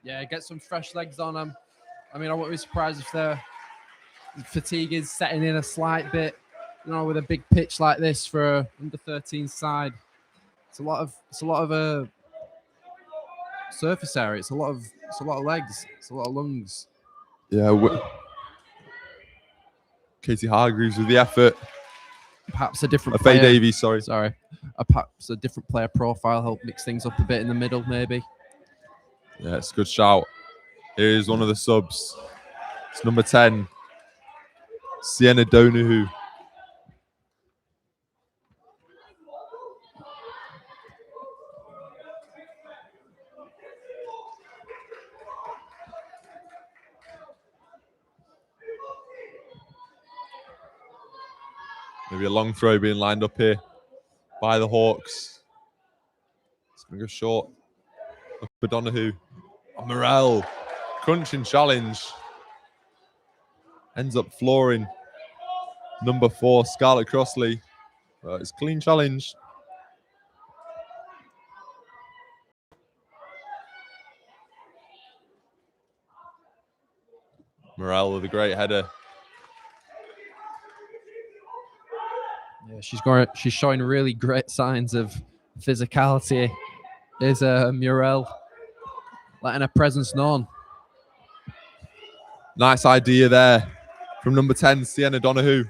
Yeah, get some fresh legs on them. I mean, I wouldn't be surprised if the fatigue is setting in a slight bit. You know, with a big pitch like this for a under 13 side, it's a lot of surface area. It's a lot of legs. It's a lot of lungs. Yeah. Katie Hargreaves with the effort. Perhaps a different Faye player. Davies, sorry. Perhaps a different player profile help mix things up a bit in the middle, maybe. Yeah, it's a good shout. Here's one of the subs. It's number 10, Sienna Donahue. Maybe a long throw being lined up here by the Hawks. It's going to go short. Look for Donahue. Oh, Morel. Crunching challenge. Ends up flooring number 4, Scarlett Crossley. It's clean challenge. Morel with a great header. Yeah, she's showing really great signs of physicality. Is Muriel letting her presence known? Nice idea there from number 10, Sienna Donahue.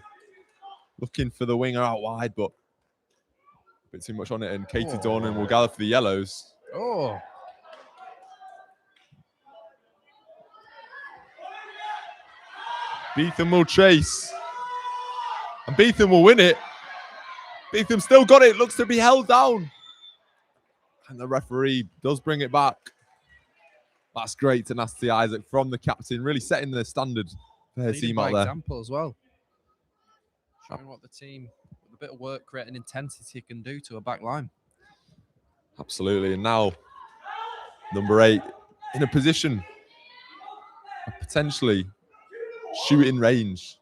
Looking for the winger out wide, but a bit too much on it. And Katie Dornan will gather for the yellows. Oh. Beetham will chase. And Beetham will win it. Beetham still got it. Looks to be held down. And the referee does bring it back. That's great tenacity, Isaac, from the captain. Really setting the standard for her team out there. Example as well. Showing what the team, with a bit of work rate and intensity, can do to a back line. Absolutely. And now, number 8 in a position of potentially shooting range.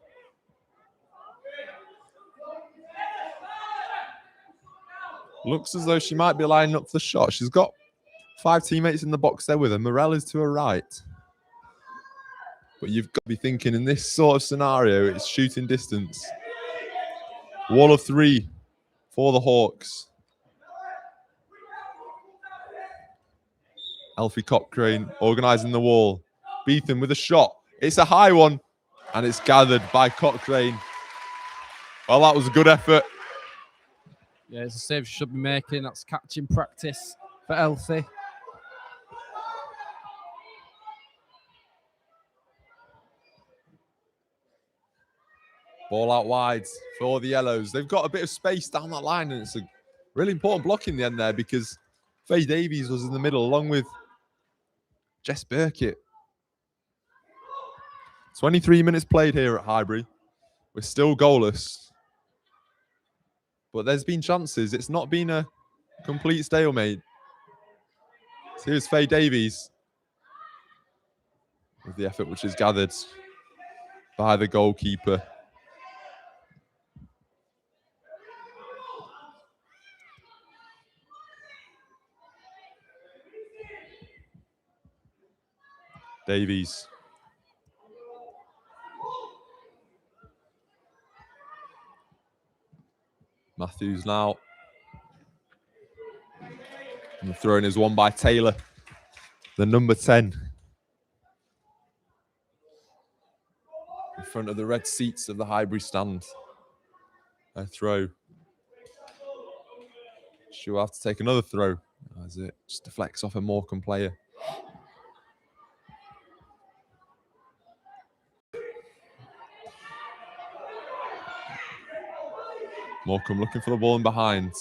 Looks as though she might be lining up for the shot. She's got 5 teammates in the box there with her. Morel is to her right. But you've got to be thinking in this sort of scenario, it's shooting distance. Wall of 3 for the Hawks. Alfie Cochrane organising the wall. Beetham with a shot. It's a high one. And it's gathered by Cochrane. Well, that was a good effort. Yeah, it's a save she should be making. That's catching practice for Elfie. Ball out wide for the yellows. They've got a bit of space down that line, and it's a really important block in the end there because Faye Davies was in the middle along with Jess Burkitt. 23 minutes played here at Highbury. We're still goalless. But there's been chances. It's not been a complete stalemate. So here's Faye Davies with the effort which is gathered by the goalkeeper. Davies. Matthews now. And the throw-in is won by Taylor, the number 10. In front of the red seats of the Highbury stand. A throw. She'll have to take another throw as it just deflects off a Morham player. Morham looking for the ball in behind.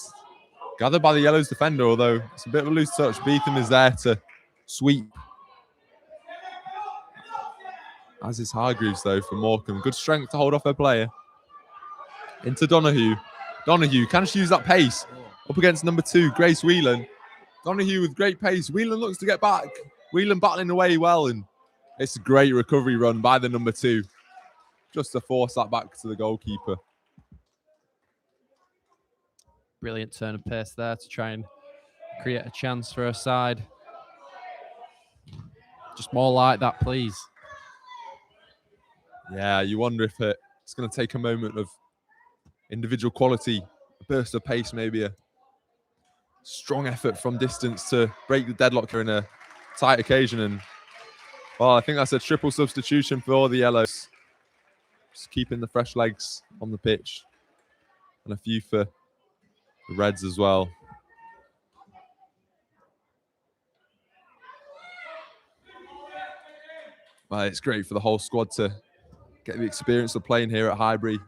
Gathered by the Yellows defender, although it's a bit of a loose touch. Beetham is there to sweep. As is Hargreaves, though, for Morham. Good strength to hold off her player. Into Donahue. Donahue, can she use that pace? Up against number 2, Grace Whelan. Donahue with great pace. Whelan looks to get back. Whelan battling away well, and it's a great recovery run by the number 2. Just to force that back to the goalkeeper. Brilliant turn of pace there to try and create a chance for her side. Just more like that, please. Yeah, you wonder if it's going to take a moment of individual quality, a burst of pace, maybe a strong effort from distance to break the deadlock here in a tight occasion. And, well, I think that's a triple substitution for all the yellows. Just keeping the fresh legs on the pitch. And a few for the reds as well. Well, it's great for the whole squad to get the experience of playing here at Highbury.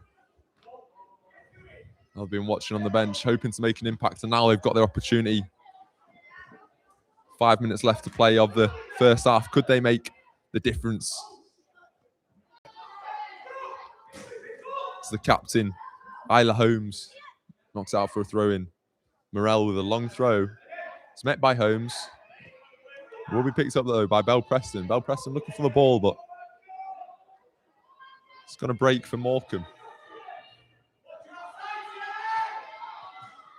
I've been watching on the bench, hoping to make an impact, and now they've got their opportunity. 5 minutes left to play of the first half. Could they make the difference? It's the captain, Isla Holmes, knocks out for a throw-in. Morrell with a long throw. It's met by Holmes. Will be picked up, though, by Bell Preston. Bell Preston looking for the ball, but it's going to break for Morham.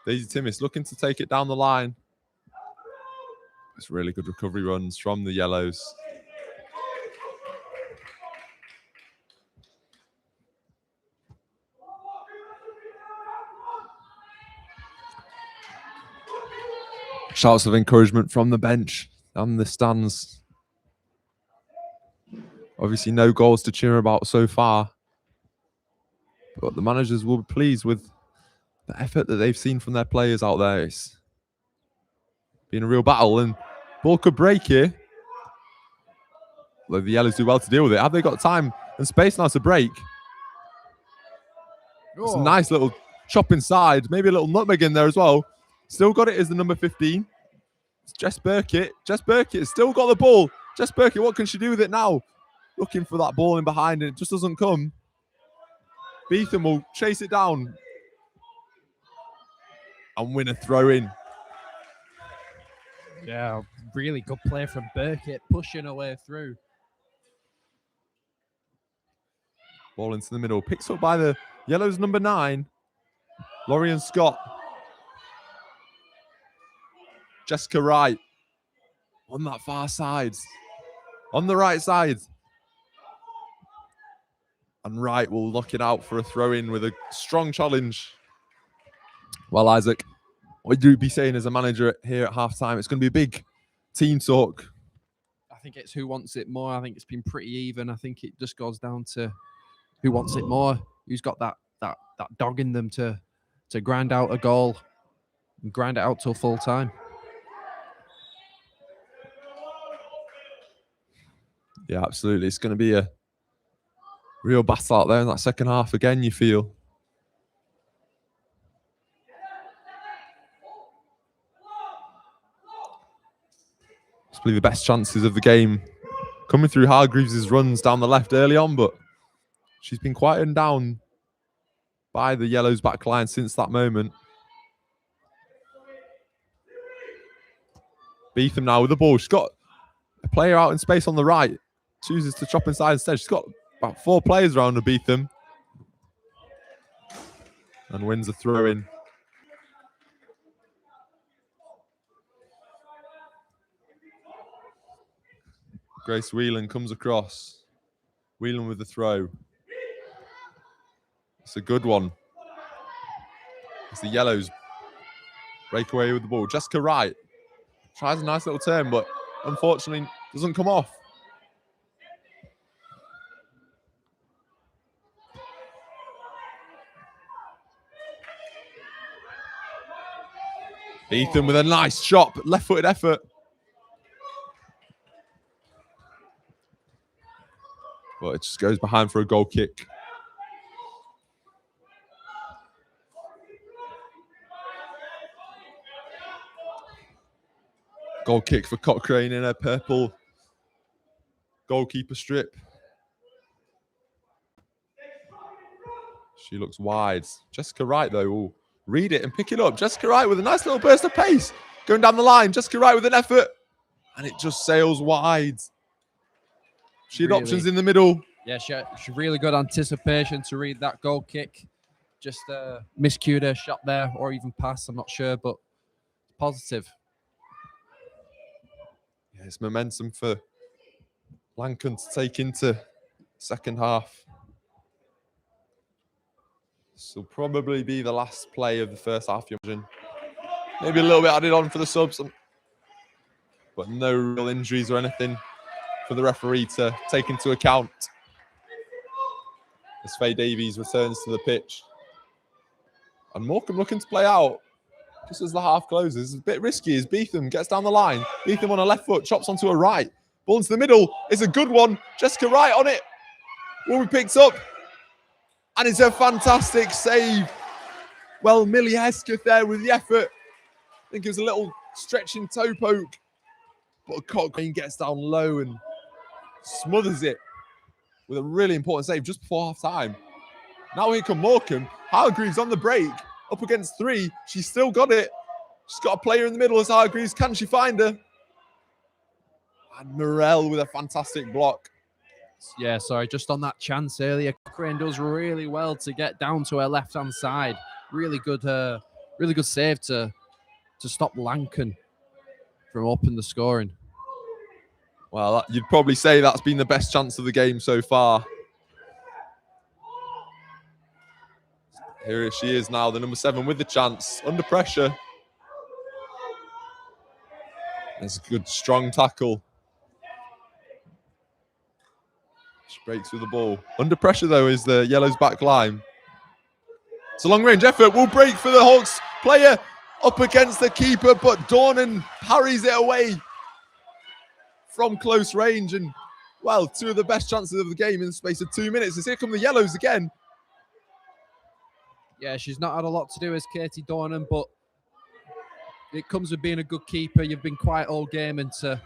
Daisy Timmis looking to take it down the line. It's really good recovery runs from the yellows. Shouts of encouragement from the bench and the stands. Obviously no goals to cheer about so far, but the managers will be pleased with the effort that they've seen from their players out there. It's been a real battle, and ball could break here. Although the yellows do well to deal with it. Have they got time and space now to break? It's a nice little chop inside, maybe a little nutmeg in there as well. Still got it as the number 15. It's Jess Burkett. Jess Burkett has still got the ball. Jess Burkett, what can she do with it now? Looking for that ball in behind, and it just doesn't come. Beetham will chase it down and win a throw-in. Yeah, really good play from Burkett, pushing her way through. Ball into the middle, picks up by the yellows number 9, Lorian Scott. Jessica Wright on that far side, on the right side. And Wright will lock it out for a throw-in with a strong challenge. Well, Isaac, what would you be saying as a manager here at half-time? It's going to be a big team talk. I think it's who wants it more. I think it's been pretty even. I think it just goes down to who wants it more, who's got that dog in them to grind out a goal and grind it out till full time. Yeah, absolutely. It's going to be a real battle out there in that second half again, you feel. Possibly the best chances of the game coming through Hargreaves' runs down the left early on, but she's been quietened down by the Yellows back line since that moment. Beetham now with the ball. She's got a player out in space on the right. Chooses to chop inside instead. She's got about 4 players around her, Beetham. And wins a throw-in. Grace Whelan comes across. Whelan with the throw. It's a good one. It's the Yellows break away with the ball. Jessica Wright tries a nice little turn, but unfortunately doesn't come off. Ethan with a nice chop, left-footed effort. But it just goes behind for a goal kick. Goal kick for Cochrane in a purple goalkeeper strip. She looks wide. Jessica Wright, though, will read it and pick it up. Jessica Wright with a nice little burst of pace. Going down the line. Jessica Wright with an effort. And it just sails wide. She had options in the middle. Yeah, she really good anticipation to read that goal kick. Just miscued her shot there, or even pass, I'm not sure, but positive. Yeah, it's momentum for Lankan to take into second half. This will probably be the last play of the first half, you imagine. Maybe a little bit added on for the subs, but no real injuries or anything for the referee to take into account as Faye Davies returns to the pitch. And Morham looking to play out just as the half closes. It's a bit risky as Beetham gets down the line. Beetham on a left foot, chops onto a right. Ball into the middle. It's a good one. Jessica Wright on it. Will be picked up. And it's a fantastic save. Well, Millie Hesketh there with the effort. I think it was a little stretching toe poke. But Cochrane gets down low and smothers it with a really important save just before half time. Now here come Morham. Hargreaves on the break. Up against 3. She's still got it. She's got a player in the middle as Hargreaves. Can she find her? And Morel with a fantastic block. Yeah, sorry, just on that chance earlier, Cochrane does really well to get down to her left-hand side. Really good save to stop Lankan from opening the scoring. Well, you'd probably say that's been the best chance of the game so far. Here she is now, the number 7 with the chance, under pressure. There's a good, strong tackle. She breaks with the ball. Under pressure, though, is the Yellows' back line. It's a long-range effort. Will break for the Hawks player up against the keeper, but Dornan parries it away from close range. And, well, 2 of the best chances of the game in the space of 2 minutes. As here come the Yellows again. Yeah, she's not had a lot to do as Katie Dornan, but it comes with being a good keeper. You've been quiet all game, and to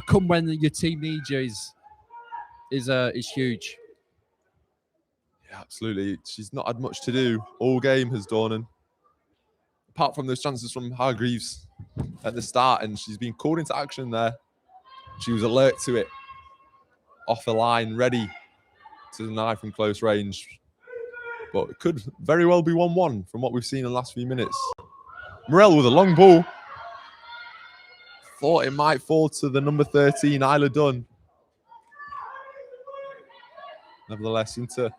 come when your team needs you is huge. Yeah, absolutely. She's not had much to do all game, has Dornan. Apart from those chances from Hargreaves at the start, and she's been called into action there. She was alert to it. Off the line, ready to deny from close range. But it could very well be 1-1 from what we've seen in the last few minutes. Morel with a long ball. Thought it might fall to the number 13, Isla Dunn. Nevertheless, into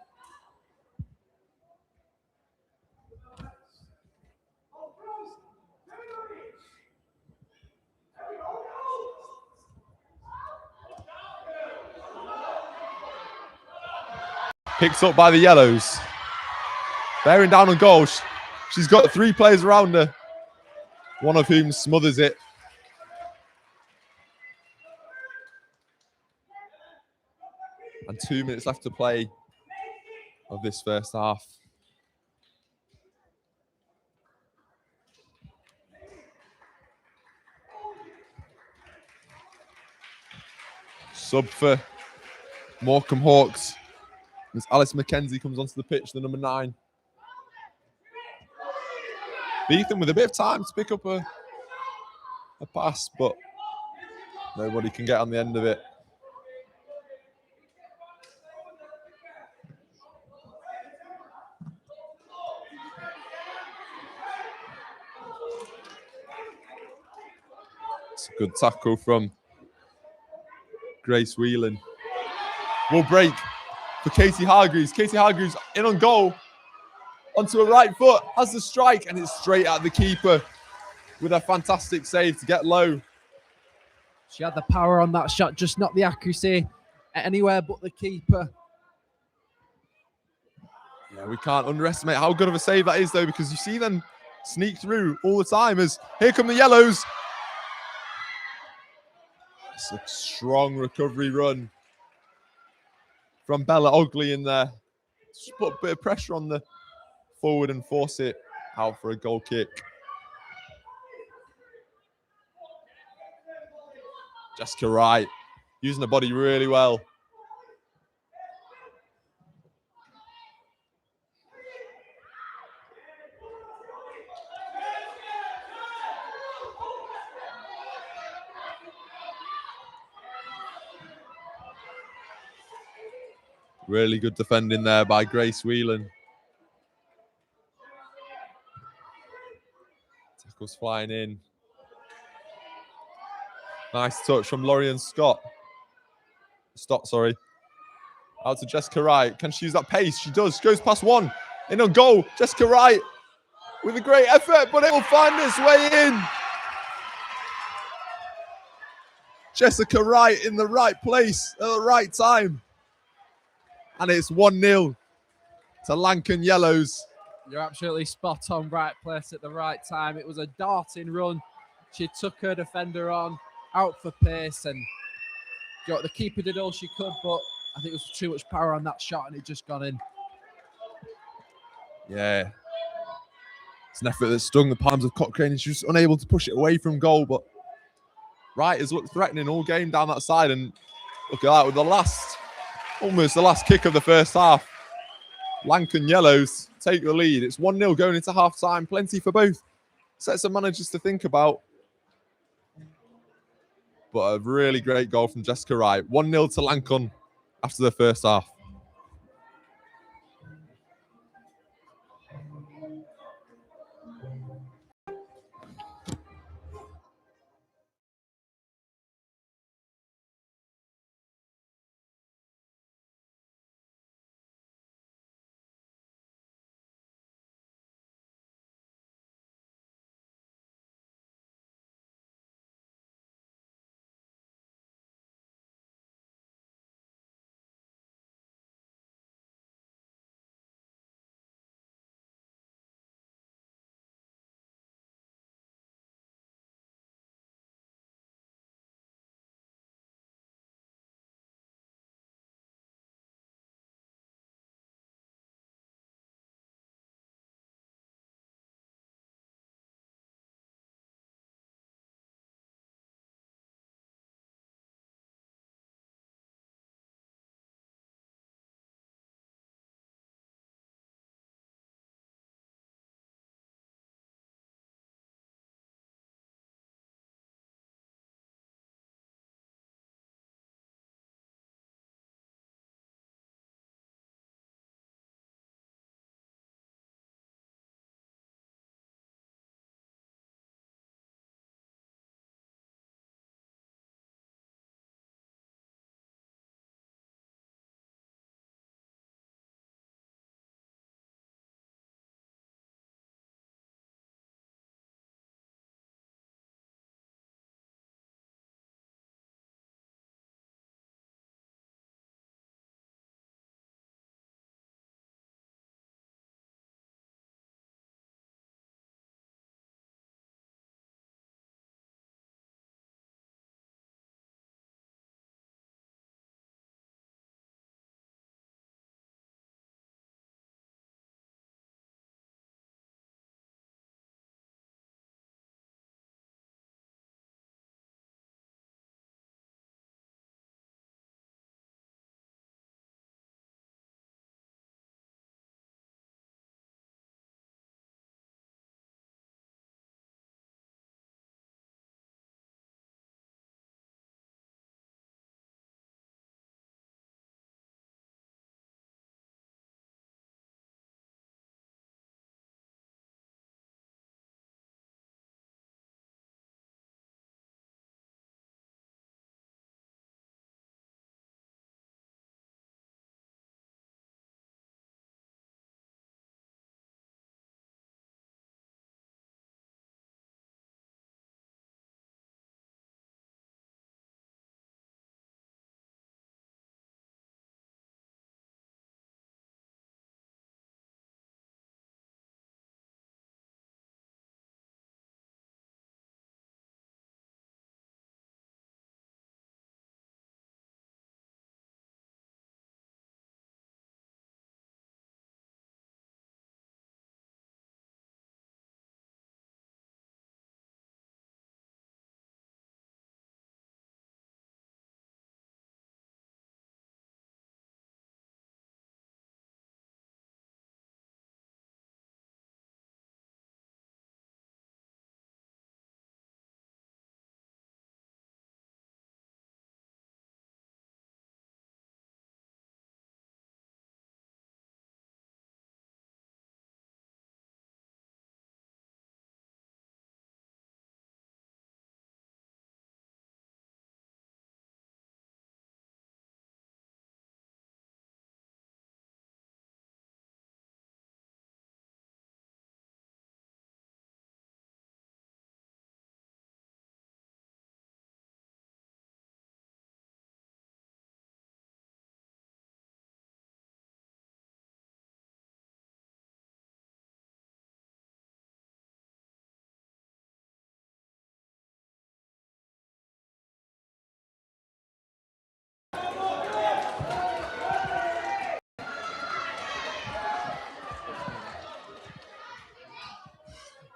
picked up by the Yellows. Bearing down on goal. She's got 3 players around her, one of whom smothers it. And 2 minutes left to play of this first half. Sub for Morham Hawks. As Alice McKenzie comes onto the pitch, the number 9. Beetham with a bit of time to pick up a pass, but nobody can get on the end of it. It's a good tackle from Grace Whelan. Will break for Katie Hargreaves. Katie Hargreaves in on goal. Onto her right foot, has the strike, and it's straight at the keeper with a fantastic save to get low. She had the power on that shot, just not the accuracy anywhere but the keeper. Yeah, we can't underestimate how good of a save that is, though, because you see them sneak through all the time. As here come the Yellows. It's a strong recovery run from Bella Ogley in there. Just put a bit of pressure on the forward and force it out for a goal kick. Jessica Wright using the body really well. Really good defending there by Grace Whelan. Tackles flying in. Nice touch from Lorian Scott. Stop, sorry. Out to Jessica Wright. Can she use that pace? She does. She goes past one. In on goal. Jessica Wright with a great effort, but it will find its way in. Jessica Wright in the right place at the right time. And it's 1-0 to Lankan Yellows. You're absolutely spot on. Right place at the right time. It was a darting run. She took her defender on, out for pace, and the keeper did all she could, but I think it was too much power on that shot, and it just got in. Yeah. It's an effort that stung the palms of Cochrane, and she was unable to push it away from goal, but Wright has looked threatening all game down that side, and look at that with almost the last kick of the first half. Lankan Yellows take the lead. It's 1-0 going into half-time. Plenty for both sets of managers to think about. But a really great goal from Jessica Wright. 1-0 to Lankan after the first half.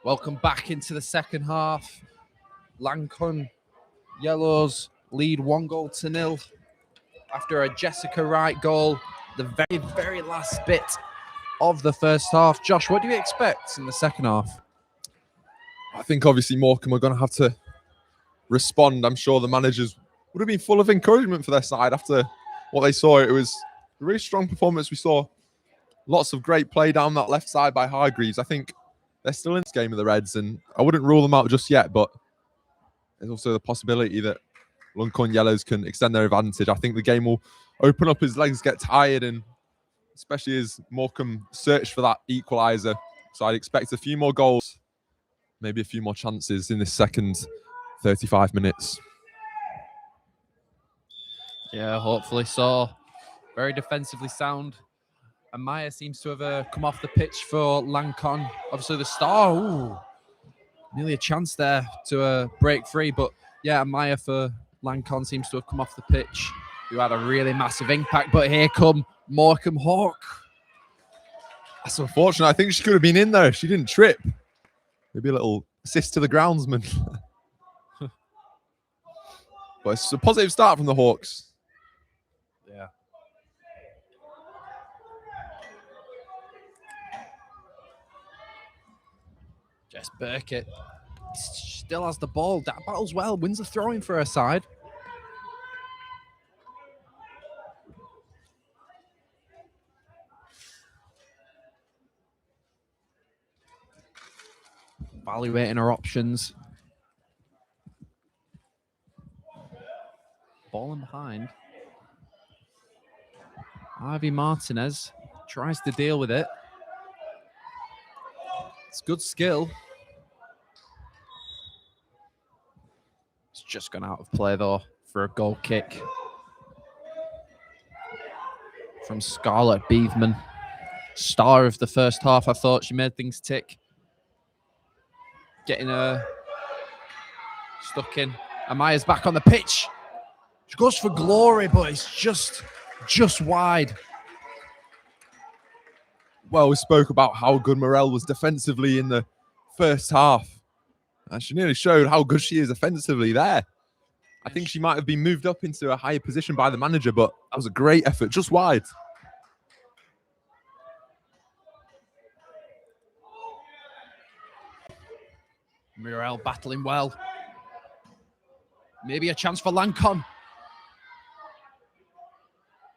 Welcome back into the second half. Lancon Yellows lead 1-0 after a Jessica Wright goal, the very, very last bit of the first half. Josh, what do you expect in the second half? I think obviously Morecambe are going to have to respond. I'm sure the managers would have been full of encouragement for their side after what they saw. It was a really strong performance. We saw lots of great play down that left side by Hargreaves. I think they're still in this game of the Reds, and I wouldn't rule them out just yet, but there's also the possibility that Luncorn Yellows can extend their advantage. I think the game will open up as legs get tired, and especially as Morecambe search for that equaliser. So I'd expect a few more goals, maybe a few more chances in this second 35 minutes. Yeah, hopefully so. Very defensively sound. And Maya seems to have come off the pitch for Lancon. Obviously the star, nearly a chance there to break free. But yeah, Maya for Lancon seems to have come off the pitch, who had a really massive impact. But here come Morecambe Hawk. That's unfortunate. I think she could have been in there. She didn't trip. Maybe a little assist to the groundsman. But it's a positive start from the Hawks. Yeah. Jess Burkett still has the ball. That battles well. Wins the throw-in for her side. Evaluating her options. Ball in behind. Ivy Martinez tries to deal with it. It's good skill. It's just gone out of play though for a goal kick from Scarlett Beaveman. Star of the first half. I thought she made things tick. Getting her stuck in. Amaya's back on the pitch. She goes for glory, but it's just wide. Well, we spoke about how good Morel was defensively in the first half. And she nearly showed how good she is offensively there. I think she might have been moved up into a higher position by the manager, but that was a great effort, just wide. Muriel battling well. Maybe a chance for Lancon.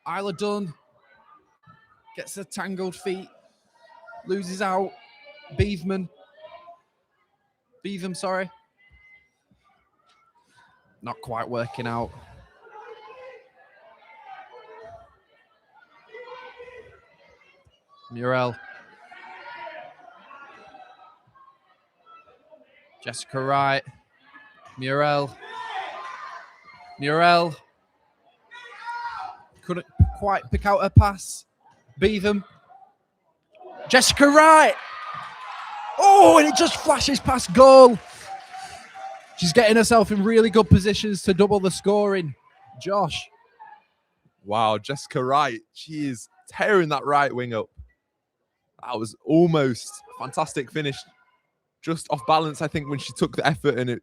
Isla Dunn gets her tangled feet. Loses out. Beatham, sorry. Not quite working out. Muriel. Jessica Wright. Muriel. Couldn't quite pick out her pass. Beatham. Jessica Wright. Oh, and it just flashes past goal. She's getting herself in really good positions to double the scoring. Josh. Wow, Jessica Wright. She is tearing that right wing up. That was almost a fantastic finish. Just off balance, I think, when she took the effort and it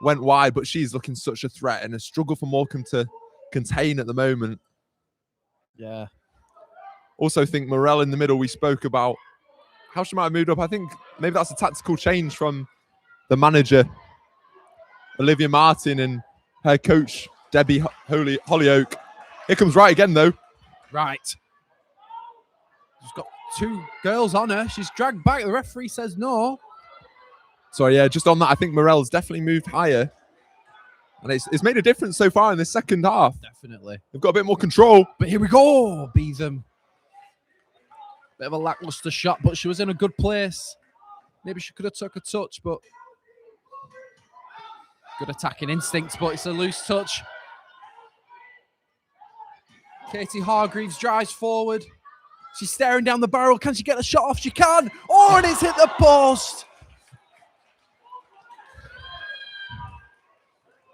went wide, but she's looking such a threat and a struggle for Morecambe to contain at the moment. Yeah. Also think Morel in the middle, we spoke about how she might have moved up. I think maybe that's a tactical change from the manager, Olivia Martin, and her coach, Debbie Hollyoak. Here comes Wright again, though. Right. She's got two girls on her. She's dragged back. The referee says no. So, yeah, just on that, I think Morel's definitely moved higher. And it's made a difference so far in this second half. Definitely. They've got a bit more control. But here we go, Beatham. Bit of a lackluster shot, but she was in a good place. Maybe she could have took a touch, but good attacking instincts, but it's a loose touch. Katie Hargreaves drives forward. She's staring down the barrel. Can she get the shot off? She can. Oh, and it's hit the post.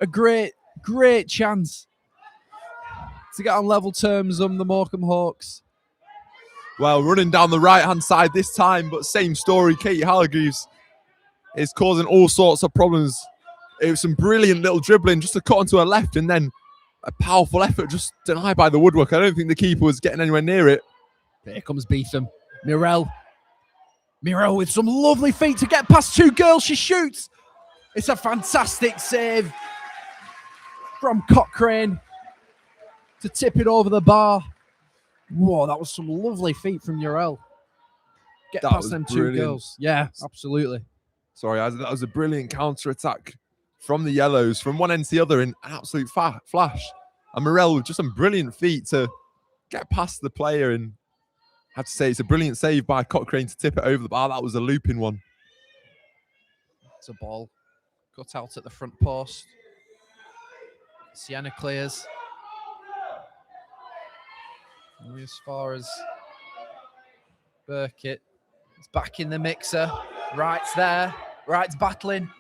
A great chance to get on level terms on the Morecambe Hawks. Well, running down the right-hand side this time, but same story. Katie Hargreaves is causing all sorts of problems. It was some brilliant little dribbling just to cut onto her left, and then a powerful effort just denied by the woodwork. I don't think the keeper was getting anywhere near it. Here comes Beetham. Mirel with some lovely feet to get past two girls. She shoots. It's a fantastic save from Cochrane to tip it over the bar. Whoa, that was some lovely feet from Mirel. Get past them two girls. Yeah, absolutely. Sorry, that was a brilliant counter-attack from the Yellows, from one end to the other in an absolute flash. And Morel with just some brilliant feet to get past the player, and I have to say it's a brilliant save by Cochrane to tip it over the bar. That was a looping one. It's a ball cut out at the front post. Sienna clears. And as far as Burkitt, it's back in the mixer. Wright's there. Wright's battling.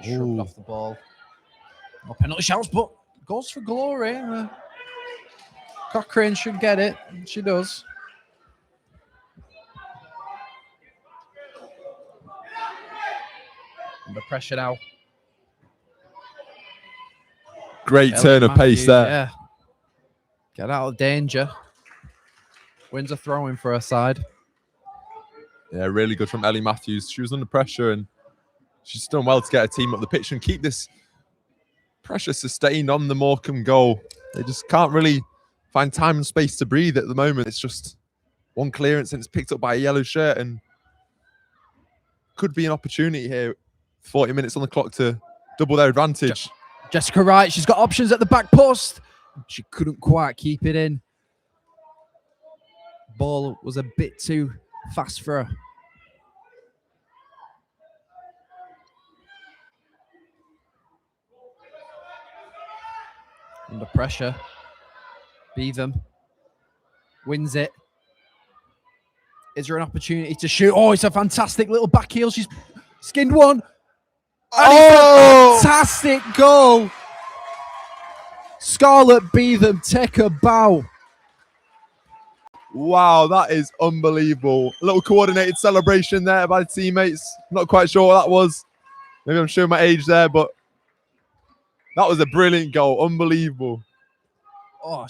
She shrugged off the ball. No penalty shouts, but goes for glory. Cochrane should get it. She does. Under pressure now. Great turn of pace there. Yeah. Get out of danger. Wins a throw-in for her side. Yeah, really good from Ellie Matthews. She was under pressure, and she's done well to get her team up the pitch and keep this pressure sustained on the Morham goal. They just can't really find time and space to breathe at the moment. It's just one clearance and it's picked up by a yellow shirt, and could be an opportunity here. 40 minutes on the clock to double their advantage. Jessica Wright, she's got options at the back post. She couldn't quite keep it in. Ball was a bit too fast for her. Under pressure. Beetham wins it. Is there an opportunity to shoot? Oh, it's a fantastic little back heel. She's skinned one. And it's a fantastic goal. Scarlett Beetham take a bow. Wow, that is unbelievable. A little coordinated celebration there by the teammates. Not quite sure what that was. Maybe I'm showing my age there, but that was a brilliant goal. Unbelievable. Oh,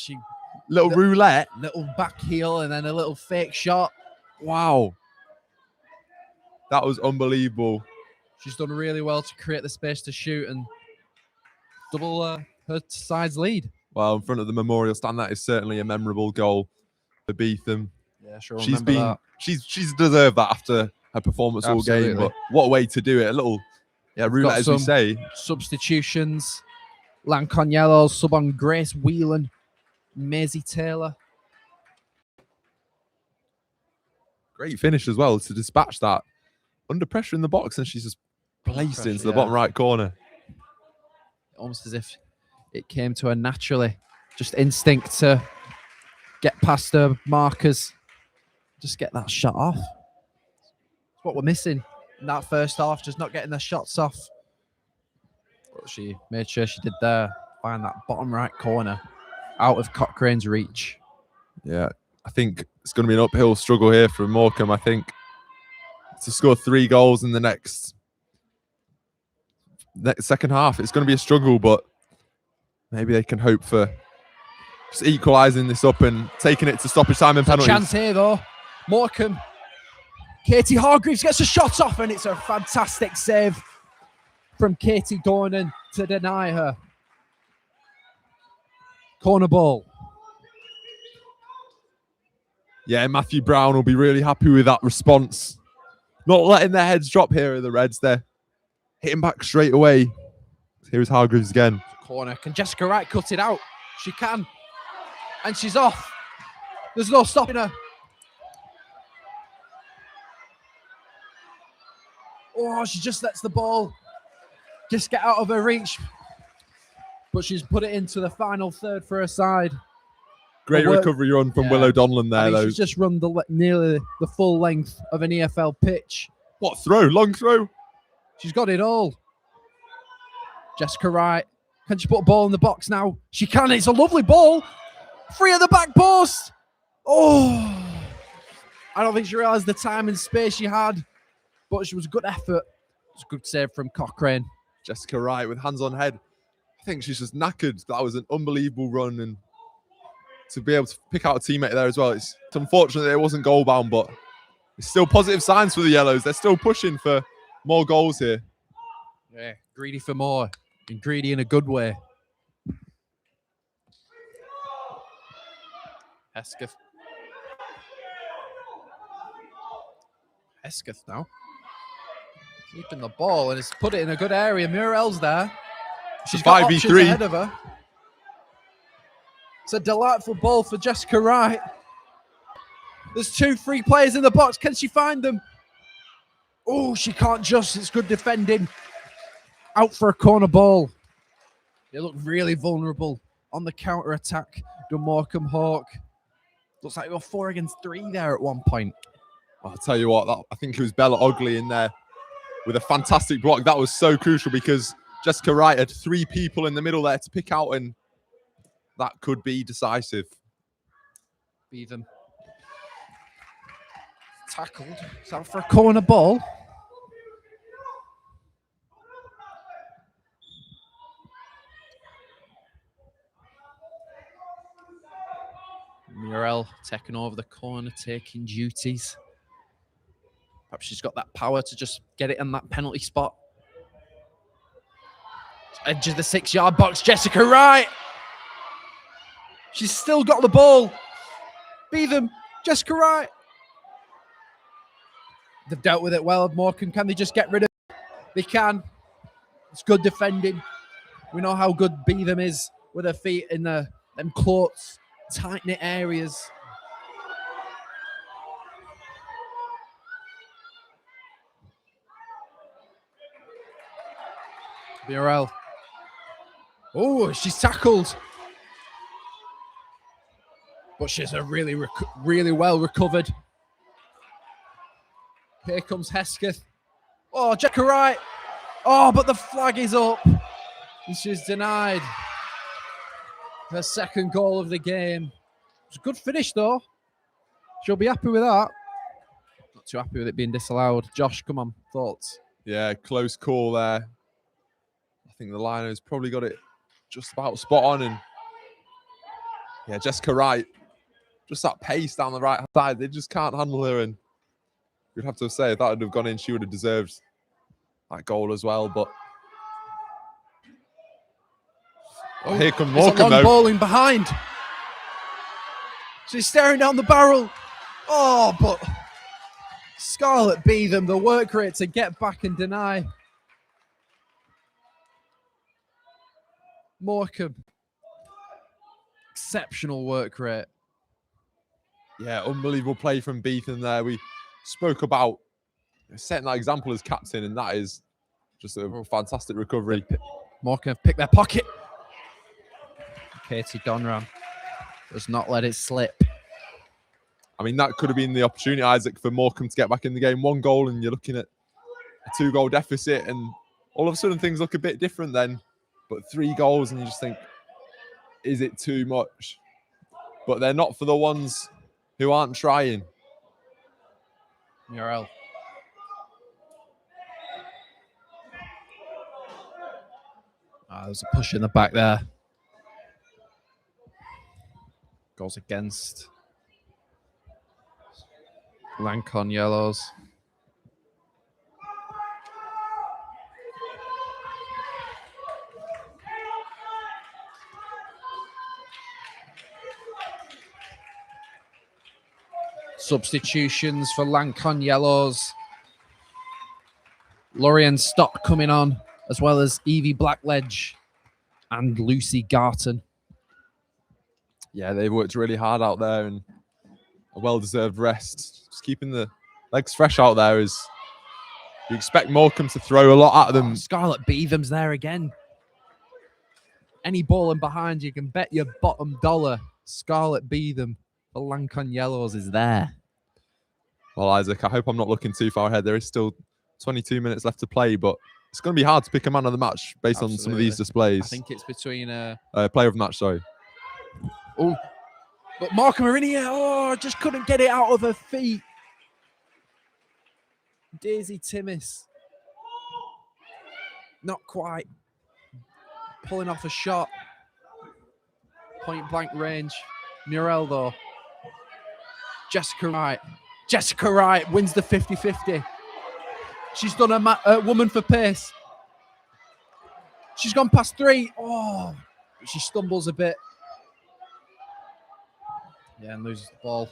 little roulette. Little back heel and then a little fake shot. Wow. That was unbelievable. She's done really well to create the space to shoot and double her side's lead. Well, in front of the memorial stand, that is certainly a memorable goal for Beetham. Yeah, sure. She's deserved that after her performance all game. But what a way to do it! A little, roulette, as we say. Substitutions. Lancon Yellow sub on Grace Whelan, Maisie Taylor. Great finish as well to dispatch that under pressure in the box, and she's just placed it into the bottom right corner. Almost as if it came to her naturally. Just instinct to get past her markers. Just get that shot off. That's what we're missing in that first half, just not getting the shots off. But she made sure she did there. Find that bottom right corner out of Cochrane's reach. Yeah, I think it's going to be an uphill struggle here for Morham. I think to score 3 goals in the next second half, it's going to be a struggle, but maybe they can hope for just equalising this up and taking it to stoppage time and penalties. Chance here though. Morham. Katie Hargreaves gets a shot off, and it's a fantastic save from Katie Dornan to deny her. Corner ball. Yeah, Matthew Brown will be really happy with that response. Not letting their heads drop here are the Reds. They're hitting back straight away. Here's Hargreaves again. Corner. Can Jessica Wright cut it out? She can. And she's off. There's no stopping her. Oh, she just lets the ball just get out of her reach. But she's put it into the final third for her side. Great recovery run from Willow Donlan there, though. She's just run nearly the full length of an EFL pitch. What throw? Long throw? She's got it all. Jessica Wright. Can she put a ball in the box now? She can. It's a lovely ball. Free at the back post. Oh. I don't think she realised the time and space she had. but it was a good effort. It was a good save from Cochrane. Jessica Wright with hands on head. I think she's just knackered. That was an unbelievable run, and to be able to pick out a teammate there as well. It's unfortunate that it wasn't goal bound, but it's still positive signs for the Yellows. They're still pushing for more goals here. Yeah, greedy for more, and greedy in a good way. Hesketh. Hesketh now. Keeping the ball and has put it in a good area. Muriel's there. She's got options 5v3 ahead of her. It's a delightful ball for Jessica Wright. There's 2 free players in the box. Can she find them? Oh, she can't just. It's good defending. Out for a corner ball. They look really vulnerable on the counter attack. Morecambe Hawk. Looks like we were 4 against 3 there at one point. I'll tell you what, I think it was Bella Ogley in there with a fantastic block. That was so crucial because Jessica Wright had 3 people in the middle there to pick out, and that could be decisive. Beetham. Tackled. Is that for a corner ball? Muriel taking over the corner, taking duties. Perhaps she's got that power to just get it in that penalty spot. Edge of the 6-yard box, Jessica Wright. She's still got the ball. Beetham, Jessica Wright. They've dealt with it well. Morecambe, can they just get rid of it? They can. It's good defending. We know how good Beetham is with her feet in them close, tight-knit areas. Muriel. Oh, she's tackled. But she's a really well recovered. Here comes Hesketh. Oh, Jessica Wright. Oh, but the flag is up. And she's denied her second goal of the game. It's a good finish, though. She'll be happy with that. Not too happy with it being disallowed. Josh, come on, thoughts? Yeah, close call there. I think the liner's probably got it just about spot on. And yeah, Jessica Wright, just that pace down the right side, they just can't handle her. And you'd have to say if that would have gone in, she would have deserved that goal as well. But here comes Morecambe, long ball in behind. She's staring down the barrel. Oh, but Scarlett Beetham, the work rate to get back and deny. Morecambe, exceptional work rate. Yeah, unbelievable play from Beetham there. We spoke about setting that example as captain, and that is just a fantastic recovery. Morecambe picked their pocket. Katie Donran does not let it slip. I mean, that could have been the opportunity, Isaac, for Morecambe to get back in the game. 1 goal and you're looking at a 2-goal deficit, and all of a sudden things look a bit different then. But 3 goals and you just think, is it too much? But they're not for the ones who aren't trying. Muriel. There's a push in the back there. Goes against Lancon Yellows. Substitutions for Lancon Yellows. Lorian Stock coming on, as well as Evie Blackledge and Lucy Garton. Yeah, they've worked really hard out there and a well-deserved rest. Just keeping the legs fresh out there is you expect Morecambe to throw a lot at them. Scarlett Beetham's there again. Any ball in behind, you can bet your bottom dollar Scarlett Beetham for Lancon Yellows is there. Well, Isaac, I hope I'm not looking too far ahead. There is still 22 minutes left to play, but it's going to be hard to pick a man of the match based on some of these displays. I think it's between player of the match, sorry. Oh, but Morecambe are in here. Oh, just couldn't get it out of her feet. Daisy Timmis. Not quite pulling off a shot. Point blank range. Muriel, though. Jessica Wright. Jessica Wright wins the 50-50. She's done a woman for pace. She's gone past 3. Oh, she stumbles a bit. Yeah, and loses the ball.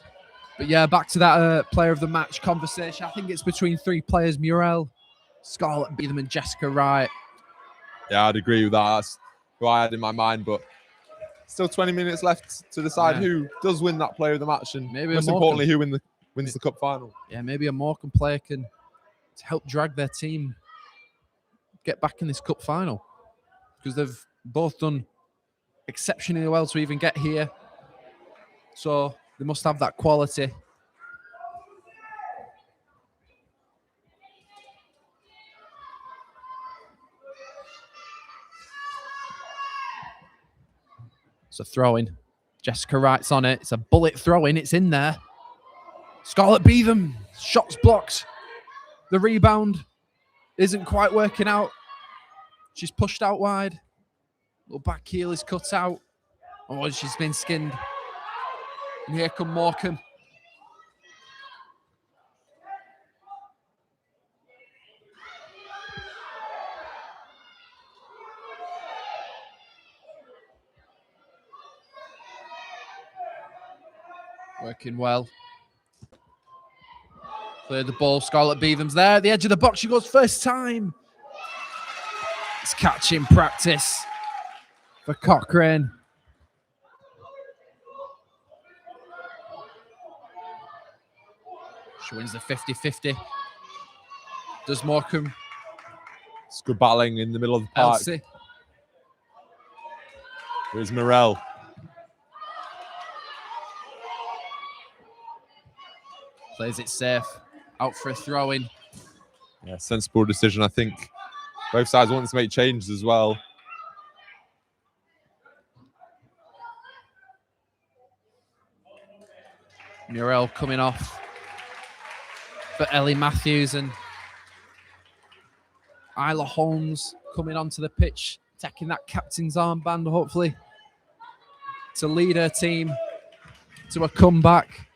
But yeah, back to that player of the match conversation. I think it's between 3 players: Muriel, Scarlett Beetham, and Jessica Wright. Yeah, I'd agree with that. That's who I had in my mind, but still 20 minutes left to decide who does win that player of the match, and maybe most importantly, who wins the cup final. Yeah, maybe a Morham player can help drag their team get back in this cup final, because they've both done exceptionally well to even get here. So they must have that quality. It's a throw-in. Jessica Wright's on it. It's a bullet throw-in. It's in there. Scarlett Beetham. Shots blocked. The rebound isn't quite working out. She's pushed out wide. Little back heel is cut out. Oh, she's been skinned. And here come Morham. Working well. Cleared the ball. Scarlett Beetham's there at the edge of the box. She goes first time. It's catching practice for Cochrane. She wins the 50-50. Does Morham. It's good battling in the middle of the park. Elsie. Here's Morel. Plays it safe. Out for a throw-in. Yeah, sensible decision. I think both sides want to make changes as well. Muriel coming off for Ellie Matthews, and Isla Holmes coming onto the pitch, taking that captain's armband, hopefully, to lead her team to a comeback.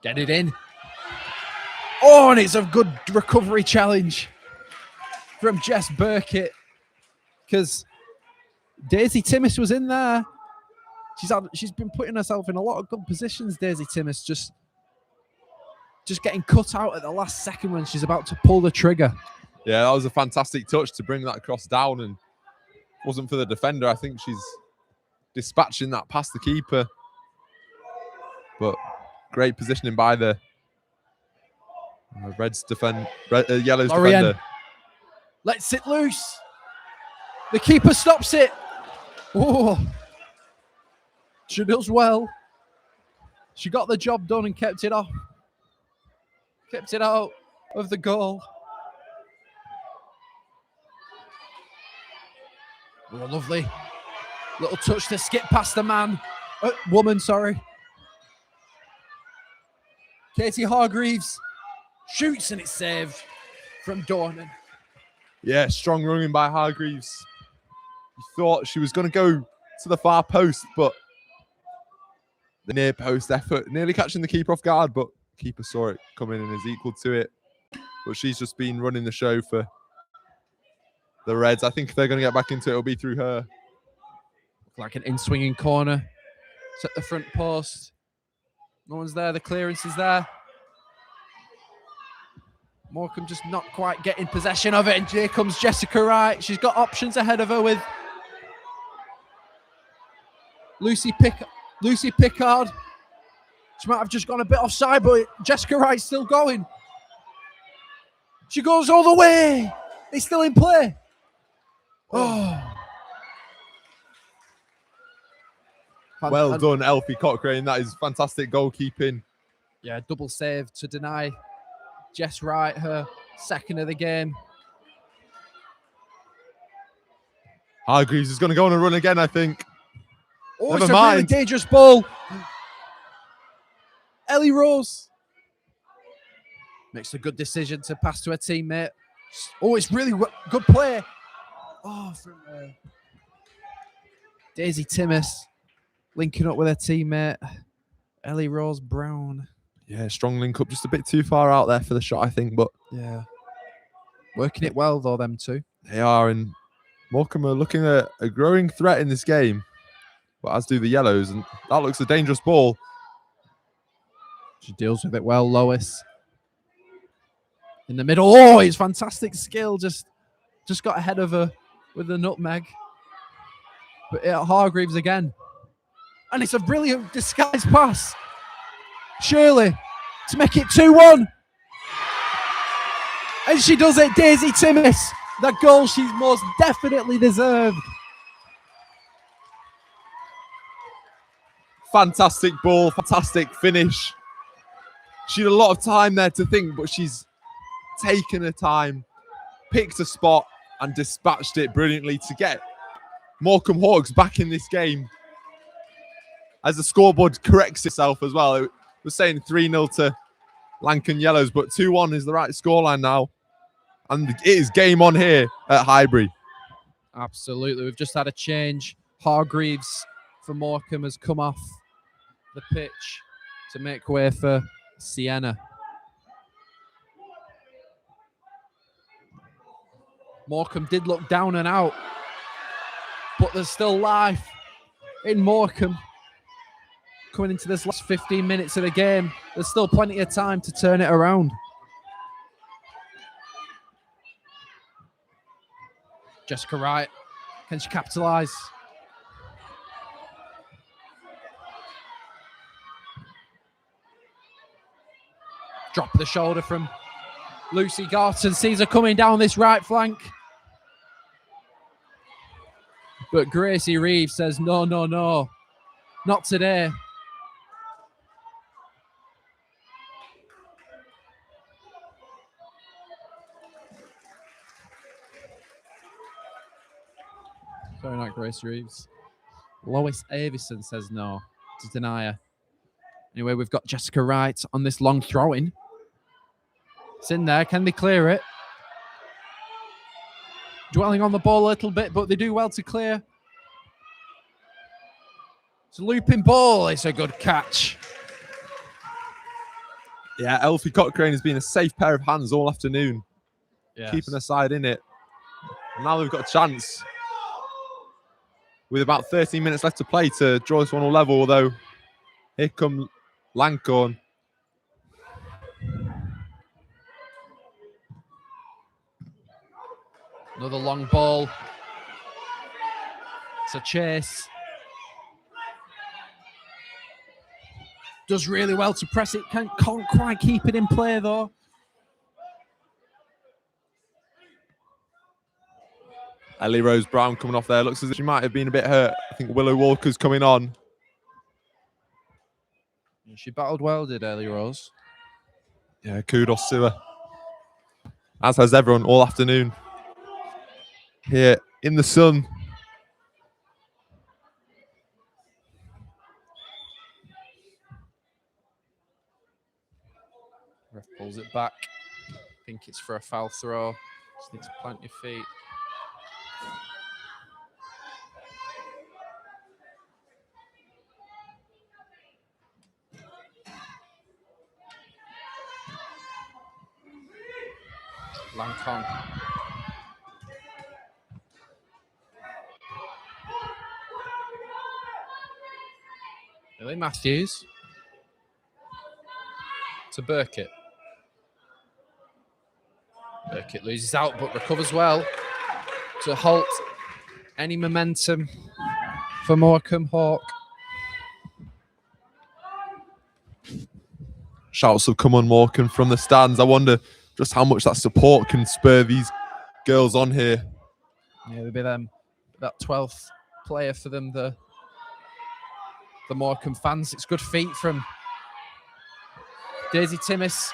Get it in. Oh, and it's a good recovery challenge from Jess Burkett, because Daisy Timmis was in there. She's been putting herself in a lot of good positions, Daisy Timmis, just getting cut out at the last second when she's about to pull the trigger. Yeah, that was a fantastic touch to bring that cross down, and wasn't for the defender. I think she's dispatching that past the keeper. But great positioning by the Reds Yellows Lorien defender. lets it loose. The keeper stops it. Oh, she does well. She got the job done and kept it off. Kept it out of the goal. Oh, lovely. Little touch to skip past the man. Woman, sorry. Katie Hargreaves shoots, and it's saved from Dornan. Yeah, strong running by Hargreaves. You thought she was going to go to the far post, but the near post effort, nearly catching the keeper off guard, but the keeper saw it coming and is equal to it. But she's just been running the show for the Reds. I think if they're going to get back into it, it'll be through her. Like an in-swinging corner. It's at the front post. No one's there. The clearance is there. Morham just not quite getting possession of it. And here comes Jessica Wright. She's got options ahead of her with Lucy Pickard. She might have just gone a bit offside, but Jessica Wright's still going. She goes all the way. It's still in play. Oh. Well done, Elfie Cochrane. That is fantastic goalkeeping. Yeah, double save to deny Jess Wright her second of the game. Hargreaves is going to go on a run again, I think. Oh, Never it's a really mind. dangerous ball. Ellie Rose makes a good decision to pass to her teammate. Oh, it's really good play. Oh, from Daisy Timmis linking up with her teammate, Ellie Rose Brown. Yeah, strong link up, just a bit too far out there for the shot, I think, but Yeah. Working it well, though, them two. they are, and Morecambe are looking at a growing threat in this game, but as do the Yellows, and that looks a dangerous ball. She deals with it well, Lois. In the middle. Oh, it's fantastic skill. Just got ahead of her with the nutmeg. But Hargreaves again. And it's a brilliant disguised pass. Shirley to make it 2-1. And she does it, Daisy Timmis. That goal she's most definitely deserved. Fantastic ball, fantastic finish. She had a lot of time there to think, but she's taken her time, picked a spot, and dispatched it brilliantly to get Morecambe Hawks back in this game. As the scoreboard corrects itself as well. It was saying 3-0 to Lankan Yellows, but 2-1 is the right scoreline now. And it is game on here at Highbury. Absolutely. We've just had a change. Hargreaves for Morecambe has come off the pitch to make way for Sienna. Morecambe did look down and out, but there's still life in Morecambe. Coming into this last 15 minutes of the game, there's still plenty of time to turn it around. Jessica Wright, can she capitalise? Drop of the shoulder from Lucy Garton, sees her coming down this right flank. But Gracie Reeves says, no, no, no, not today. Sorry, not Gracie Reeves. Lois Avison says no to deny her. Anyway, we've got Jessica Wright on this long throw-in. It's in there. Can they clear it? Dwelling on the ball a little bit, but they do well to clear. It's a looping ball. It's a good catch. Yeah, Elfie Cochrane has been a safe pair of hands all afternoon. Yes. Keeping her side in it. And now they've got a chance with about 13 minutes left to play to draw this one all level, although here come Lancorn. Another long ball. It's a chase. Does really well to press it. Can't quite keep it in play, though. Ellie Rose Brown coming off there. Looks as if she might have been a bit hurt. I think Willow Walker's coming on. She battled well, did Ellie Rose. Yeah, kudos to her. As has everyone all afternoon. Here in the sun. Ref pulls it back. I think it's for a foul throw. Just need to plant your feet. Lancon. Billy Matthews to Burkitt. Burkitt loses out but recovers well to halt any momentum for Morecambe Hawk. Shouts have come on Morecambe from the stands. I wonder just how much that support can spur these girls on here. Yeah, they'll be them, that 12th player for them, the Morecambe fans. It's good feet from Daisy Timmis.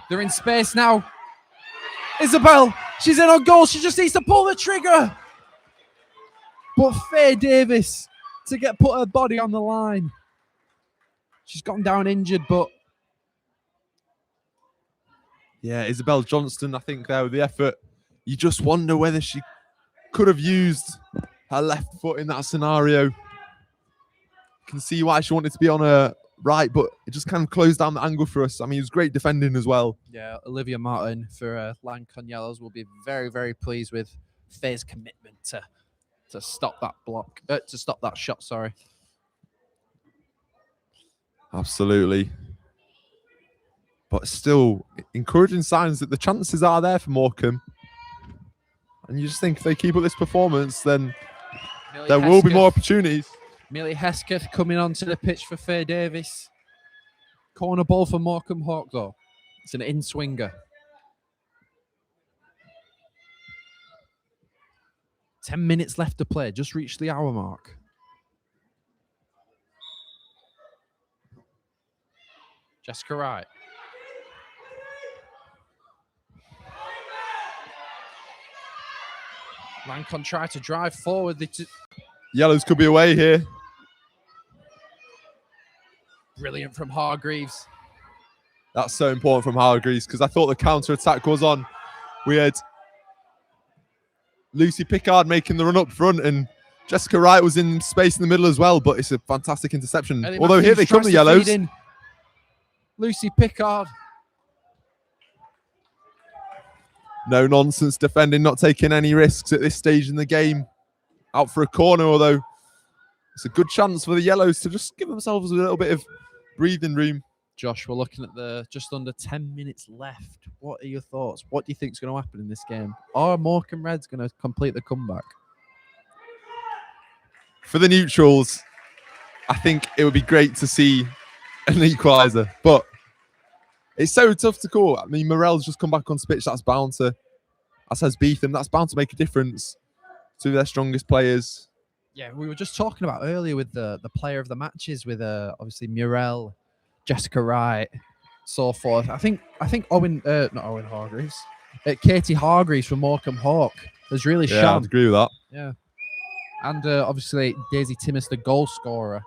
They're in space now. Isabel, she's in on goal. She just needs to pull the trigger. But Faye Davis to put her body on the line. She's gone down injured, but yeah, Isabel Johnston, I think there with the effort, you just wonder whether she could have used her left foot in that scenario. You can see why she wanted to be on her right, but it just kind of closed down the angle for us. I mean, it was great defending as well. Yeah, Olivia Martin for Lancon Yellows will be very, very pleased with Faye's commitment to stop that block, to stop that shot, sorry. Absolutely. But still, encouraging signs that the chances are there for Morham. And you just think if they keep up this performance, then there will be more opportunities. Millie Hesketh coming onto the pitch for Faye Davis. Corner ball for Morham Hawk, though. It's an in-swinger. 10 minutes left to play. Just reached the hour mark. Jessica Wright. Lancon tried to drive forward. Yellows could be away here. Brilliant from Hargreaves. That's so important from Hargreaves because I thought the counter-attack was on. We had Lucy Pickard making the run up front and Jessica Wright was in space in the middle as well, but it's a fantastic interception. Ellie Although Matthews here they come, the Yellows. Lucy Pickard. No nonsense defending, not taking any risks at this stage in the game. Out for a corner, although it's a good chance for the Yellows to just give themselves a little bit of breathing room. Josh, we're looking at the just under 10 minutes left. What are your thoughts? What do you think is going to happen in this game? Are Morham Reds going to complete the comeback? For the neutrals, I think it would be great to see an equaliser, but it's so tough to call. I mean, Morell's just come back on pitch. That's bound to, as has Beetham, that's bound to make a difference to their strongest players. Yeah, we were just talking about earlier with the player of the matches with obviously Murrell, Jessica Wright, so forth. I think not Owen Hargreaves, Katie Hargreaves from Morham Hawk has really shone. Yeah, I'd agree with that. Yeah, and obviously Daisy Timmis, the goal scorer.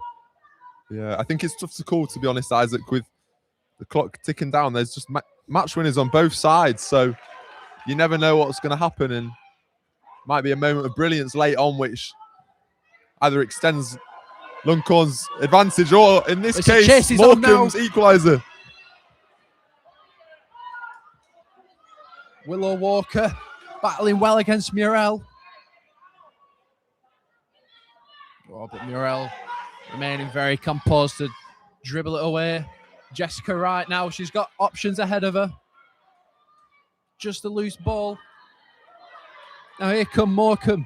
Yeah, I think it's tough to call, to be honest, Isaac, with the clock ticking down. There's just match winners on both sides, so you never know what's going to happen, and might be a moment of brilliance late on, which either extends Luncorn's advantage or, in this case, Morham's equaliser. Willow Walker battling well against Murrell. Oh, but Murrell remaining very composed to dribble it away. Jessica Wright now, she's got options ahead of her. Just a loose ball. Now here come Morham.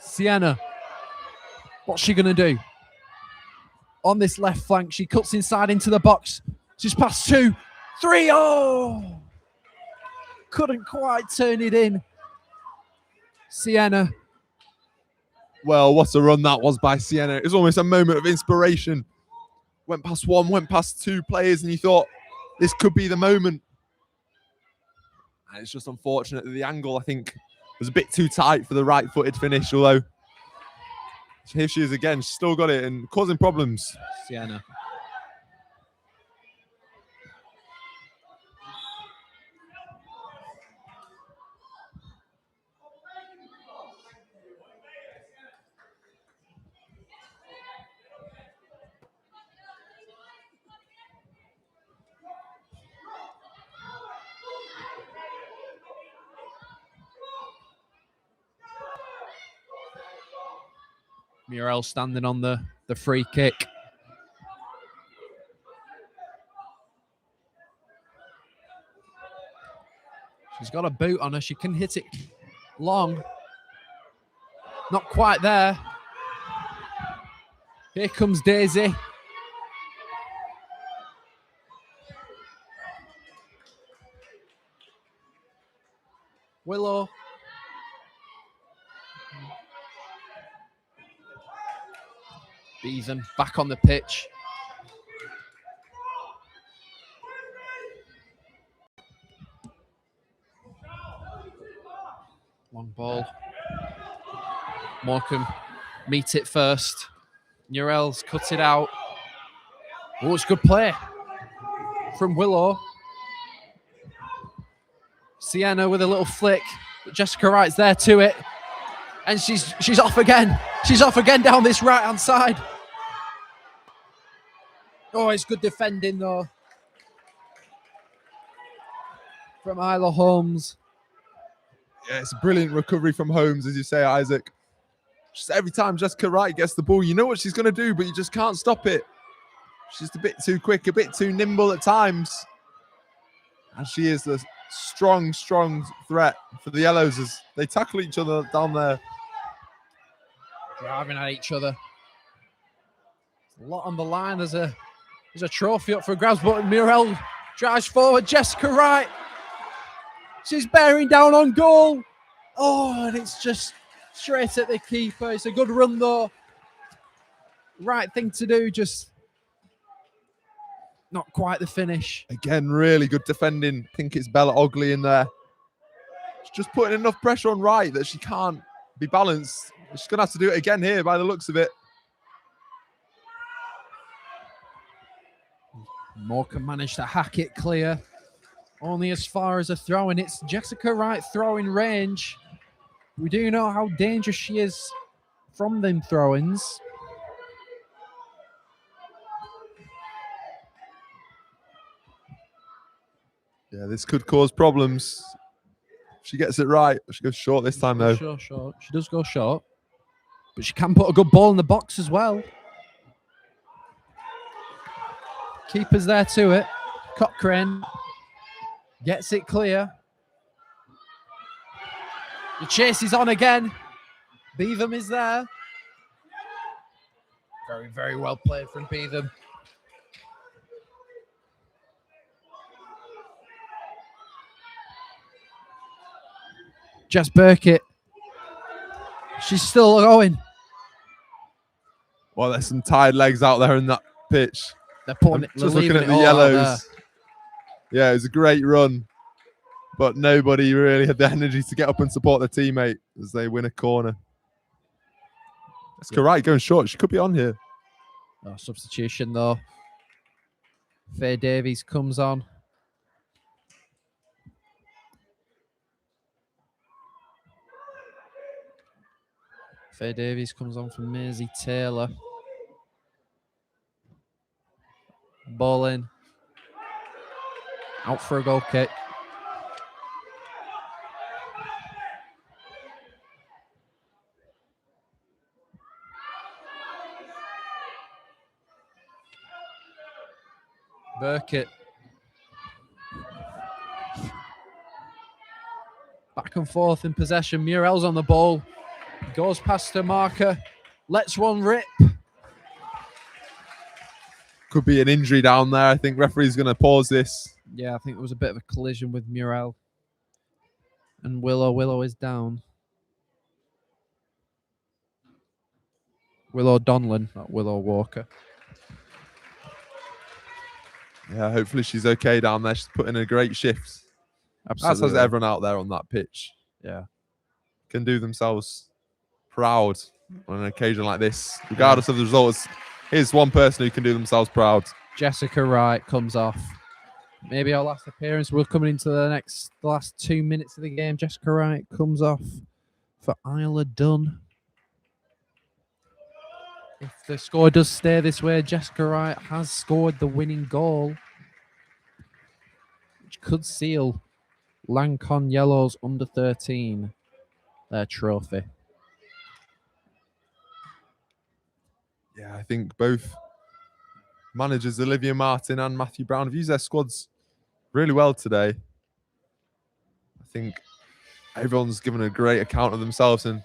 Sienna. What's she going to do? On this left flank, she cuts inside into the box. She's passed 2, 3. Oh! Couldn't quite turn it in. Sienna. Well, what a run that was by Sienna. It was almost a moment of inspiration. Went past one, went past 2 players, and you thought this could be the moment. And it's just unfortunate that the angle, I think, was a bit too tight for the right-footed finish, although here she is again. She's still got it and causing problems. Sienna. Murrell standing on the free kick. She's got a boot on her. She can hit it long. Not quite there. Here comes Daisy. Willow. Beetham back on the pitch. Long ball. Morham meet it first. Nurel's cut it out. Oh, it's good play from Willow. Sienna with a little flick. But Jessica Wright's there to it. And she's off again. She's off again down this right-hand side. Oh, it's good defending, though, from Isla Holmes. Yeah, it's a brilliant recovery from Holmes, as you say, Isaac. Just every time Jessica Wright gets the ball, you know what she's going to do, but you just can't stop it. She's a bit too quick, a bit too nimble at times. And she is a strong, strong threat for the Yellows as they tackle each other down there. Driving at each other. A lot on the line. There's a trophy up for grabs, but Muriel drives forward. Jessica Wright. She's bearing down on goal. Oh, and it's just straight at the keeper. It's a good run, though. Right thing to do, just not quite the finish. Again, really good defending. I think it's Bella Ogley in there. She's just putting enough pressure on Wright that she can't be balanced. She's going to have to do it again here by the looks of it. Morham managed to hack it clear. Only as far as a throw, and it's Jessica Wright throwing range. We do know how dangerous she is from them throw-ins. Yeah, this could cause problems. She gets it right. She goes short this time, though. Sure, short. She does go short. But she can put a good ball in the box as well. Keeper's there to it. Cochrane gets it clear. The chase is on again. Beetham is there. Very, very well played from Beetham. Jess Burkett. She's still going. Well, there's some tired legs out there in that pitch. They're putting it. Just looking at the Yellows. Yeah, it was a great run, but nobody really had the energy to get up and support their teammate as they win a corner. That's correct, going short. She could be on here. Oh, substitution, though. Faye Davies comes on. Faye Davies comes on from Maisie Taylor. Ball in. Out for a goal kick. Burkett. Back and forth in possession. Muriel's on the ball. Goes past her marker. Lets one rip. Could be an injury down there. I think referee's going to pause this. Yeah, I think there was a bit of a collision with Muriel. And Willow. Willow is down. Willow Donlan, not Willow Walker. Yeah, hopefully she's okay down there. She's put in a great shift. Absolutely. As has everyone out there on that pitch. Yeah. Can do themselves proud on an occasion like this. Regardless of the results, here's one person who can do themselves proud. Jessica Wright comes off. Maybe our last appearance. We're coming into the last 2 minutes of the game. Jessica Wright comes off for Isla Dunn. If the score does stay this way, Jessica Wright has scored the winning goal, which could seal Lancon Yellows under 13 their trophy. Yeah, I think both managers, Olivia Martin and Matthew Brown, have used their squads really well today. I think everyone's given a great account of themselves. And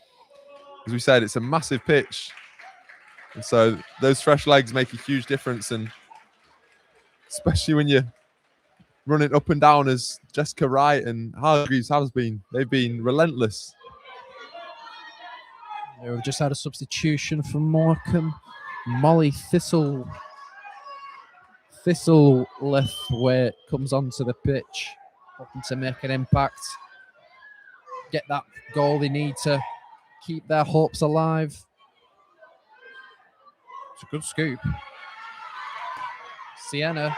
as we said, it's a massive pitch. And so those fresh legs make a huge difference. And especially when you're running up and down as Jessica Wright and Hargreaves has been, they've been relentless. Yeah, we've just had a substitution from Morham. Molly Thistlethwaite comes onto the pitch, hoping to make an impact. get that goal they need to keep their hopes alive. It's a good scoop. Sienna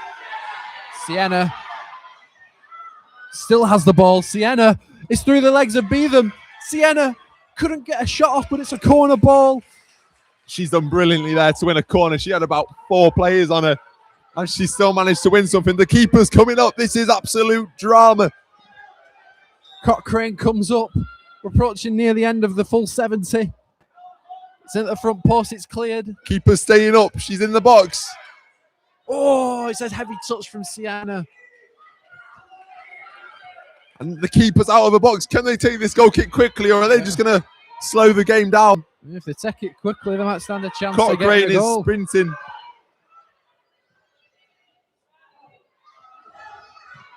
still has the ball. Sienna is through the legs of Beetham. Sienna couldn't get a shot off, but it's a corner ball. She's done brilliantly there to win a corner. She had about 4 players on her, and she still managed to win something. The keeper's coming up. This is absolute drama. Cochrane comes up. We're approaching near the end of the full 70. It's at the front post. It's cleared. Keeper's staying up. She's in the box. Oh, it's a heavy touch from Sienna. And the keeper's out of the box. Can they take this goal kick quickly, or are they just going to slow the game down? If they take it quickly, they might stand a chance to get Cochrane the goal. is sprinting.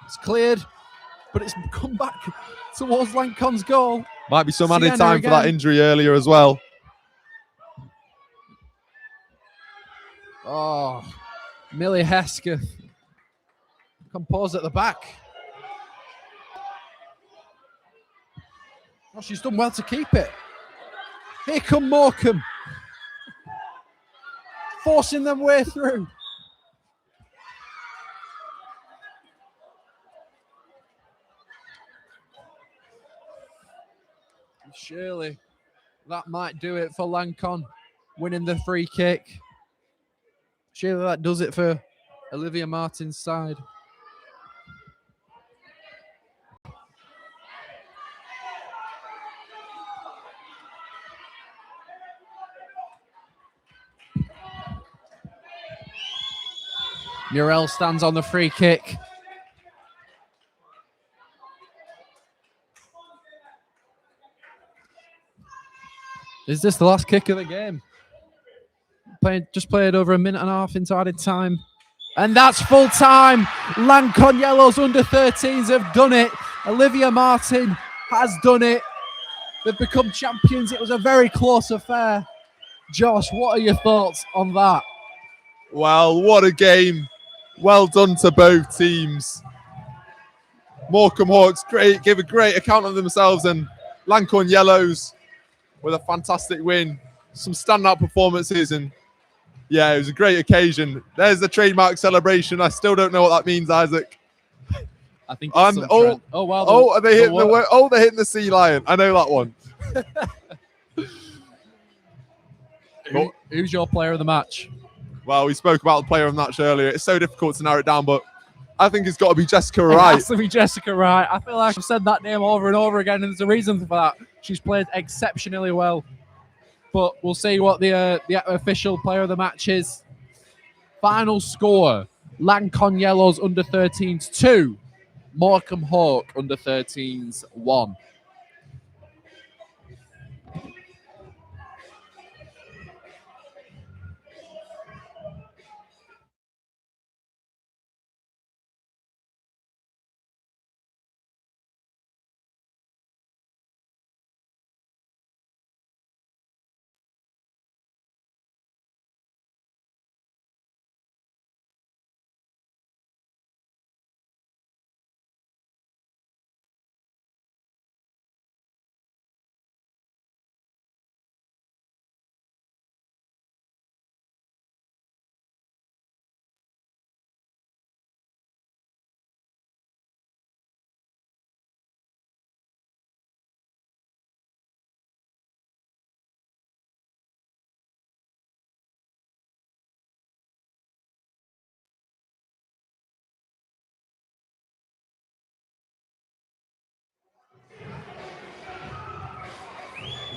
It's cleared, but it's come back towards Lancon's goal. Might be some added Sienna time again. for that injury earlier as well. Oh, Millie Hesketh composed at the back. Oh, she's done well to keep it. Here come Morham, forcing them way through. Surely that might do it for Lancon, winning the free kick. Surely that does it for Olivia Martin's side. Murrell stands on the free kick. Is this the last kick of the game? Just played over a minute and a half into added time. And that's full time. Lancon Yellows under 13s have done it. Olivia Martin has done it. They've become champions. It was a very close affair. Josh, what are your thoughts on that? Well, what a game. Well done to both teams. Morham Hawks gave a great account of themselves, and Lancon Yellows with a fantastic win. Some standout performances, and yeah, it was a great occasion. There's the trademark celebration. I still don't know what that means, Isaac. I think it's wow. Are they hitting they're hitting the sea lion. I know that one. Who's your player of the match? Well, we spoke about the player of the match earlier. It's so difficult to narrow it down, but I think it's got to be Jessica Wright. It has to be Jessica Wright. I feel like I've said that name over and over again, and there's a reason for that. She's played exceptionally well. But we'll see what the official player of the match is. Final score, Lancon Yellows under 13s 2, Morham Hawk under 13s 1.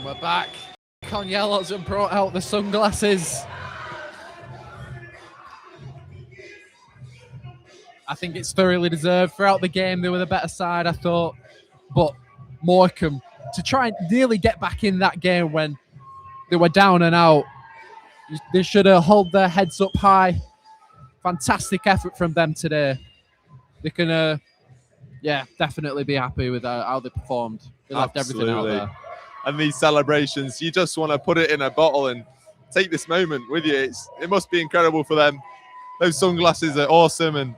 We're back. Con Yellows have brought out the sunglasses. I think it's thoroughly deserved. Throughout the game, they were the better side, I thought. But Morham, to try and nearly get back in that game when they were down and out, they should have held their heads up high. Fantastic effort from them today. They can, definitely be happy with how they performed. They left everything out there. And these celebrations, you just want to put it in a bottle and take this moment with you. It must be incredible for them. Those sunglasses are awesome, and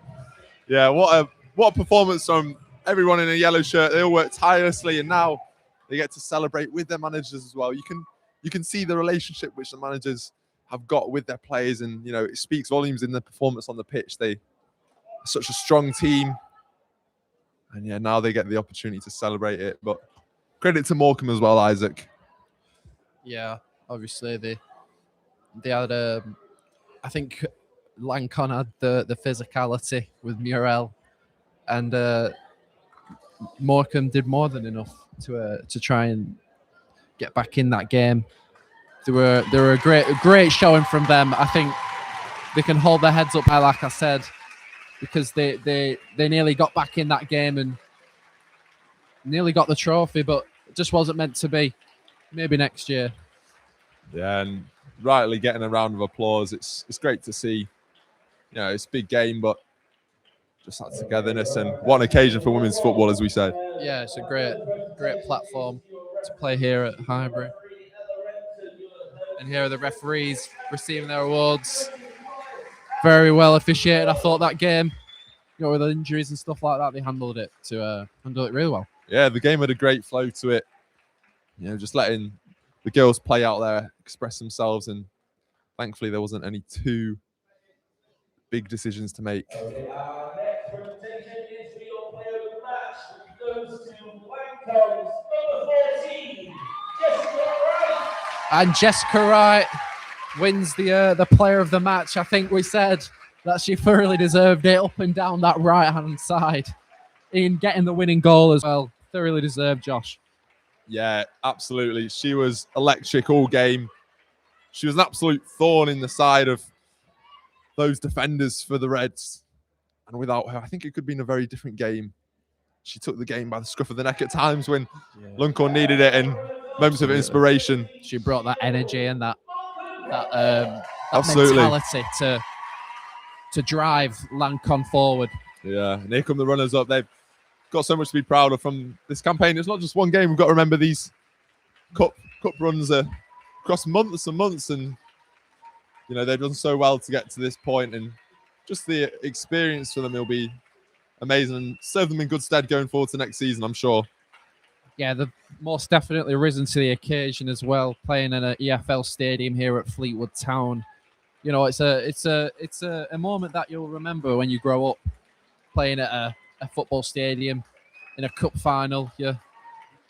yeah, what a performance from everyone in a yellow shirt. They all worked tirelessly, and now They get to celebrate with their managers as well. You can see the relationship which the managers have got with their players, and it speaks volumes in the performance on the pitch. They are such a strong team, and now they get the opportunity to celebrate it. But credit to Morham as well, Isaac. Yeah, obviously they had I think Lancon had the physicality with Murrell, and Morham did more than enough to try and get back in that game. They were a great showing from them. I think they can hold their heads up high, like I said, because they nearly got back in that game and nearly got the trophy, but it just wasn't meant to be. Maybe next year. Yeah, and rightly getting a round of applause. It's great to see. It's a big game, but just that togetherness, and what an occasion for women's football, as we said. Yeah, it's a great platform to play here at Highbury. And here are the referees receiving their awards. Very well officiated. I thought that game, with the injuries and stuff like that, they handled it really well. Yeah, the game had a great flow to it. Just letting the girls play out there, express themselves, and thankfully there wasn't any too big decisions to make. Okay, our next presentation is for your player of the match, which goes to Lancon's number 14, Jessica Wright. And Jessica Wright wins the player of the match. I think we said that she thoroughly deserved it, up and down that right-hand side, in getting the winning goal as well. Thoroughly deserved, Josh. Yeah, absolutely. She was electric all game. She was an absolute thorn in the side of those defenders for the Reds. And without her, I think it could have been a very different game. She took the game by the scruff of the neck at times when Luncorn needed it, and moments of inspiration. She brought that energy and that absolutely mentality to drive Lancon forward. Yeah, and here come the runners up. They've got so much to be proud of from this campaign. It's not just one game. We've got to remember these cup runs are across months and months, and they've done so well to get to this point, and just the experience for them will be amazing and serve them in good stead going forward to next season, I'm sure. Yeah, they've most definitely risen to the occasion as well, playing in an EFL stadium here at Fleetwood Town. It's a moment that you'll remember when you grow up, playing at a football stadium in a cup final.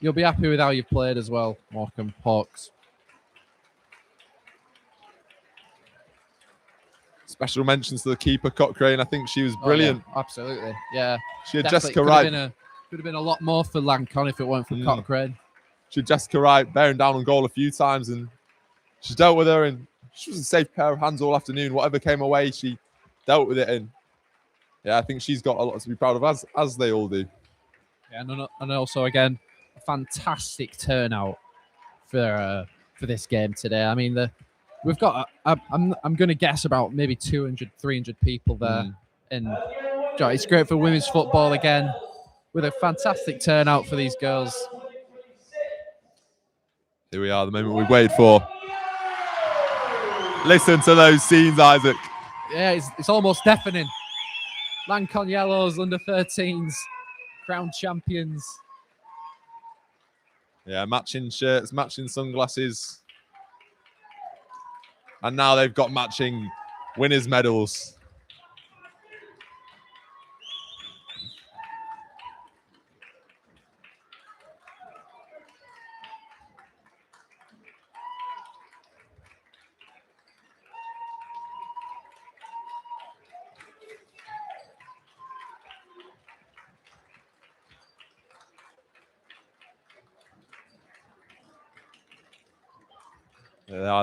You'll be happy with how you played as well, Morham Hawks. Special mentions to the keeper, Cochrane. I think she was brilliant. Oh, yeah, absolutely, yeah. She had Definitely Jessica Wright. Could have been a lot more for Lancon if it weren't for Cochrane. She had Jessica Wright bearing down on goal a few times, and she dealt with her, and she was a safe pair of hands all afternoon. Whatever came away, she dealt with it, and I think she's got a lot to be proud of, as they all do. Yeah, and also again, a fantastic turnout for this game today. I mean, we've got I'm going to guess about maybe 200, 300 people there, and it's great for women's football again, with a fantastic turnout for these girls. Here we are, the moment we've waited for. Listen to those scenes, Isaac. Yeah, it's almost deafening. Lancon Yellows, under 13s, crowned champions. Yeah, matching shirts, matching sunglasses. And now they've got matching winners' medals.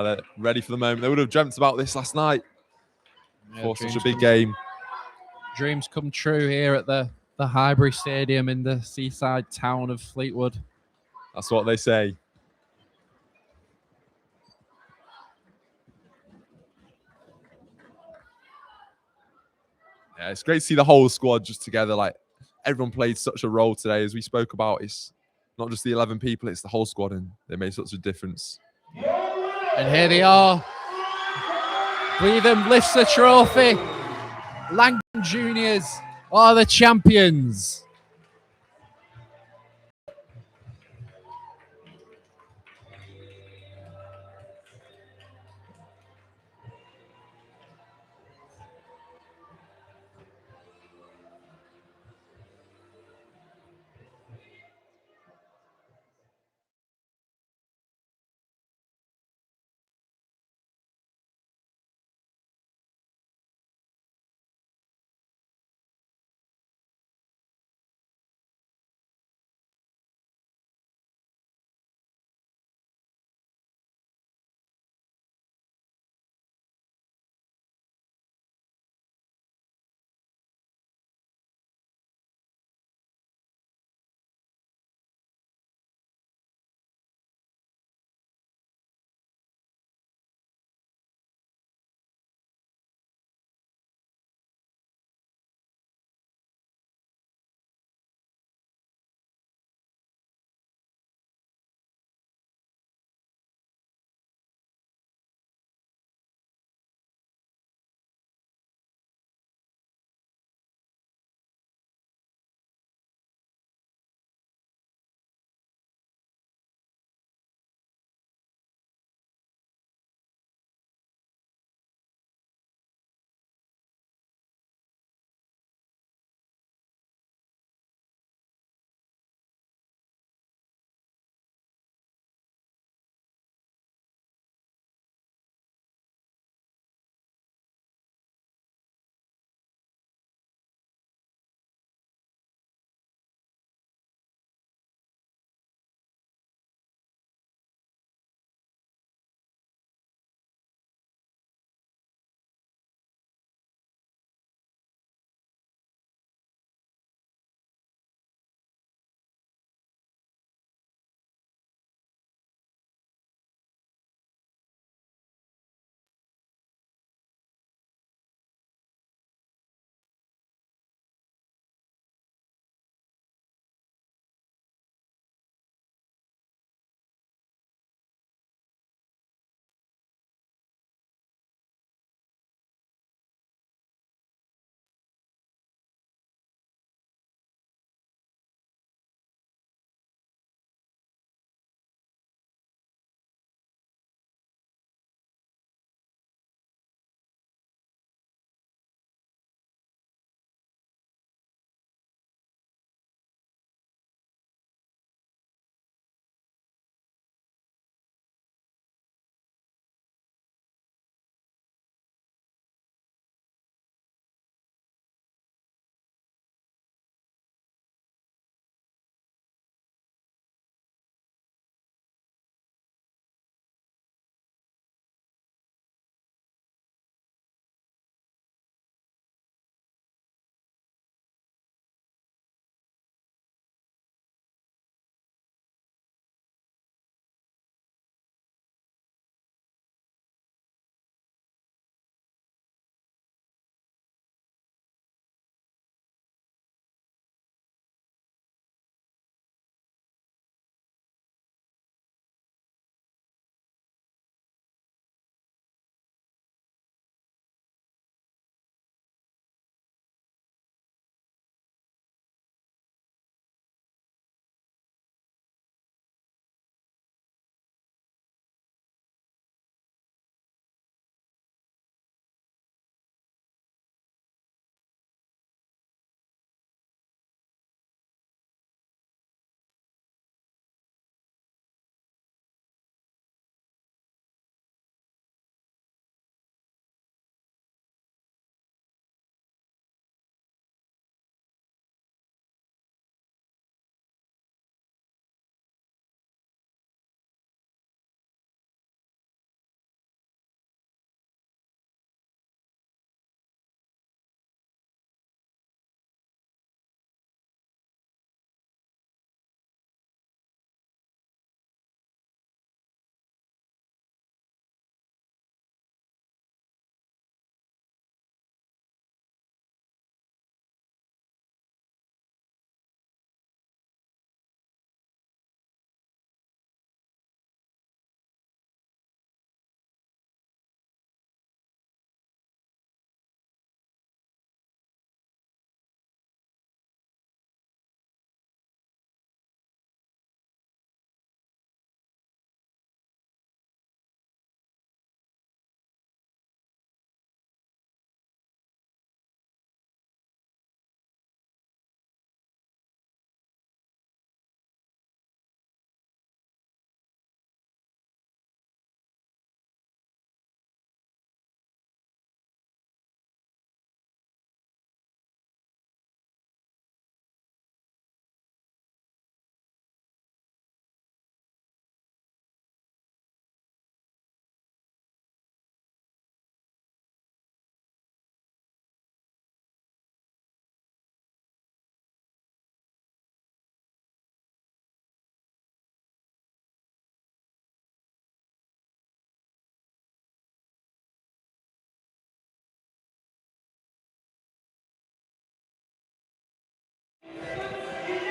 They're ready for the moment. They would have dreamt about this last night for such a big game. Dreams come true here at the Highbury Stadium in the seaside town of Fleetwood. That's what they say. Yeah, it's great to see the whole squad just together. Like, everyone played such a role today, as we spoke about. It's not just the 11 people, it's the whole squad, and they made such a difference. And here they are. Bleetham lifts the trophy. Langton Juniors are the champions.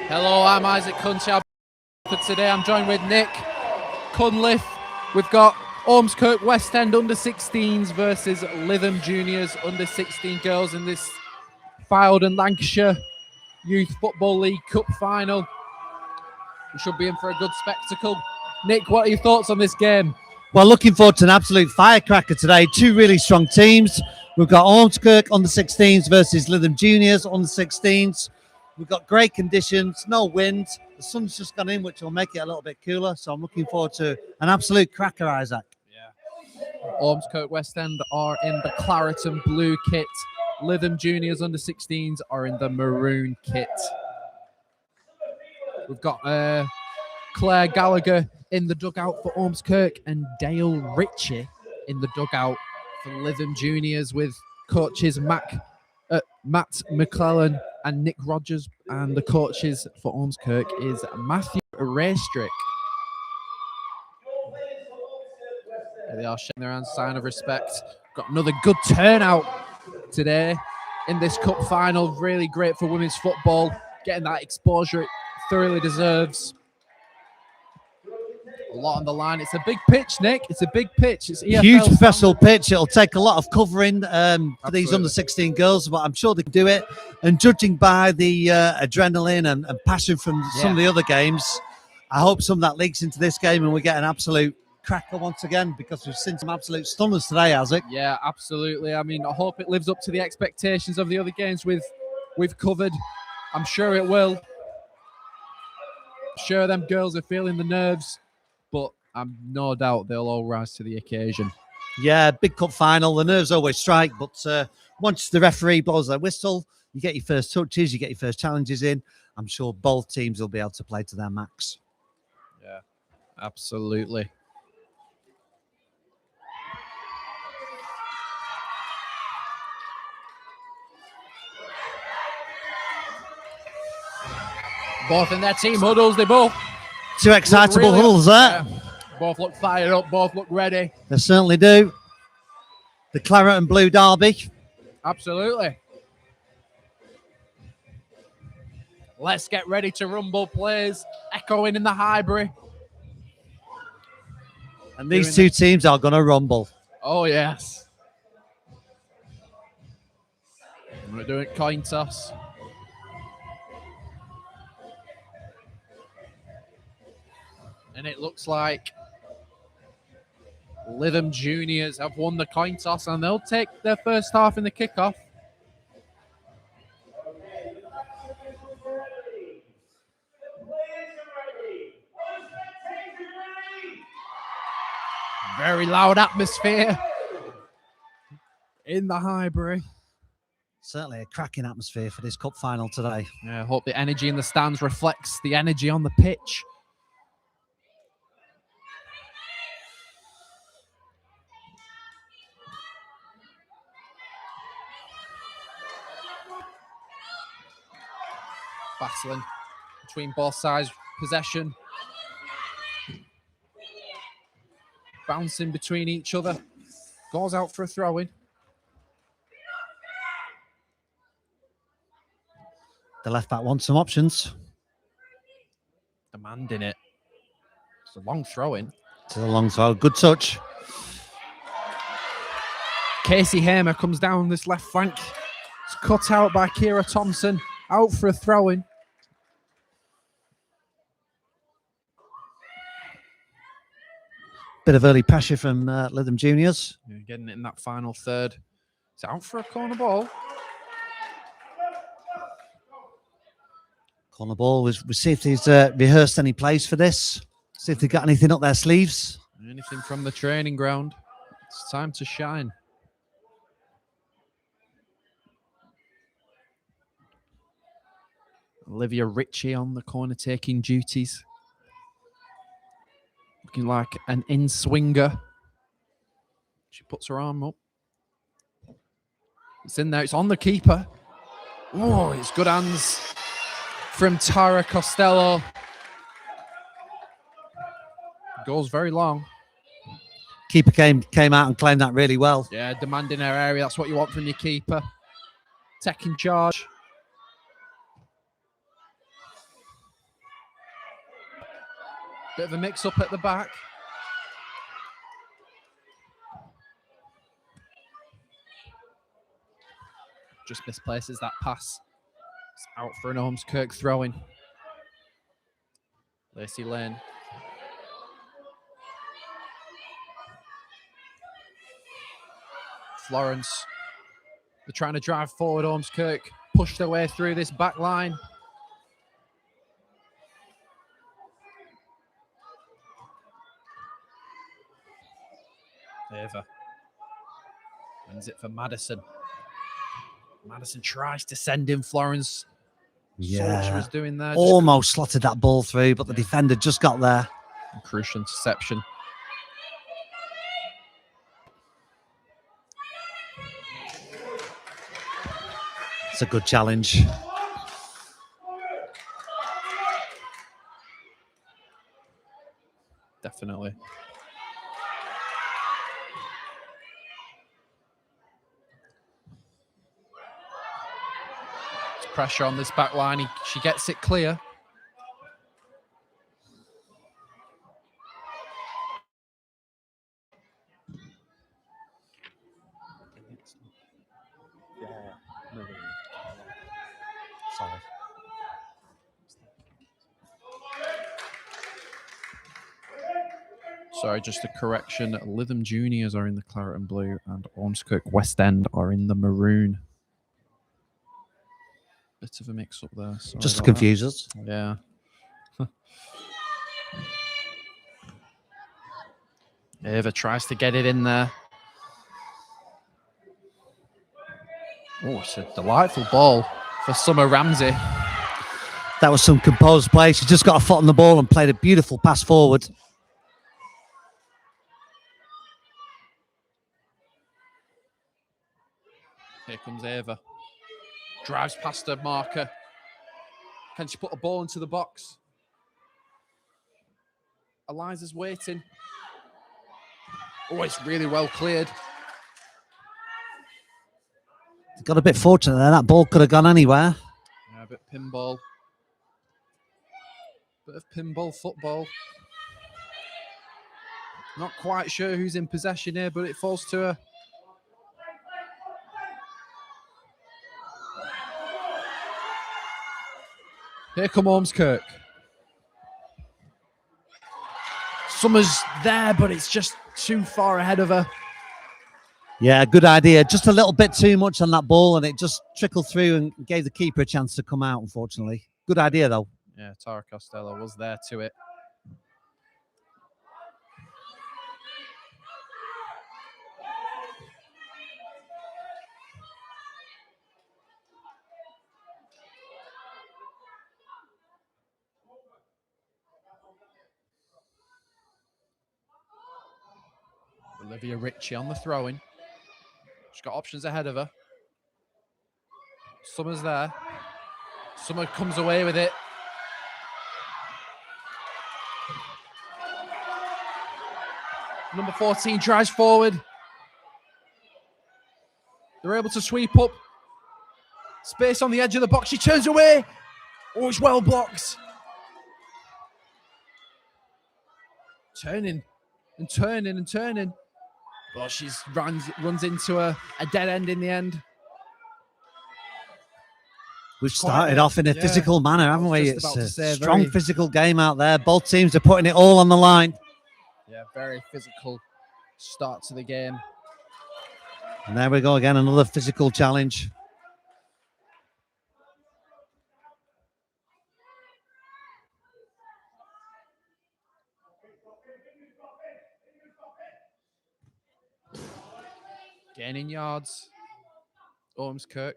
Hello, I'm Isaac Cunty. For today, I'm joined with Nick Cunliffe. We've got Ormskirk West End under-16s versus Lytham Juniors under-16 girls in this Fylde and Lancashire Youth Football League Cup final. We should be in for a good spectacle. Nick, what are your thoughts on this game? Well, looking forward to an absolute firecracker today. Two really strong teams. We've got Ormskirk under-16s versus Lytham Juniors under-16s. We've got great conditions, no wind. The sun's just gone in, which will make it a little bit cooler. So I'm looking forward to an absolute cracker, Isaac. Yeah. Ormskirk West End are in the claret and blue kit. Lytham Juniors under-16s are in the maroon kit. We've got Claire Gallagher in the dugout for Ormskirk and Dale Ritchie in the dugout for Lytham Juniors, with coaches Matt McClellan and Nick Rogers, and the coaches for Ormskirk is Matthew Raystrick. There they are, shaking their hands, sign of respect. Got another good turnout today in this cup final. Really great for women's football, getting that exposure it thoroughly deserves. A lot on the line. It's a big pitch, Nick. It's a big pitch. It's EFL huge standard. professional pitch. It'll take a lot of covering for these under-16 girls, but I'm sure they can do it. And judging by the adrenaline and passion from some of the other games, I hope some of that leaks into this game and we get an absolute cracker once again, because we've seen some absolute stunners today, Isaac. Yeah, absolutely. I mean, I hope it lives up to the expectations of the other games we've covered. I'm sure it will. I'm sure them girls are feeling the nerves, but I'm no doubt they'll all rise to the occasion. Yeah, big cup final. The nerves always strike, but once the referee blows their whistle, you get your first touches, you get your first challenges in. I'm sure both teams will be able to play to their max. Yeah, absolutely. Both in their team huddles, they both. Two excitable huddles there. Yeah. Both look fired up, both look ready. They certainly do. The claret and blue derby. Absolutely. Let's get ready to rumble, plays echoing in the Highbury. And these two teams are going to rumble. Oh, yes. We're doing coin toss. And it looks like Lytham Juniors have won the coin toss and they'll take their first half in the kickoff. Very loud atmosphere in the Highbury. Certainly a cracking atmosphere for this cup final today. Yeah, I hope the energy in the stands reflects the energy on the pitch. Battling between both sides, possession. Bouncing between each other. Goes out for a throw-in. The left back wants some options. Demanding it. It's a long throw-in. It's a long throw. Good touch. Casey Hamer comes down this left flank. It's cut out by Kira Thompson. Out for a throw-in. Bit of early pressure from Lytham Juniors. Yeah, getting it in that final third. It's out for a corner ball. Corner ball. We'll see if he's rehearsed any plays for this. See if they've got anything up their sleeves. Anything from the training ground. It's time to shine. Olivia Ritchie on the corner taking duties. Looking like an in-swinger. She puts her arm up. It's in there. It's on the keeper. Oh, it's good hands from Tara Costello. Goes very long. Keeper came out and claimed that really well. Yeah, demanding her area. That's what you want from your keeper. Taking charge. Bit of a mix-up at the back. Just misplaces that pass. It's out for an Ormskirk throw-in. Lacey Lane. Florence. They're trying to drive forward. Ormskirk push their way through this back line. Ava wins it for Madison. Madison tries to send in Florence. Saw what she was doing there. Almost slotted that ball through, but the defender just got there. Crucial interception. It's a good challenge. Definitely. There's pressure on this back line. She gets it clear. Sorry. Sorry, just a correction. Lytham Juniors are in the claret and blue, and Ormskirk West End are in the maroon. Bit of a mix-up there. Sorry Just to about confuse us. that. Yeah. Ava tries to get it in there. Oh, it's a delightful ball for Summer Ramsey. That was some composed play. She just got a foot on the ball and played a beautiful pass forward. Here comes Ava. Drives past her marker. Can she put a ball into the box? Eliza's waiting. Oh, it's really well cleared. Got a bit fortunate there. That ball could have gone anywhere. Yeah, a bit pinball. Bit of pinball football. Not quite sure who's in possession here, but it falls to her. Here come Ormskirk. Summer's there, but it's just too far ahead of her. Yeah, good idea. Just a little bit too much on that ball, and it just trickled through and gave the keeper a chance to come out, unfortunately. Good idea, though. Yeah, Tara Costello was there to it. Olivia Ritchie on the throw-in. She's got options ahead of her. Summer's there. Summer comes away with it. Number 14 drives forward. They're able to sweep up. Space on the edge of the box. She turns away. Oh, it's well blocked. Turning and turning and turning. But she runs into a dead end in the end. We've started off in a physical manner, haven't we? It's a strong physical game out there. Both teams are putting it all on the line. Yeah, very physical start to the game. And there we go again, another physical challenge. Gaining yards. Ormskirk.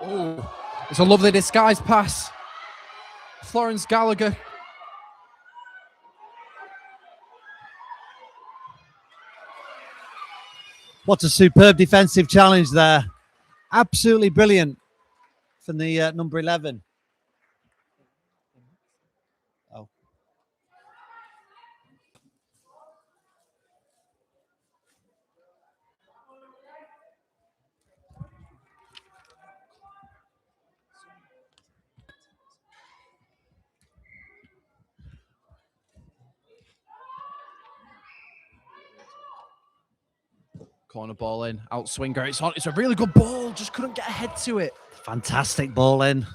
Oh, it's a lovely disguised pass. Florence Gallagher. What a superb defensive challenge there. Absolutely brilliant from the number 11. Oh. Corner ball in, out swinger. It's on. It's a really good ball. Just couldn't get ahead to it. Fantastic ball in.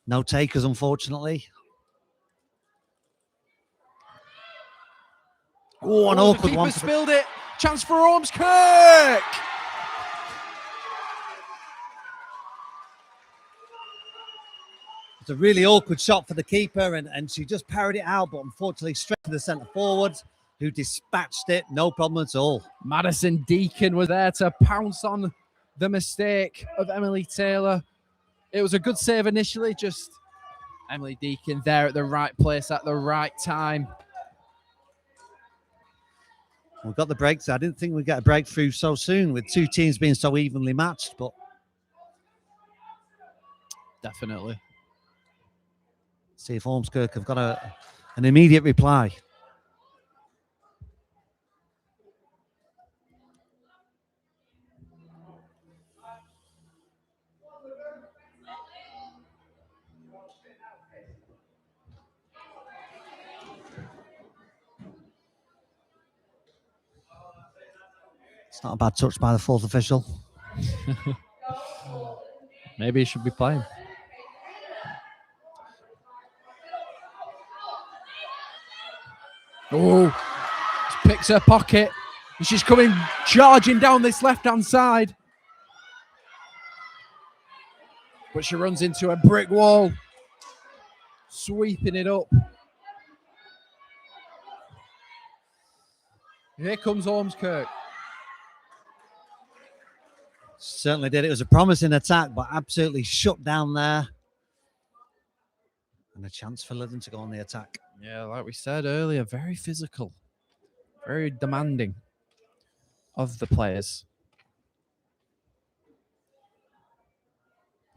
No takers, unfortunately. Oh, an awkward one. The keeper spilled it. Chance for Ormskirk. It's a really awkward shot for the keeper, and she just parried it out, but unfortunately straight to the centre forward, who dispatched it, no problem at all. Madison Deacon was there to pounce on the mistake of Emily Taylor. It was a good save initially, just Emily Deacon there at the right place at the right time. We got the breakthrough. I didn't think we'd get a breakthrough so soon with two teams being so evenly matched, but Definitely. see if Ormskirk have got an immediate reply. It's not a bad touch by the fourth official. Maybe he should be playing. Oh, picks her pocket. And she's coming charging down this left-hand side. But she runs into a brick wall, sweeping it up. Here comes Ormskirk. Certainly did. It was a promising attack, but absolutely shut down there. And a chance for Lytham to go on the attack. Yeah, like we said earlier, very physical, very demanding of the players.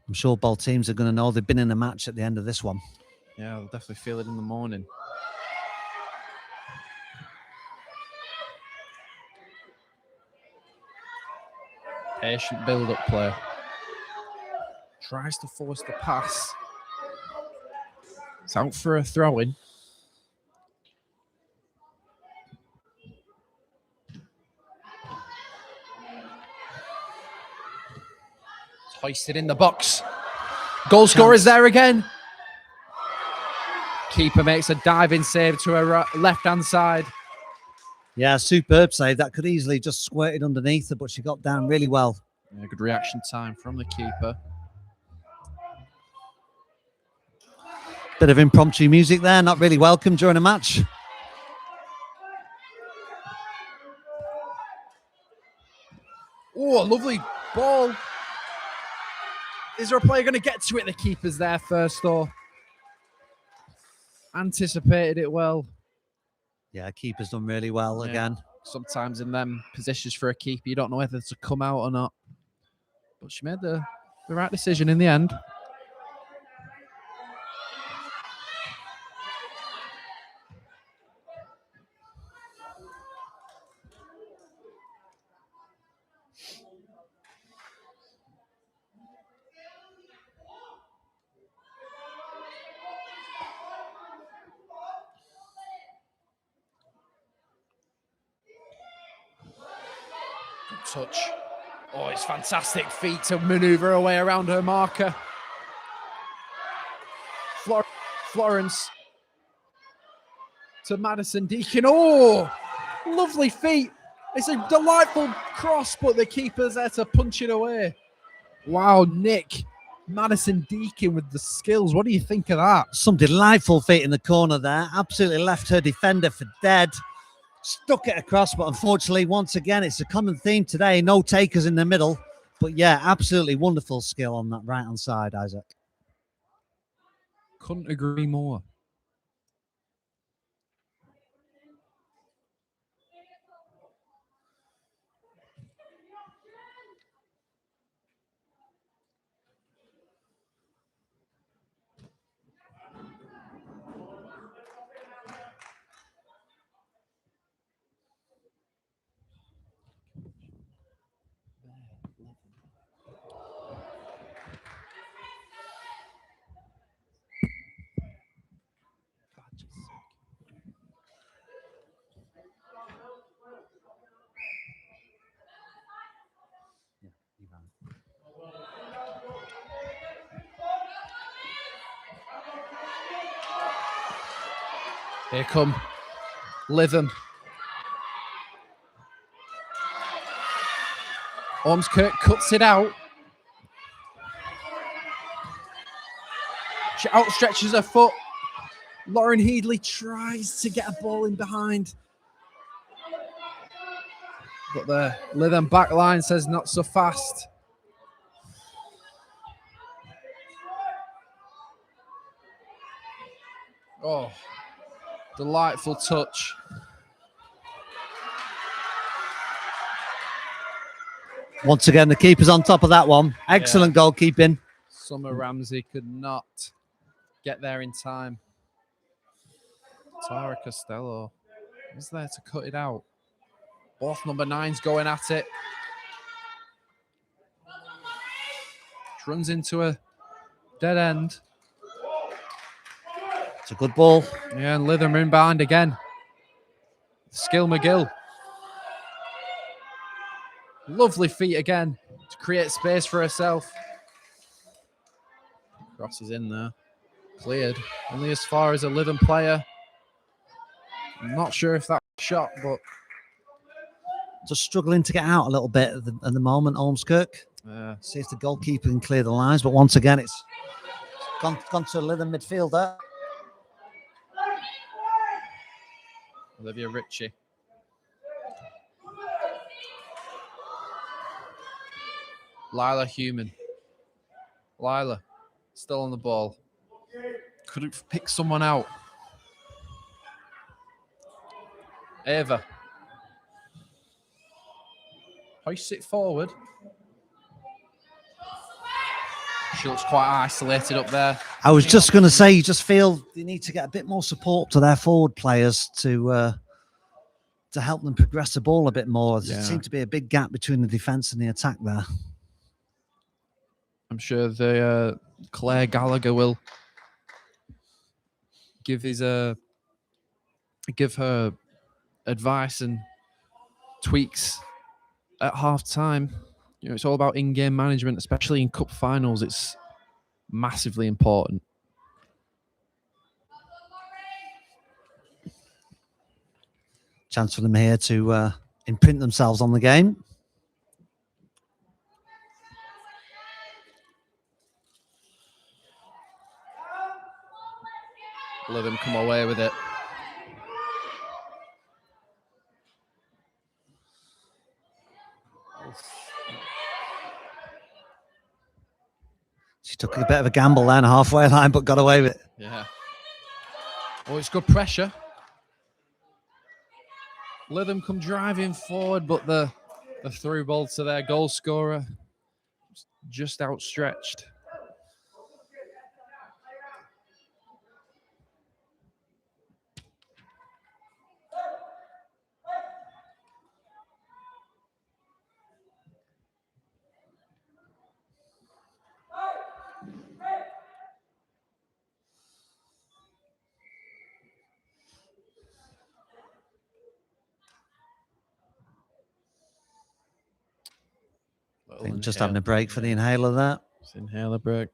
I'm sure both teams are going to know they've been in a match at the end of this one. Yeah, I'll definitely feel it in the morning. Patient build-up play. Tries to force the pass. It's out for a throw-in. It's hoisted in the box. Goal scorer is there again. Keeper makes a diving save to her left-hand side. Yeah, superb save. That could easily just squirted underneath her, but she got down really well. Yeah, good reaction time from the keeper. Bit of impromptu music there, not really welcome during a match. Oh, lovely ball. Is there a player going to get to it? The keeper's there first, though. Anticipated it well. Yeah, keeper's done really well again. Sometimes in them positions for a keeper, you don't know whether to come out or not. But she made the right decision in the end. Touch. Oh, it's fantastic feet to maneuver her way around her marker. Florence to Madison Deacon. Oh, lovely feet. It's a delightful cross, but the keeper's there to punch it away. Wow, Nick. Madison Deacon with the skills. What do you think of that? Some delightful feet in the corner there. Absolutely left her defender for dead. Stuck it across, but unfortunately, once again, it's a common theme today. No takers in the middle. But yeah, absolutely wonderful skill on that right-hand side, Isaac. Couldn't agree more. Here come Lytham. Ormskirk cuts it out. She outstretches her foot. Lauren Headley tries to get a ball in behind. But the Lytham back line says not so fast. Oh, delightful touch. Once again, the keeper's on top of that one. Excellent goalkeeping. Summer Ramsey could not get there in time. Tara Costello is there to cut it out. Both number 9s going at it. Runs into a dead end. It's a good ball. Yeah, and Lytham inbound again. Skill McGill. Lovely feet again to create space for herself. Cross is in there. Cleared. Only as far as a Lytham player. I'm not sure if that shot, but Just struggling to get out a little bit at the moment, Ormskirk. See if the goalkeeper can clear the lines, but once again, it's gone to a Lytham midfielder. Olivia Ritchie. Lila Human. Lila, still on the ball. Could have picked someone out. Ava. Hoists it forward. She looks quite isolated up there. I was just going to say, you just feel they need to get a bit more support to their forward players to help them progress the ball a bit more. There seemed to be a big gap between the defence and the attack there. I'm sure the Claire Gallagher will give her advice and tweaks at half time. You know, it's all about in-game management, especially in cup finals. It's massively important. Chance for them here to imprint themselves on the game. Let them come away with it. She took a bit of a gamble then, halfway line, but got away with it. Yeah. Oh, it's good pressure. Let them come driving forward, but the through ball to their goal scorer just outstretched. I think just having a break for the inhaler there. It's inhaler break.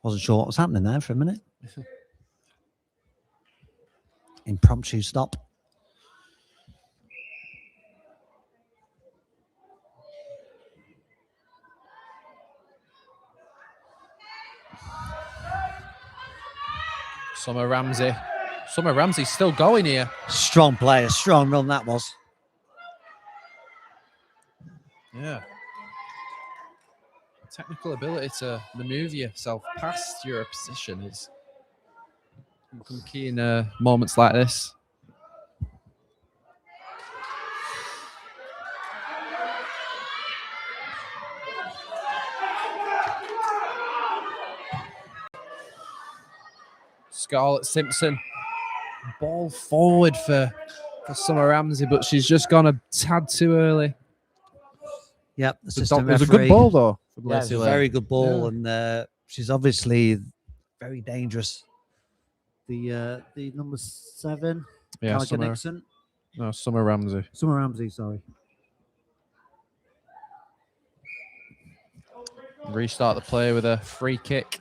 Wasn't sure what was happening there for a minute. Impromptu stop. Summer Ramsey. Summer Ramsey's still going here. Strong player, strong run that was. Yeah. Technical ability to maneuver yourself past your opposition is key in moments like this. Scarlett Simpson, ball forward for Summer Ramsey, but she's just gone a tad too early. Yep, It was a good ball though. Yeah, it's a very good ball, and she's obviously very dangerous. The number 7, Yeah, Nixon. No, Summer Ramsey. Summer Ramsey, sorry. Restart the play with a free kick.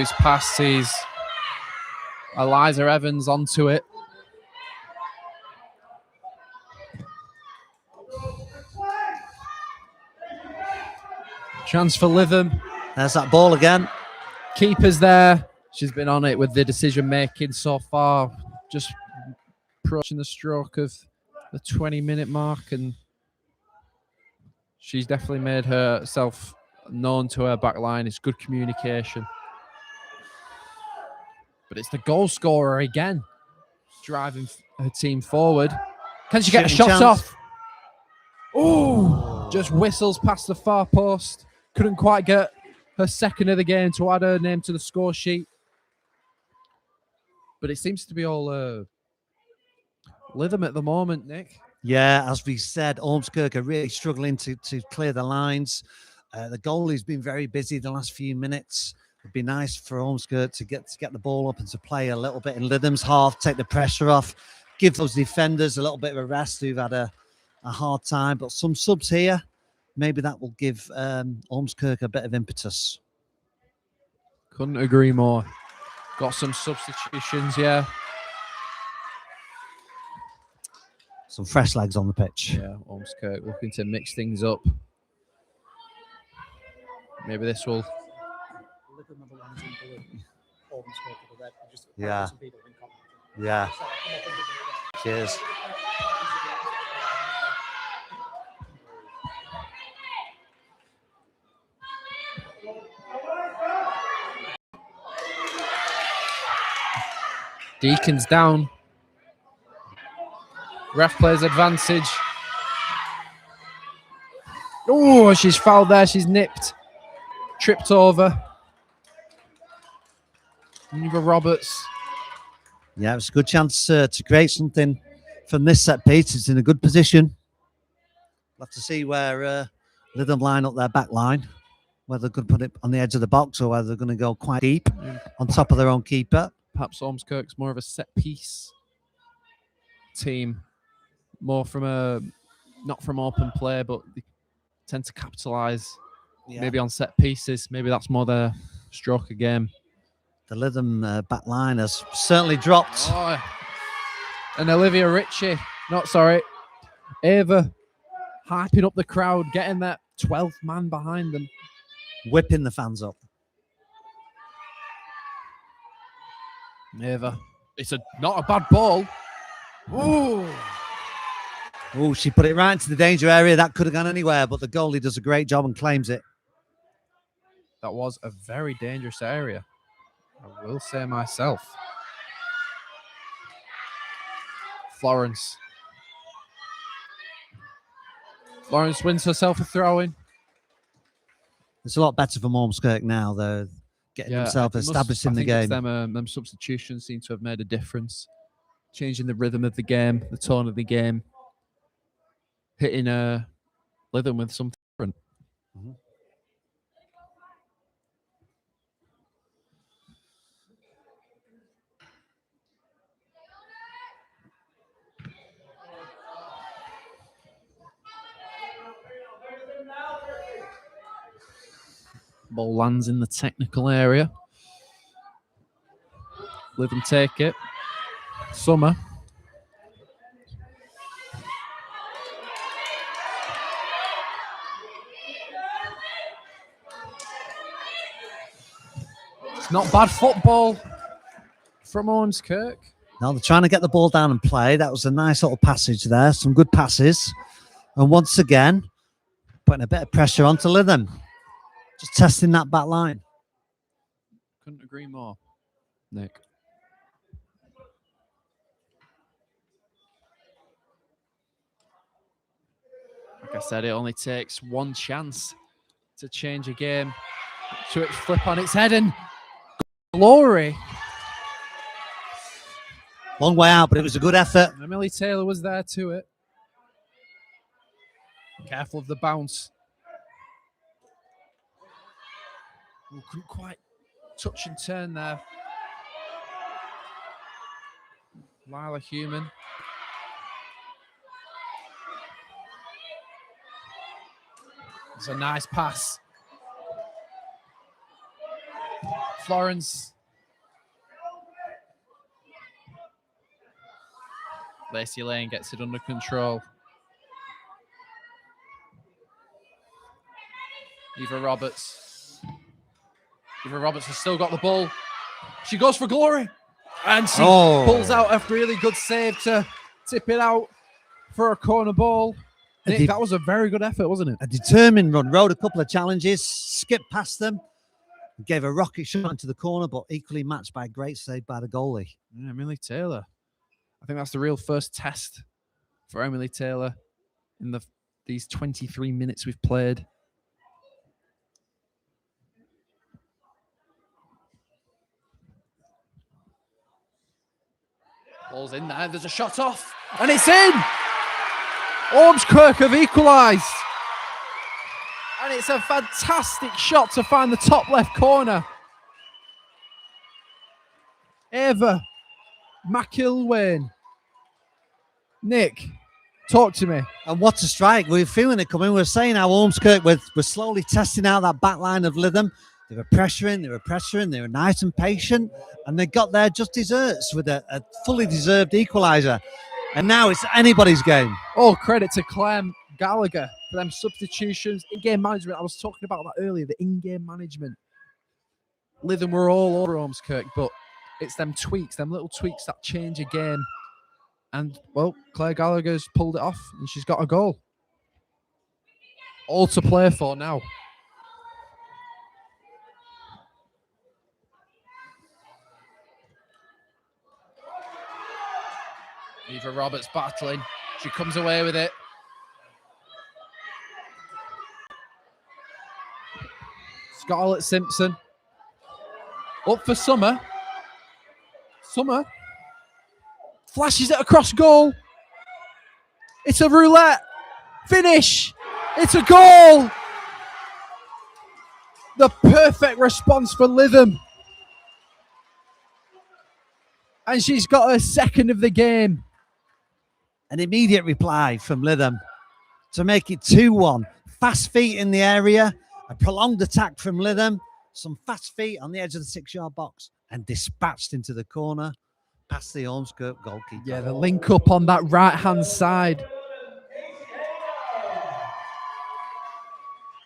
loose pass sees Eliza Evans onto it. Chance for Lytham. There's that ball again. Keeper's there. She's been on it with the decision making so far. Just approaching the stroke of the 20-minute mark, and she's definitely made herself known to her back line. It's good communication. But it's the goal scorer again, driving her team forward. Can she get a Shooting shot chance. off? Oh, just whistles past the far post. Couldn't quite get her second of the game to add her name to the score sheet. But it seems to be all Lytham at the moment, Nick. Yeah, as we said, Ormskirk are really struggling to clear the lines. The goalie's been very busy the last few minutes. It'd be nice for Ormskirk to get the ball up and to play a little bit in Lytham's half, take the pressure off, give those defenders a little bit of a rest who've had a hard time. But some subs here, maybe that will give Ormskirk a bit of impetus. Couldn't agree more. Got some substitutions, yeah. Some fresh legs on the pitch. Yeah, Ormskirk looking to mix things up. Maybe this will... Yeah. Yeah. Cheers. Deacon's down. Ref plays advantage. Oh, she's fouled there. She's nipped. Tripped over. Eva Roberts. Yeah, it's a good chance to create something from this set piece. It's in a good position. We'll have to see where Lytham line up their back line, whether they're going to put it on the edge of the box or whether they're going to go quite deep on top of their own keeper. Perhaps Ormskirk's more of a set piece team, more from not from open play, but they tend to capitalise maybe on set pieces. Maybe that's more their stroke of game. The Lytham back line has certainly dropped. Oh, and Olivia Ritchie, Ava hyping up the crowd, getting that 12th man behind them. Whipping the fans up. Ava, it's not a bad ball. Oh, she put it right into the danger area. That could have gone anywhere, but the goalie does a great job and claims it. That was a very dangerous area, I will say myself. Florence wins herself a throw-in. It's a lot better for Ormskirk now, though, getting himself established in the game. Them substitutions seem to have made a difference, changing the rhythm of the game, the tone of the game, hitting Lytham with something different. Mm-hmm. Ball lands in the technical area. Lytham take it. Summer. It's not bad football from Ormskirk. No, they're trying to get the ball down and play. That was a nice little passage there. Some good passes. And once again, putting a bit of pressure onto Lytham. Just testing that back line. Couldn't agree more, Nick. Like I said, it only takes one chance to change a game, to flip on its head, and glory. Long way out, but it was a good effort. Emily Taylor was there to it. Careful of the bounce. Couldn't quite touch and turn there. Lila Human. It's a nice pass. Florence. Lacey Lane gets it under control. Eva Roberts. Eva Roberts has still got the ball. She goes for glory. And she pulls out a really good save to tip it out for a corner ball. Nick, that was a very good effort, wasn't it? A determined run. Rode a couple of challenges, skipped past them, gave a rocket shot into the corner, but equally matched by a great save by the goalie. Yeah, Emily Taylor. I think that's the real first test for Emily Taylor in these 23 minutes we've played. Ball's in there. There's a shot off, and it's in. Ormskirk have equalised. And it's a fantastic shot to find the top left corner. Eva McIlwain. Nick, talk to me. And what a strike. We were feeling it coming. We were saying how Ormskirk were slowly testing out that back line of Lytham. They were pressuring, they were nice and patient, and they got their just desserts with a fully deserved equaliser. And now it's anybody's game. All credit to Clem Gallagher for them substitutions, in-game management. I was talking about that earlier, the in-game management. Lytham were all over Ormskirk, but it's them tweaks, them little tweaks that change a game. And, well, Claire Gallagher's pulled it off, and she's got a goal. All to play for now. Eva Roberts battling. She comes away with it. Scarlett Simpson. Up for Summer. Summer flashes it across goal. It's a roulette. Finish. It's a goal. The perfect response for Lytham. And she's got her second of the game. An immediate reply from Lytham to make it 2-1. Fast feet in the area, a prolonged attack from Lytham, some fast feet on the edge of the 6-yard box, and dispatched into the corner past the Ormskirk goalkeeper. Yeah, the link up on that right-hand side.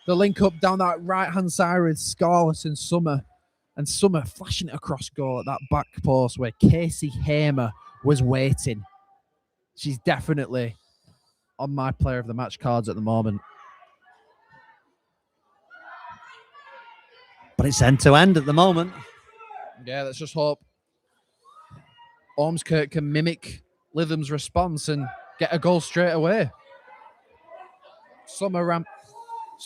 The link up down that right-hand side with Scarlett and Summer. And Summer flashing it across goal at that back post where Casey Hamer was waiting. She's definitely on my player of the match cards at the moment. But it's end-to-end at the moment. Yeah, let's just hope Ormskirk can mimic Lytham's response and get a goal straight away. Summer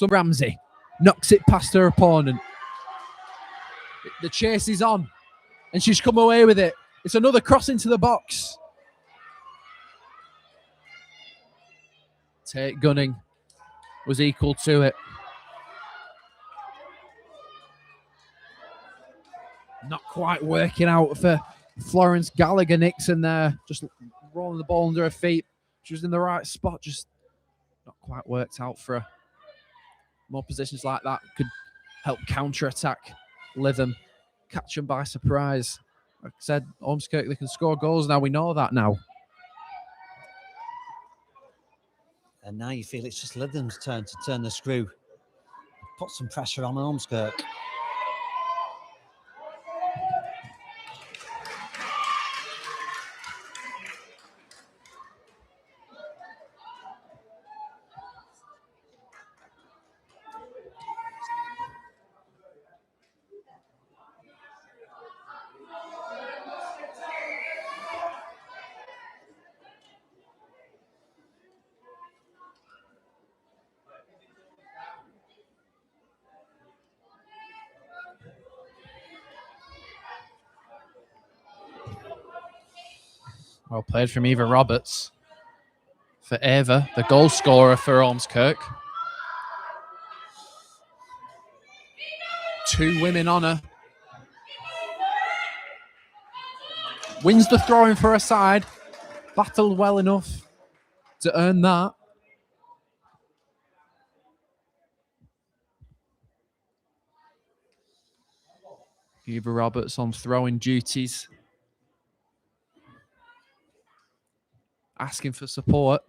Ramsey knocks it past her opponent. The chase is on, and she's come away with it. It's another cross into the box. Tate Gunning was equal to it. Not quite working out for Florence Gallagher Nixon there. Just rolling the ball under her feet. She was in the right spot, just not quite worked out for her. More positions like that could help counter-attack Lytham, catch them by surprise. Like I said, Ormskirk, they can score goals now. We know that now. And now you feel it's just Lytham's turn to turn the screw. Put some pressure on Ormskirk. Well played from Eva Roberts. For Eva, the goal scorer for Ormskirk. 2 women on her. Wins the throw-in for her side. Battled well enough to earn that. Eva Roberts on throwing duties. Asking for support.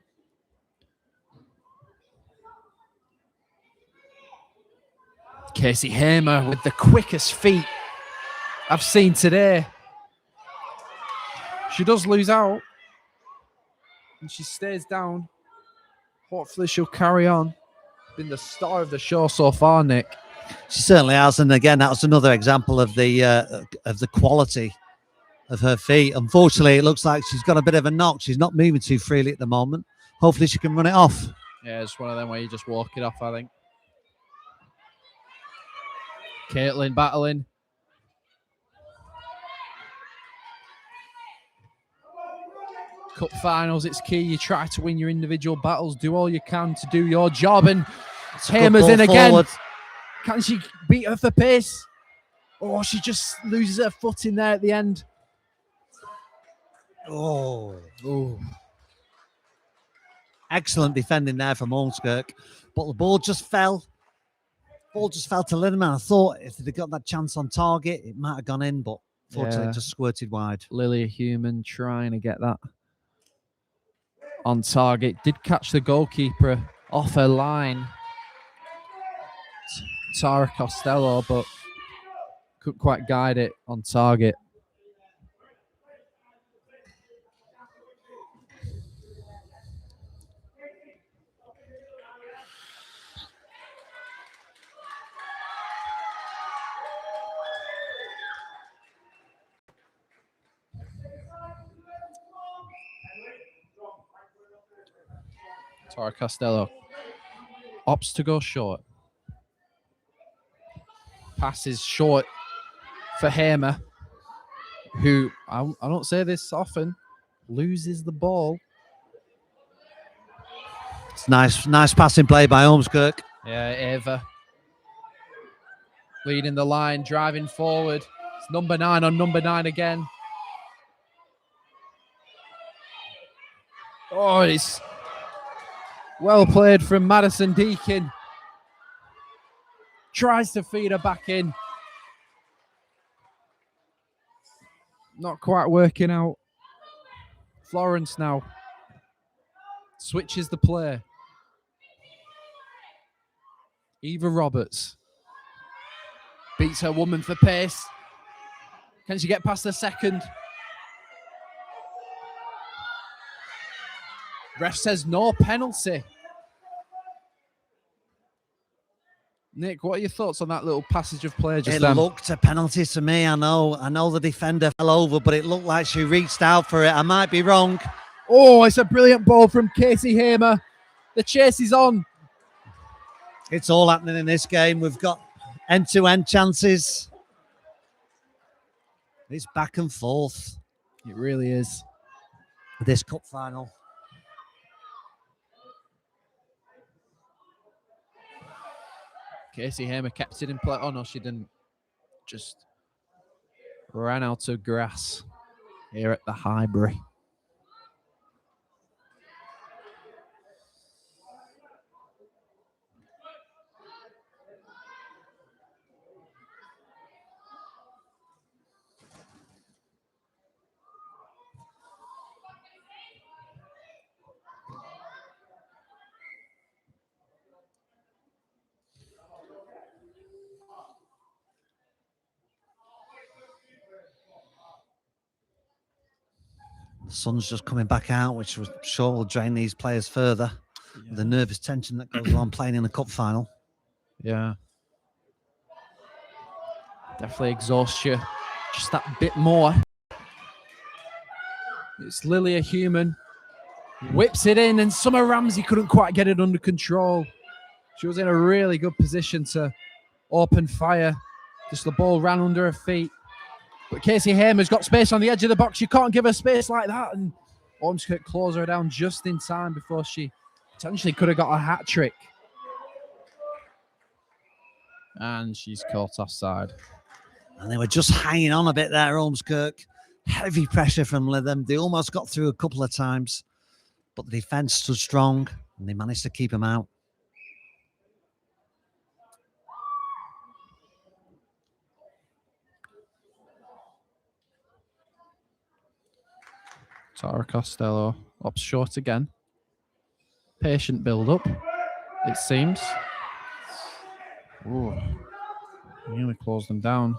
Casey Hamer with the quickest feet I've seen today. She does lose out. And she stays down. Hopefully she'll carry on. Been the star of the show so far, Nick. She certainly has, and again, that was another example of the quality of her feet. Unfortunately, it looks like she's got a bit of a knock. She's not moving too freely at the moment. Hopefully she can run it off. Yeah, it's one of them where you just walk it off, I think. Caitlin battling. Cup finals, it's key. You try to win your individual battles, do all you can to do your job, and Hamer's in again. Forward. Can she beat her for pace? Or she just loses her foot in there at the end. Oh. Excellent defending there from Ormskirk, but the ball just fell. Ball just fell to Lindemann. I thought if they'd got that chance on target, it might have gone in, but fortunately it just squirted wide. Lilia Human trying to get that on target. Did catch the goalkeeper off her line, Tara Costello, but couldn't quite guide it on target. Tara Costello opts to go short. Passes short for Hamer, who, I don't say this often, loses the ball. It's nice passing play by Ormskirk. Yeah, Eva leading the line, driving forward. It's number 9 on number 9 again. Oh, it's well played from Madison Deakin. Tries to feed her back in. Not quite working out. Florence now switches the play. Eva Roberts beats her woman for pace. Can she get past the second? Ref says no penalty. Nick, what are your thoughts on that little passage of play just then? It looked a penalty to me. I know the defender fell over, but it looked like she reached out for it. I might be wrong. Oh, it's a brilliant ball from Casey Hamer. The chase is on. It's all happening in this game. We've got end-to-end chances. It's back and forth. It really is. This cup final. Casey Hamer kept it in play. Oh, no, she didn't. Just ran out of grass here at the Highbury. The sun's just coming back out, which I'm sure will drain these players further. Yeah. The nervous tension that goes on playing in the cup final. Yeah. Definitely exhausts you just that bit more. It's Lilia Human. Whips it in, and Summer Ramsey couldn't quite get it under control. She was in a really good position to open fire. Just the ball ran under her feet. But Casey Hamer's got space on the edge of the box. You can't give her space like that. And Ormskirk closed her down just in time before she potentially could have got a hat trick. And she's caught offside. And they were just hanging on a bit there, Ormskirk. Heavy pressure from them. They almost got through a couple of times. But the defence stood strong and they managed to keep them out. Tara Costello opts short again. Patient build-up, it seems. Ooh, nearly closed them down.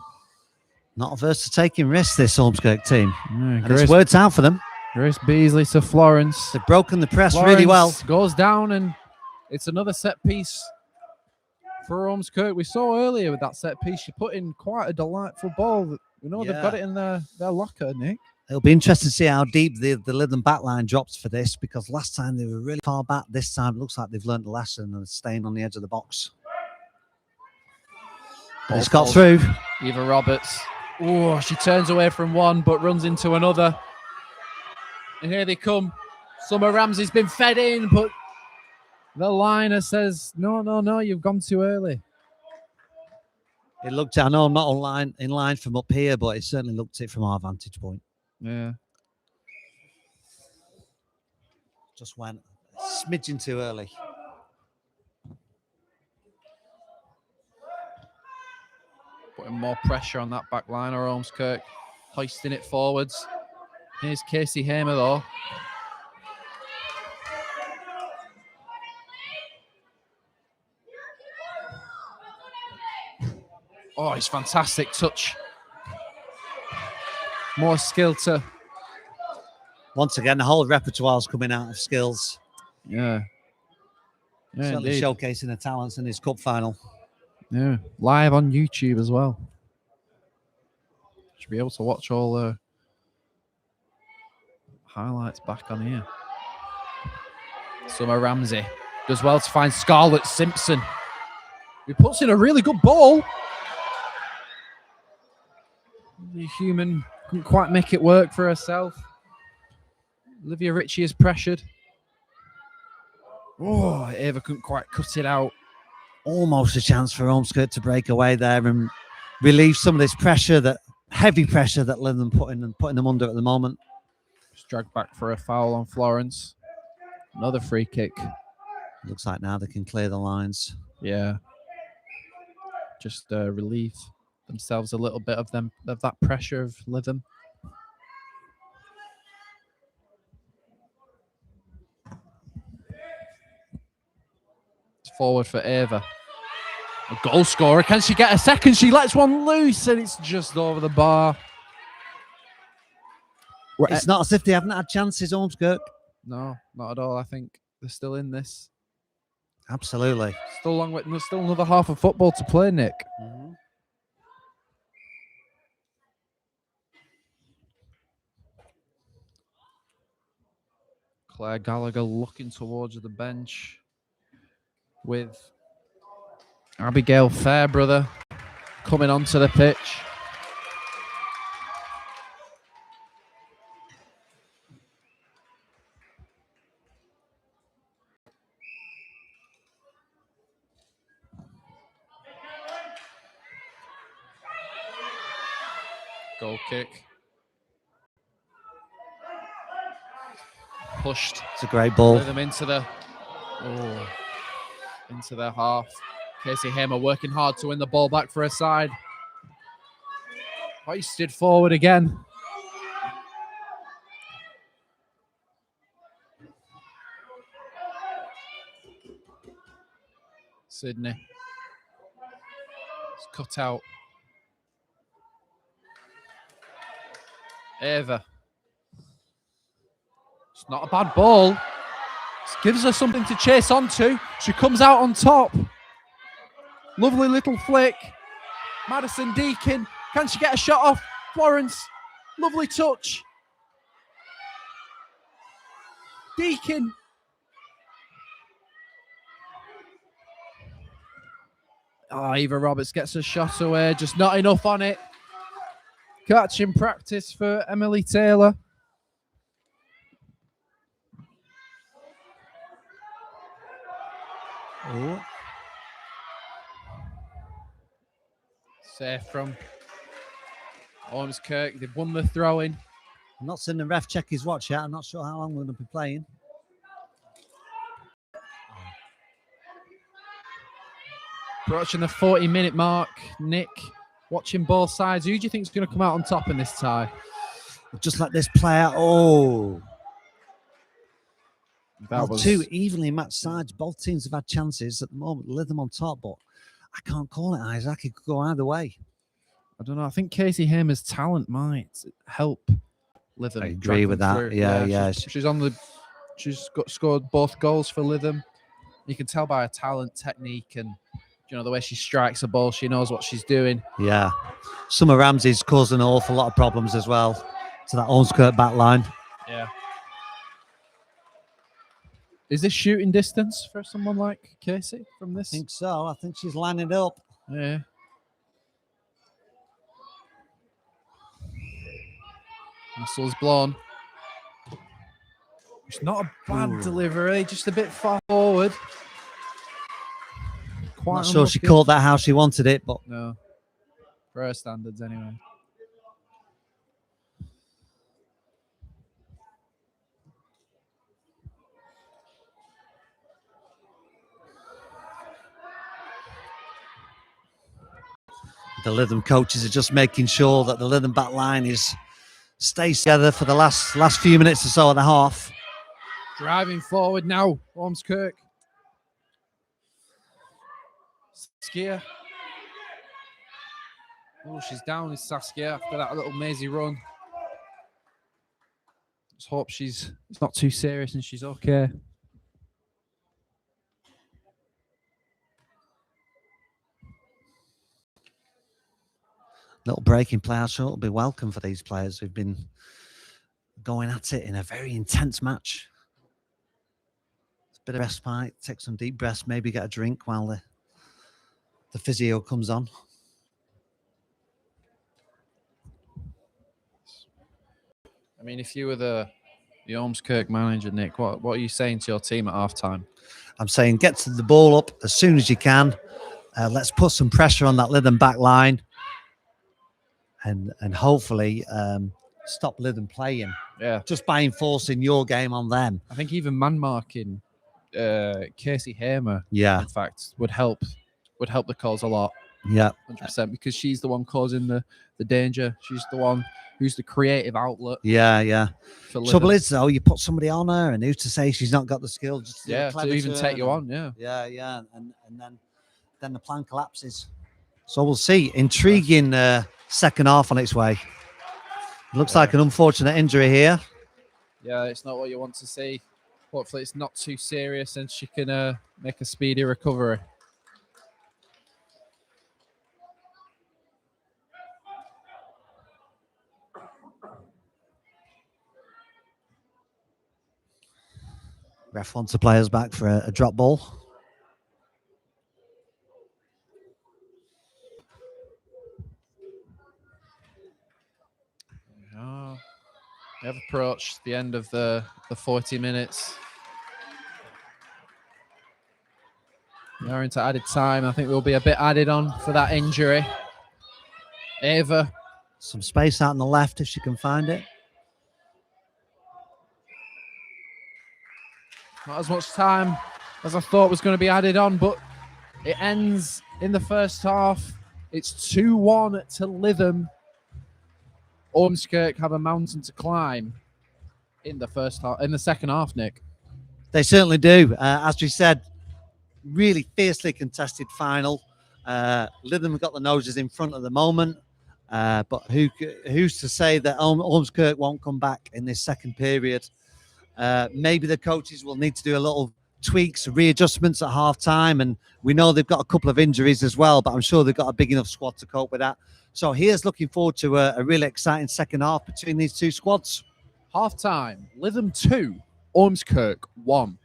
Not averse to taking risks, this Ormskirk team. Yeah, And Grace, it's worked out for them. Grace Beasley to Florence. They've broken the press Florence really well. goes down, and it's another set piece for Ormskirk. We saw earlier with that set piece, she put in quite a delightful ball. We know they've got it in their locker, Nick. It'll be interesting to see how deep the Lytham backline drops for this, because last time they were really far back. This time it looks like they've learned a lesson and are staying on the edge of the box. But it's got through. Eva Roberts. Oh, she turns away from one but runs into another. And here they come. Summer Ramsey's been fed in, but the liner says, no, you've gone too early. It looked, I know I'm not in line from up here, but it certainly looked it from our vantage point. Yeah. Just went a smidgen too early. Putting more pressure on that back line, or Ormskirk hoisting it forwards. Here's Casey Hamer, though. Oh, it's fantastic touch. More skill to... Once again, the whole repertoire's coming out of skills. Yeah. Certainly indeed. showcasing the talents in his cup final. Yeah, live on YouTube as well. Should be able to watch all the highlights back on here. Summer Ramsey does well to find Scarlett Simpson, who puts in a really good ball. The human couldn't quite make it work for herself. Olivia Ritchie is pressured. Oh, Ava couldn't quite cut it out. Almost a chance for Ormskirk to break away there and relieve some of this pressure, that heavy pressure that Lytham putting them under at the moment. Just dragged back for a foul on Florence. Another free kick. Looks like now they can clear the lines. Yeah. Just relieve themselves a little bit of that pressure of Lytham. Forward for Ava. A goal scorer. Can she get a second? She lets one loose and it's just over the bar. It's not as if they haven't had chances, Ormskirk. No, not at all. I think they're still in this. Absolutely. Still long way. There's still another half of football to play, Nick. Mm-hmm. Claire Gallagher looking towards the bench with Abigail Fairbrother coming onto the pitch. Goal kick. Pushed. It's a great ball. Them into their half. Casey Hamer working hard to win the ball back for her side. Hoisted forward again. Sydney. It's cut out. Ava. It's not a bad ball. It gives her something to chase onto. She comes out on top. Lovely little flick. Madison Deakin. Can she get a shot off? Florence. Lovely touch. Deakin. Oh, Eva Roberts gets a shot away. Just not enough on it. Catch in practice for Emily Taylor. Oh. Safe from Ormskirk. They've won the throw-in. I'm not seeing the ref check his watch yet. I'm not sure how long we're going to be playing. Approaching the 40-minute mark. Nick, watching both sides. Who do you think is going to come out on top in this tie? Just let this play out. Oh. That was two evenly matched sides. Both teams have had chances at the moment. Lytham on top, but I can't call it, Isaac. It could go either way. I don't know. I think Casey Hamer's talent might help Lytham. I agree drag with them that. through. Yeah. She's scored both goals for Lytham. You can tell by her talent, technique, and the way she strikes a ball. She knows what she's doing. Yeah. Summer Ramsey's caused an awful lot of problems as well to that Ormskirk back line. Yeah. Is this shooting distance for someone like Casey from this? I think so. I think she's lining it up. Yeah. Whistle's blown. It's not a bad delivery, just a bit far forward. Quite Not sure she unlucky. caught that how she wanted it, but No. For her standards, anyway. the Lytham coaches are just making sure that the Lytham back line stays together for the last few minutes or so of the half. Driving forward now, Ormskirk. Saskia. Oh, she's down, is Saskia, after that little mazy run. Let's hope it's not too serious and she's okay. Little break in play, I'm sure it'll be welcome for these players who've been going at it in a very intense match. It's a bit of respite, take some deep breaths, maybe get a drink while the physio comes on. I mean, if you were the Ormskirk manager, Nick, what are you saying to your team at halftime? I'm saying get to the ball up as soon as you can. Let's put some pressure on that Lytham back line and hopefully stop Lytham playing. Yeah. Just by enforcing your game on them. I think even man marking Casey Hamer, Yeah. in fact, would help the cause a lot. Yeah. 100%, because she's the one causing the danger. She's the one who's the creative outlet. Yeah. For Trouble Lytham. is, though, you put somebody on her, and who's to say she's not got the skill just to do a Yeah, clever to even turn take you and- on. Yeah. Yeah, and then the plan collapses. So we'll see. Intriguing second half on its way. Looks like an unfortunate injury here. Yeah, it's not what you want to see. Hopefully it's not too serious and she can make a speedy recovery. Ref wants the players back for a drop ball. Oh, we have approached the end of the 40 minutes. We are into added time. I think there'll be a bit added on for that injury. Ava. Some space out on the left if she can find it. Not as much time as I thought was going to be added on, but it ends in the first half. It's 2-1 to Lytham. Ormskirk have a mountain to climb in the second half, Nick. They certainly do. As we said, really fiercely contested final. Lytham have got the noses in front at the moment, but who's to say that Ormskirk won't come back in this second period? Maybe the coaches will need to do a little tweaks, readjustments at half time, and we know they've got a couple of injuries as well, but I'm sure they've got a big enough squad to cope with that. So here's looking forward to a really exciting second half between these two squads. Half time, Lytham 2, Ormskirk 1.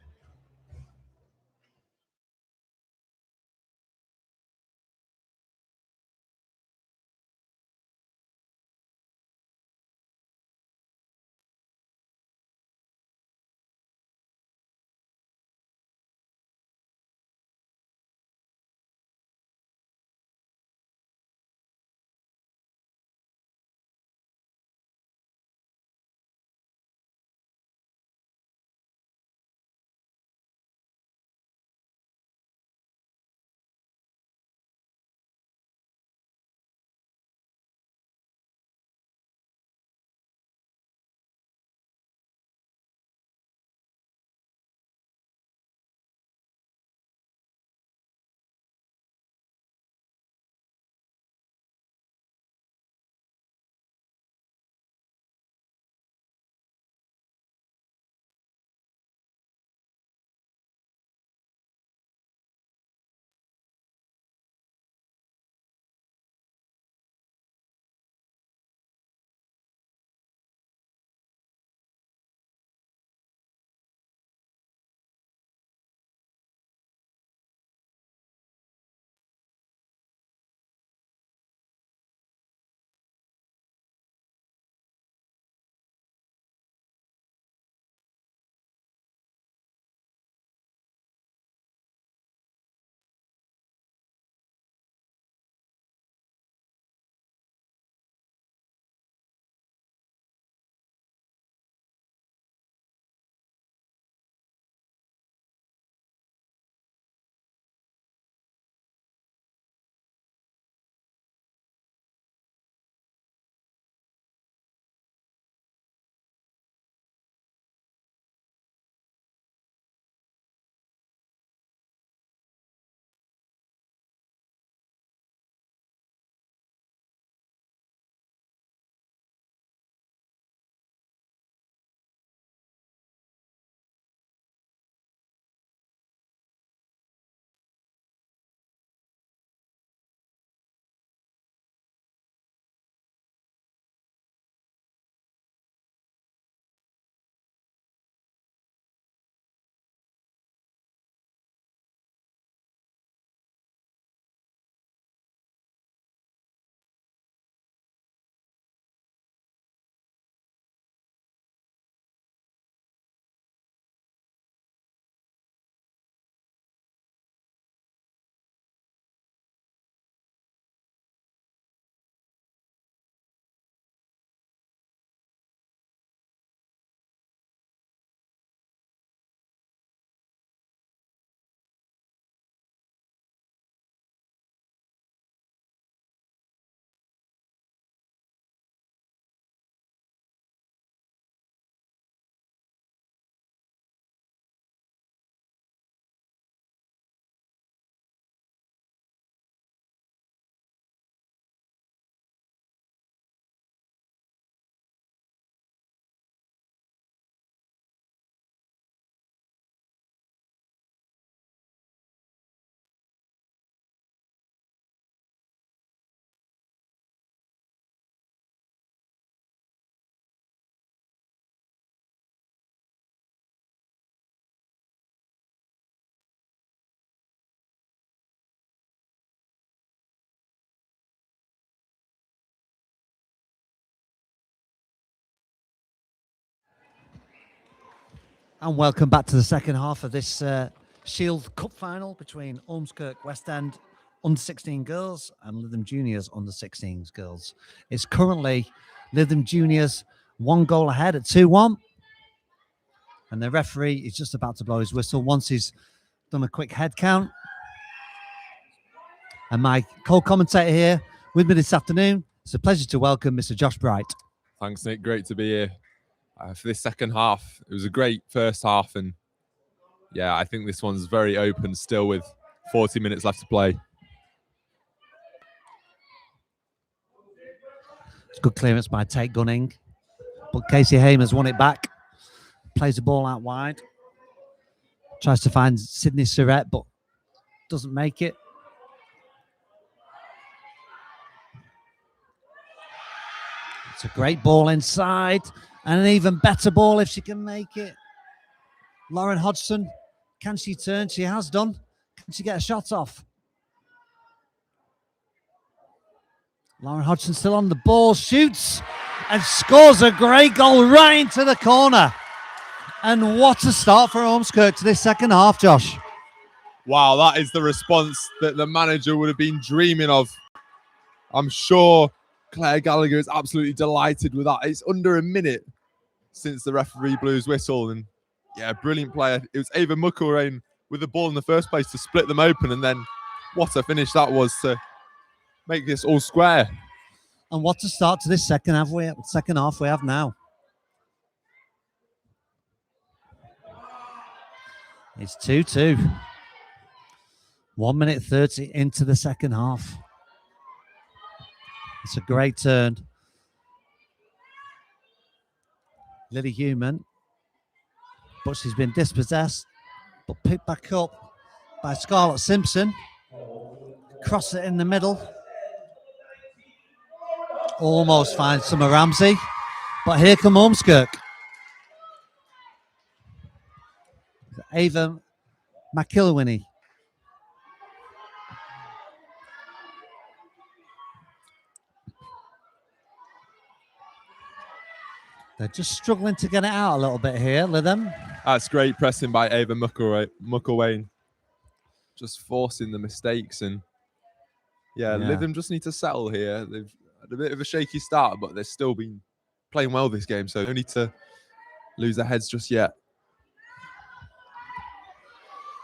And welcome back to the second half of this Shield Cup final between Ormskirk West End under-16 girls and Lytham Juniors under-16 girls. It's currently Lytham Juniors 1 goal ahead at 2-1. And the referee is just about to blow his whistle once he's done a quick head count. And my co-commentator here with me this afternoon, it's a pleasure to welcome Mr. Josh Bright. Thanks, Nick. Great to be here for this second half. It was a great first half, and yeah, I think this one's very open still with 40 minutes left to play. It's good clearance by Tate Gunning, but Casey Hamer's won it back. Plays the ball out wide. Tries to find Sydney Surrett, but doesn't make it. It's a great ball inside, and an even better ball if she can make it. Lauren Hodgson, can she turn? She has done. Can she get a shot off? Lauren Hodgson still on the ball, shoots, and scores a great goal right into the corner. And what a start for Ormskirk to this second half, Josh. Wow, that is the response that the manager would have been dreaming of. I'm sure Claire Gallagher is absolutely delighted with that. It's under a minute since the referee blew his whistle. And yeah, brilliant player. It was Ava Mucklerain with the ball in the first place to split them open. And then what a finish that was to make this all square. And what a start to this second half we have now. It's 2-2. 1 minute 30 into the second half. It's a great turn. Lily Human, but she's been dispossessed, but picked back up by Scarlett Simpson. Cross it in the middle. Almost finds Summer Ramsey, but here come Ormskirk. Ava McIlwinnie. They're just struggling to get it out a little bit here, Lytham. That's great pressing by Ava Mucklerain. Just forcing the mistakes. And yeah, Lytham just need to settle here. They've had a bit of a shaky start, but they've still been playing well this game. So they don't need to lose their heads just yet.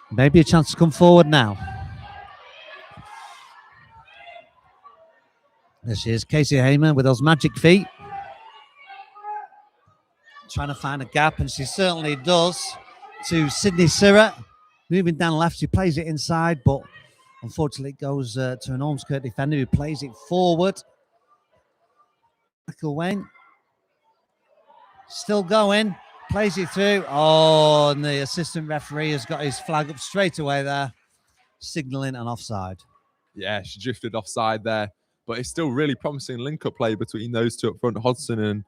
Maybe a chance to come forward now. There she is, Casey Hamer with those magic feet. Trying to find a gap, and she certainly does, to Sydney Surrett. Moving down left, she plays it inside, but unfortunately it goes to an Ormskirk defender who plays it forward. Michael Wayne. Still going. Plays it through. Oh, and the assistant referee has got his flag up straight away there, signalling an offside. Yeah, she drifted offside there, but it's still really promising link-up play between those two up front, Hodgson and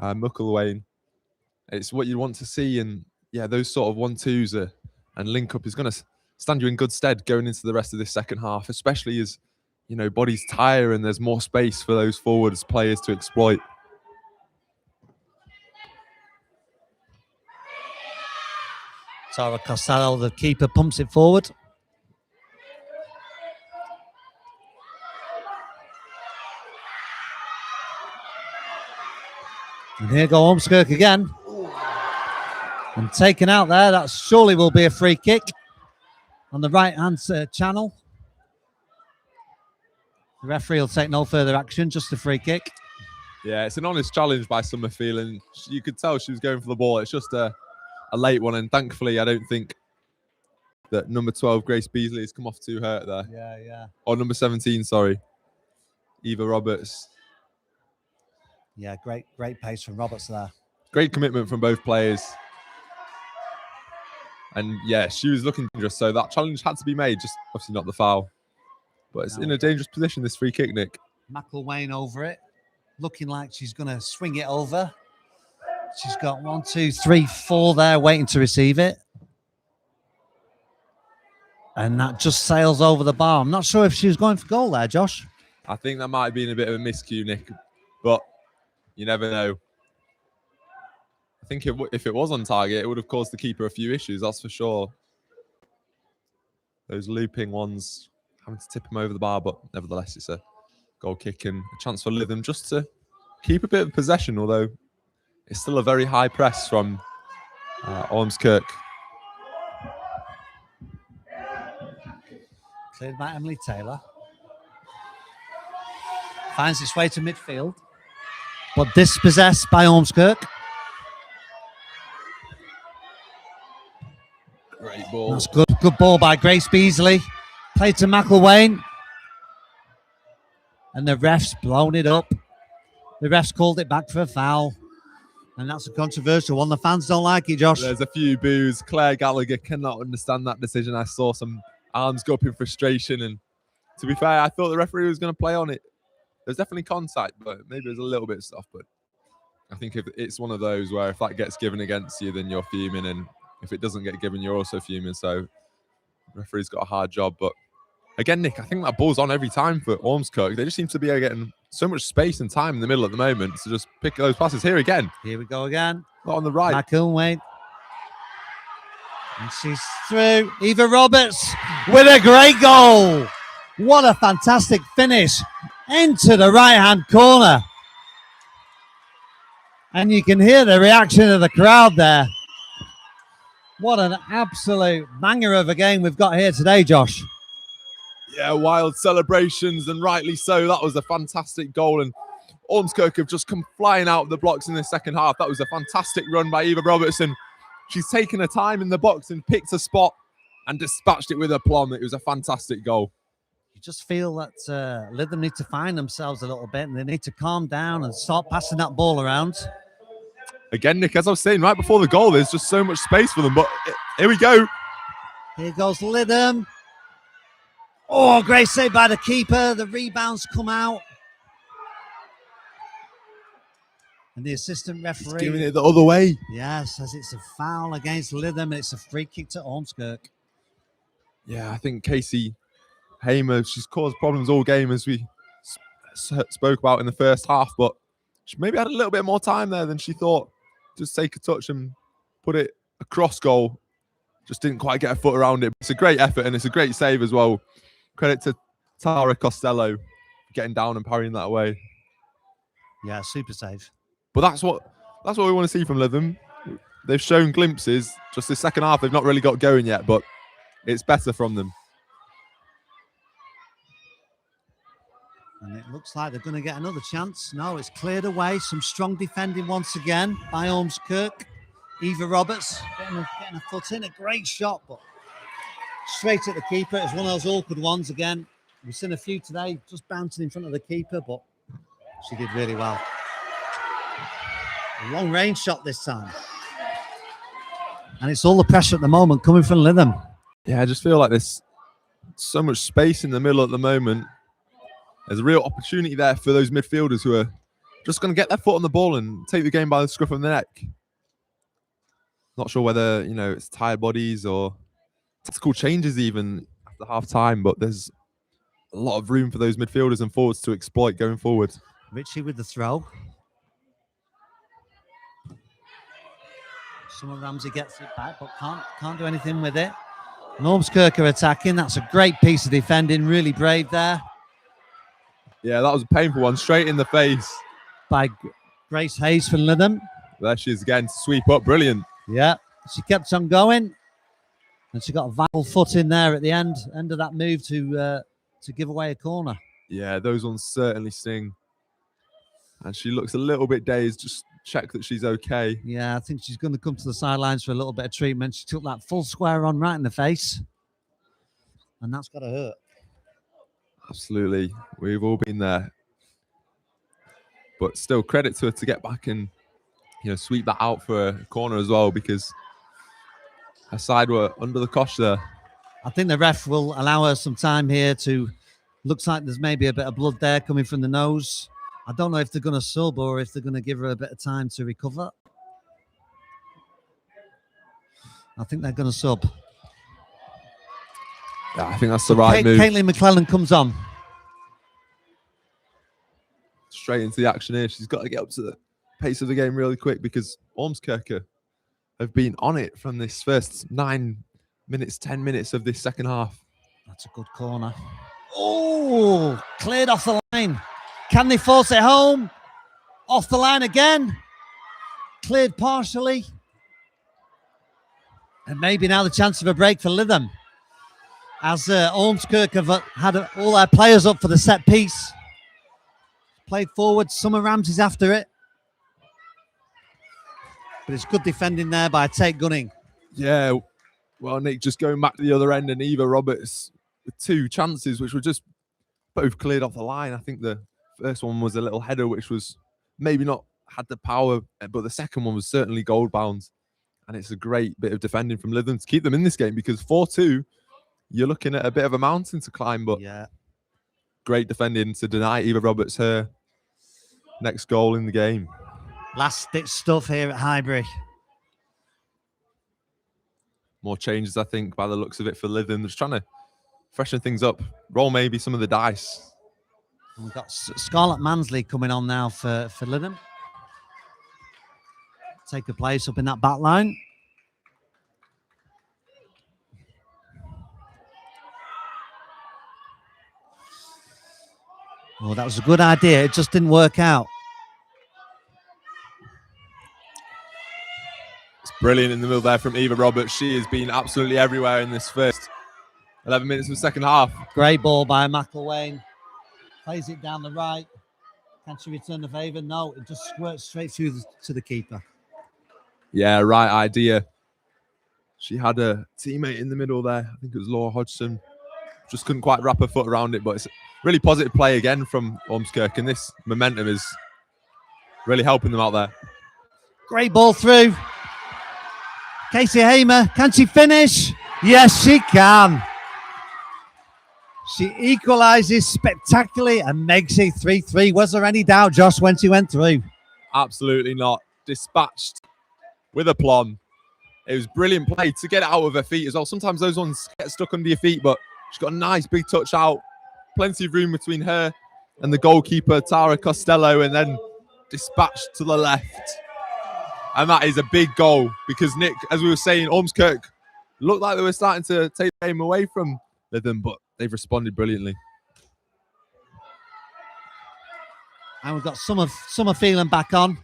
Mucklerain. It's what you want to see, and yeah, those sort of 1-2s and link-up is going to stand you in good stead going into the rest of this second half, especially as, you know, bodies tire and there's more space for those forwards players to exploit. Tara Costello, the keeper, pumps it forward. And here go Ormskirk again. And taken out there, that surely will be a free kick on the right-hand channel. The referee will take no further action, just a free kick. Yeah, it's an honest challenge by Summerfield, and you could tell she was going for the ball. It's just a late one, and thankfully I don't think that number 12 Grace Beasley has come off too hurt there. Yeah. Or number 17, sorry, Eva Roberts. Yeah, great pace from Roberts there. Great commitment from both players. And yeah, she was looking dangerous, so that challenge had to be made, just obviously not the foul. But it's in a dangerous position, this free kick, Nick. McIlwain over it, looking like she's going to swing it over. She's got 1, 2, 3, 4 there waiting to receive it. And that just sails over the bar. I'm not sure if she was going for goal there, Josh. I think that might have been a bit of a miscue, Nick, but you never know. I think if it was on target, it would have caused the keeper a few issues, that's for sure. Those looping ones, having to tip him over the bar, but nevertheless, it's a goal kick and a chance for Lytham just to keep a bit of possession, although it's still a very high press from Ormskirk. Cleared by Emily Taylor. Finds its way to midfield, but dispossessed by Ormskirk. Great ball. That's good. Good ball by Grace Beasley. Played to McElwain. And the ref's blown it up. The ref's called it back for a foul. And that's a controversial one. The fans don't like it, Josh. There's a few boos. Claire Gallagher cannot understand that decision. I saw some arms go up in frustration. And to be fair, I thought the referee was going to play on it. There's definitely contact, but maybe there's a little bit of stuff. But I think if it's one of those where if that gets given against you, then you're fuming. And if it doesn't get given, you're also fuming. So the referee's got a hard job. But again, Nick, I think that ball's on every time for Ormskirk. They just seem to be getting so much space and time in the middle at the moment to just pick those passes. Here again. Here we go again. Not on the right. McElwain. And she's through. Eva Roberts with a great goal. What a fantastic finish into the right-hand corner. And you can hear the reaction of the crowd there. What an absolute banger of a game we've got here today, Josh. Yeah, wild celebrations, and rightly so. That was a fantastic goal, and Ormskirk have just come flying out of the blocks in the second half. That was a fantastic run by Eva Robertson. She's taken her time in the box and picked a spot and dispatched it with aplomb. It was a fantastic goal. You just feel that Lytham need to find themselves a little bit, and they need to calm down and start passing that ball around. Again, Nick, as I was saying, right before the goal, there's just so much space for them. But here we go. Here goes Lytham. Oh, great save by the keeper. The rebounds come out. And the assistant referee. He's giving it the other way. Yes, says it's a foul against Lytham, and it's a free kick to Ormskirk. Yeah, I think Casey Hamer, she's caused problems all game, as we spoke about in the first half, but she maybe had a little bit more time there than she thought. Just take a touch and put it across goal. Just didn't quite get a foot around it. It's a great effort, and it's a great save as well. Credit to Tara Costello getting down and parrying that away. Yeah, super save. But that's what we want to see from Lytham. They've shown glimpses. Just the second half, they've not really got going yet, but it's better from them. And it looks like they're going to get another chance. No, it's cleared away. Some strong defending once again by Ormskirk. Eva Roberts getting a foot in. A great shot, but straight at the keeper. It's one of those awkward ones again. We've seen a few today, just bouncing in front of the keeper, but she did really well. A long range shot this time. And it's all the pressure at the moment coming from Lytham. Yeah, I just feel like there's so much space in the middle at the moment. There's a real opportunity there for those midfielders who are just going to get their foot on the ball and take the game by the scruff of the neck. Not sure whether, it's tired bodies or tactical changes even after half time, but there's a lot of room for those midfielders and forwards to exploit going forward. Ritchie with the throw. Summer Ramsey gets it back, but can't do anything with it. And Ormskirk are attacking. That's a great piece of defending. Really brave there. Yeah, that was a painful one. Straight in the face. By Grace Hayes from Lytham. There she is again to sweep up. Brilliant. Yeah, she kept on going. And she got a vital foot in there at the end of that move to give away a corner. Yeah, those ones certainly sting. And she looks a little bit dazed. Just check that she's okay. Yeah, I think she's going to come to the sidelines for a little bit of treatment. She took that full square on right in the face. And that's got to hurt. Absolutely. We've all been there. But still, credit to her to get back and, sweep that out for a corner as well, because her side were under the cosh there. I think the ref will allow her some time here to... Looks like there's maybe a bit of blood there coming from the nose. I don't know if they're going to sub or if they're going to give her a bit of time to recover. I think they're going to sub. Yeah, I think that's the right move. Caitlin McClellan comes on. Straight into the action here. She's got to get up to pace of the game really quick because Ormskirke have been on it from this first 9 minutes, 10 minutes of this second half. That's a good corner. Oh, cleared off the line. Can they force it home? Off the line again. Cleared partially. And maybe now the chance of a break for Lytham. As Ormskirke have had all their players up for the set piece. Played forward. Summer Ramsey's after it. But it's good defending there by Tate Gunning. Yeah, well, Nick, just going back to the other end, and Eva Roberts with 2 chances, which were just both cleared off the line. I think the first one was a little header, which was maybe not had the power, but the second one was certainly goal bound. And it's a great bit of defending from Lytham to keep them in this game, because 4-2, you're looking at a bit of a mountain to climb, but yeah, great defending to deny Eva Roberts her next goal in the game. Last ditch stuff here at Highbury. More changes, I think, by the looks of it for Lytham. They're just trying to freshen things up, roll maybe some of the dice. And we've got Scarlett Mansley coming on now for Lytham. Take a place up in that back line. Oh, that was a good idea. It just didn't work out. It's brilliant in the middle there from Eva Roberts. She has been absolutely everywhere in this first 11 minutes of the second half. Great ball by McElwain. Plays it down the right. Can she return the favour? No, it just squirts straight through to the keeper. Yeah, right idea. She had a teammate in the middle there. I think it was Laura Hodgson. Just couldn't quite wrap her foot around it, but it's a really positive play again from Ormskirke, and this momentum is really helping them out there. Great ball through. Casey Hamer, can she finish? Yes, she can. She equalises spectacularly and makes it 3-3. Was there any doubt, Josh, when she went through? Absolutely not. Dispatched with aplomb. It was brilliant play to get it out of her feet as well. Sometimes those ones get stuck under your feet, but she's got a nice big touch out. Plenty of room between her and the goalkeeper, Tara Costello, and then dispatched to the left. And that is a big goal because, Nick, as we were saying, Ormskirke looked like they were starting to take the game away from Lytham, but they've responded brilliantly. And we've got Summer Phelan back on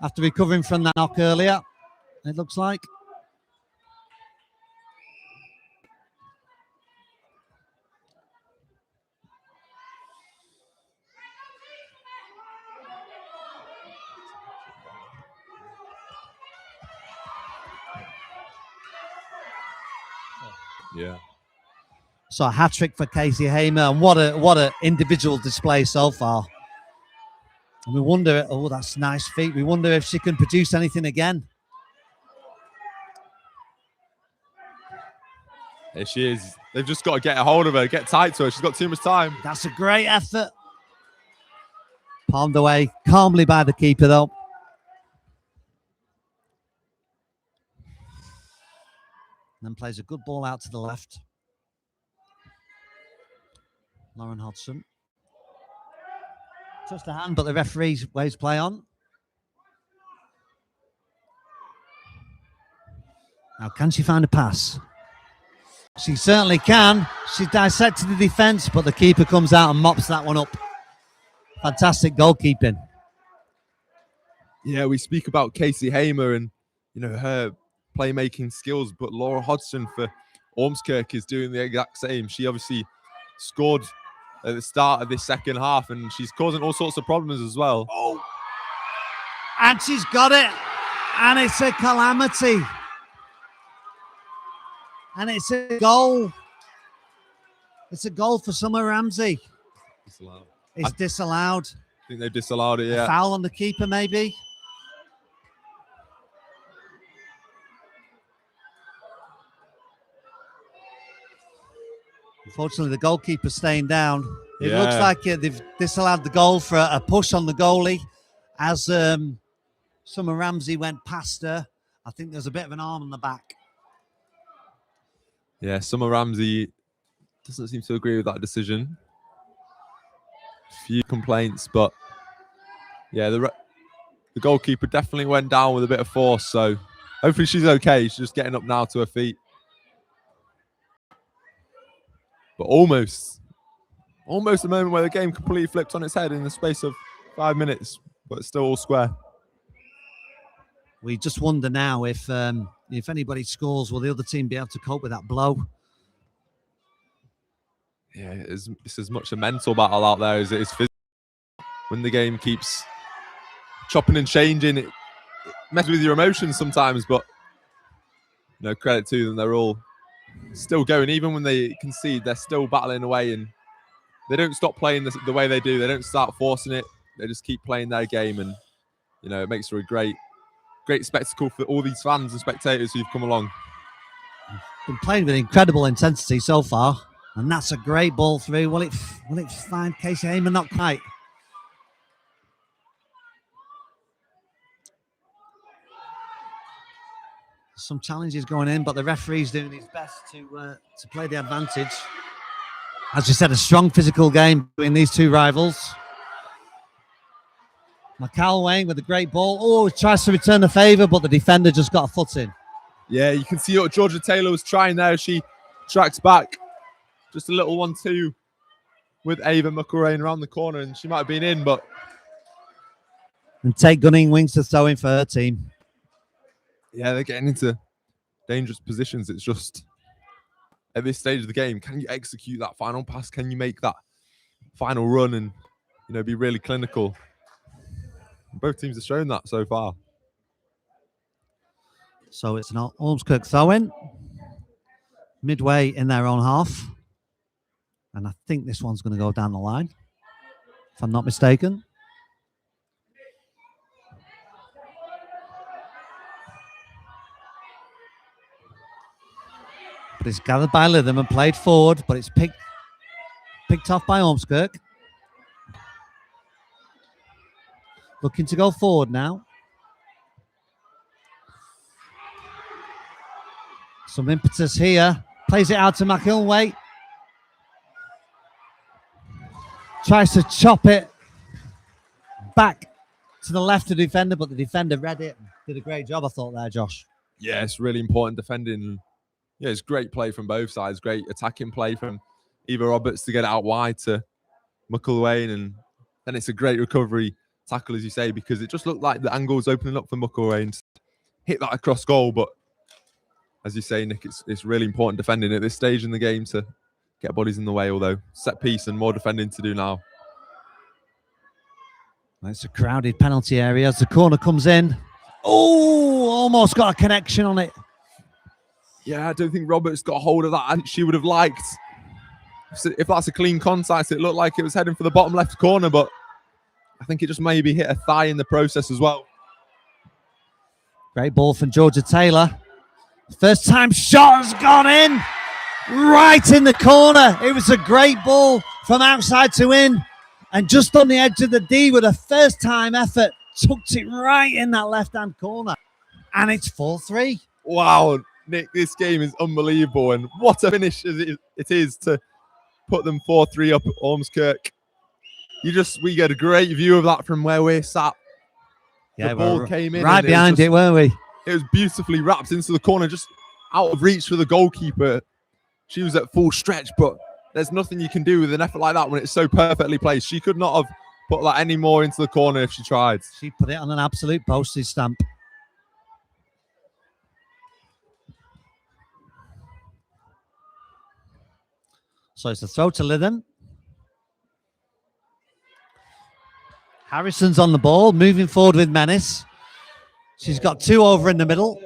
after recovering from that knock earlier, it looks like. Yeah. So a hat-trick for Casey Hamer, and what a individual display so far. And we wonder, oh, that's nice feet. We wonder if she can produce anything again. There she is. They've just got to get a hold of her, get tight to her. She's got too much time. That's a great effort. Palmed away calmly by the keeper, though. Then plays a good ball out to the left. Lauren Hodgson. Touched the hand, but the referee waves play on. Now, can she find a pass? She certainly can. She dissected the defence, but the keeper comes out and mops that one up. Fantastic goalkeeping. Yeah, we speak about Casey Hamer and, you know, her playmaking skills, but Laura Hodgson for Ormskirke is doing the exact same. She obviously scored at the start of this second half, and she's causing all sorts of problems as well. Oh, and she's got it, and it's a calamity. And it's a goal. It's a goal for Summer Ramsey. Disallowed. It's disallowed. I think they've disallowed it, yeah. A foul on the keeper, maybe. Unfortunately, the goalkeeper's staying down. It looks like they've disallowed the goal for a push on the goalie as Summer Ramsey went past her. I think there's a bit of an arm on the back. Yeah, Summer Ramsey doesn't seem to agree with that decision. Few complaints, but yeah, the The goalkeeper definitely went down with a bit of force, so hopefully she's okay. She's just getting up now to her feet. But almost the moment where the game completely flipped on its head in the space of 5 minutes, but it's still all square. We just wonder now if anybody scores, will the other team be able to cope with that blow? Yeah, it's as much a mental battle out there as it is physical. When the game keeps chopping and changing, it messes with your emotions sometimes, but credit to them. They're all still going. Even when they concede, they're still battling away, and they don't stop playing the way they do. They don't start forcing it. They just keep playing their game, and it makes for a great spectacle for all these fans and spectators who've come along. Been playing with incredible intensity so far, and that's a great ball through. Will it find Casey Heyman? Not quite. Some challenges going in, but the referee's doing his best to play the advantage. As you said, a strong physical game between these two rivals. McElwain with a great ball. Oh, tries to return the favour, but the defender just got a foot in. Yeah, you can see what Georgia Taylor was trying there. She tracks back. Just a little 1-2 with Ava McElwain around the corner, and she might have been in, but... And Tate Gunning wings to throw in for her team. Yeah, they're getting into dangerous positions. It's just, at this stage of the game, can you execute that final pass? Can you make that final run and, be really clinical? Both teams have shown that so far. So it's an Ormskirk throw-in. Midway in their own half. And I think this one's going to go down the line, if I'm not mistaken. But it's gathered by Lytham and played forward, but it's picked off by Ormskirk. Looking to go forward now. Some impetus here. Plays it out to McIlwain. Tries to chop it back to the left of the defender, but the defender read it. Did a great job, I thought, there, Josh. Yeah, it's really important defending. Yeah, it's great play from both sides. Great attacking play from Eva Roberts to get it out wide to McIlwain. And then it's a great recovery tackle, as you say, because it just looked like the angle was opening up for McIlwain to hit that across goal. But as you say, Nick, it's really important defending at this stage in the game to get bodies in the way, although set piece and more defending to do now. It's a crowded penalty area as the corner comes in. Oh, almost got a connection on it. Yeah, I don't think Roberts got hold of that. I think she would have liked, if that's a clean contact, it looked like it was heading for the bottom left corner, but I think it just maybe hit a thigh in the process as well. Great ball from Georgia Taylor. First time shot has gone in. Right in the corner. It was a great ball from outside to in. And just on the edge of the D with a first time effort. Tucked it right in that left-hand corner. And it's 4-3. Wow, Nick, this game is unbelievable. And what a finish it is to put them 4-3 up at Ormskirk. We get a great view of that from where we're sat. Yeah, the ball came in. Right behind it, weren't we? It was beautifully wrapped into the corner, just out of reach for the goalkeeper. She was at full stretch, but there's nothing you can do with an effort like that when it's so perfectly placed. She could not have put that any more into the corner if she tried. She put it on an absolute postage stamp. So it's a throw to Lytham. Harrison's on the ball, moving forward with menace. She's got two over in the middle.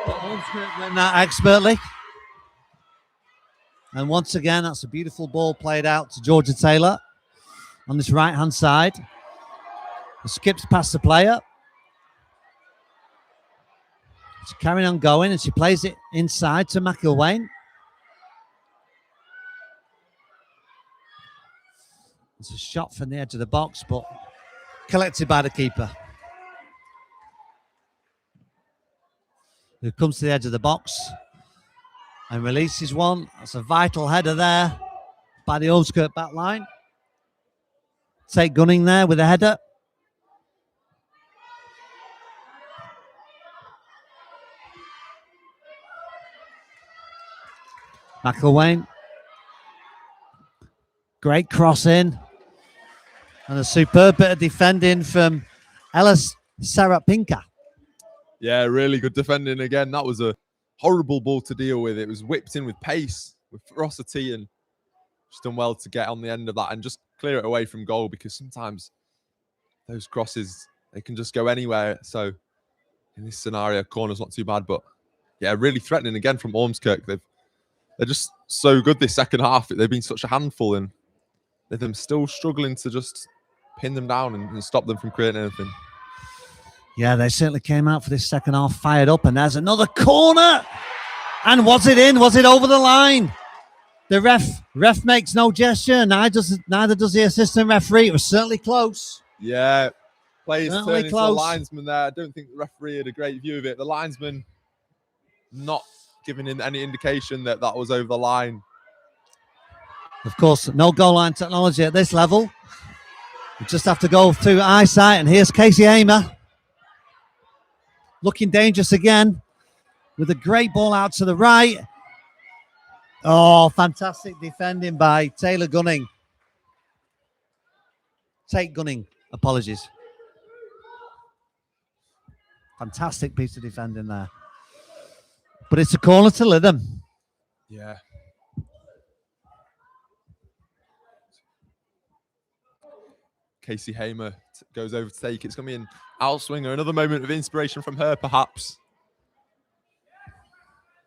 But Ormskirk win that expertly. And once again, that's a beautiful ball played out to Georgia Taylor on this right-hand side. It skips past the player. She's carrying on going, and she plays it inside to McIlwain. It's a shot from the edge of the box, but collected by the keeper. Who comes to the edge of the box and releases one. That's a vital header there by the Ormskirk back line. Take Gunning there with a header. McElwain. Great cross in. And a superb bit of defending from Ellis Sarapinka. Yeah, really good defending again. That was a horrible ball to deal with. It was whipped in with pace, with ferocity, and just done well to get on the end of that and just clear it away from goal, because sometimes those crosses, they can just go anywhere. So in this scenario, corner's not too bad, but yeah, really threatening again from Ormskirk. They're just so good this second half. They've been such a handful, and they're still struggling to just pin them down and stop them from creating anything. Yeah, they certainly came out for this second half fired up, and there's another corner. And was it in? Was it over the line? The ref makes no gesture. Neither does the assistant referee. It was certainly close. Yeah, players Certainly turning to the close. linesman there. I don't think the referee had a great view of it. The linesman not giving in any indication that that was over the line. Of course, no goal line technology at this level. We just have to go through eyesight. And here's Casey Hamer. Looking dangerous again with a great ball out to the right. Oh, fantastic defending by Taylor Gunning. Tate Gunning, apologies. Fantastic piece of defending there. But it's a corner to Lytham. Yeah. Casey Hamer goes over to take it. It's going to be an outswinger. Another moment of inspiration from her, perhaps.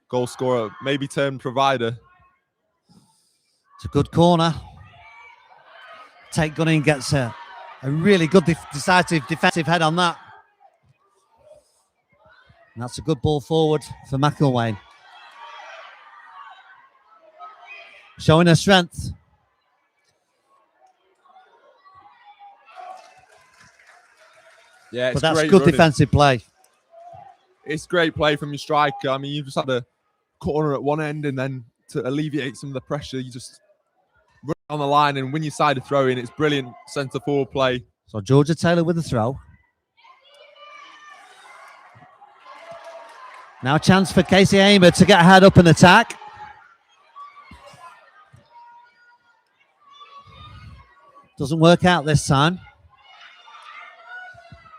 Goal scorer, maybe turned provider. It's a good corner. Tate Gunning gets a really good decisive defensive head on that. And that's a good ball forward for McElwain. Showing her strength. Yeah, it's But that's great good running. defensive play. It's great play from your striker. I mean, you just had a corner at one end, and then to alleviate some of the pressure, you just run on the line and win your side of throw-in. It's brilliant centre forward play. So Georgia Taylor with the throw. Now a chance for Casey Hamer to get a head up and attack. Doesn't work out this time.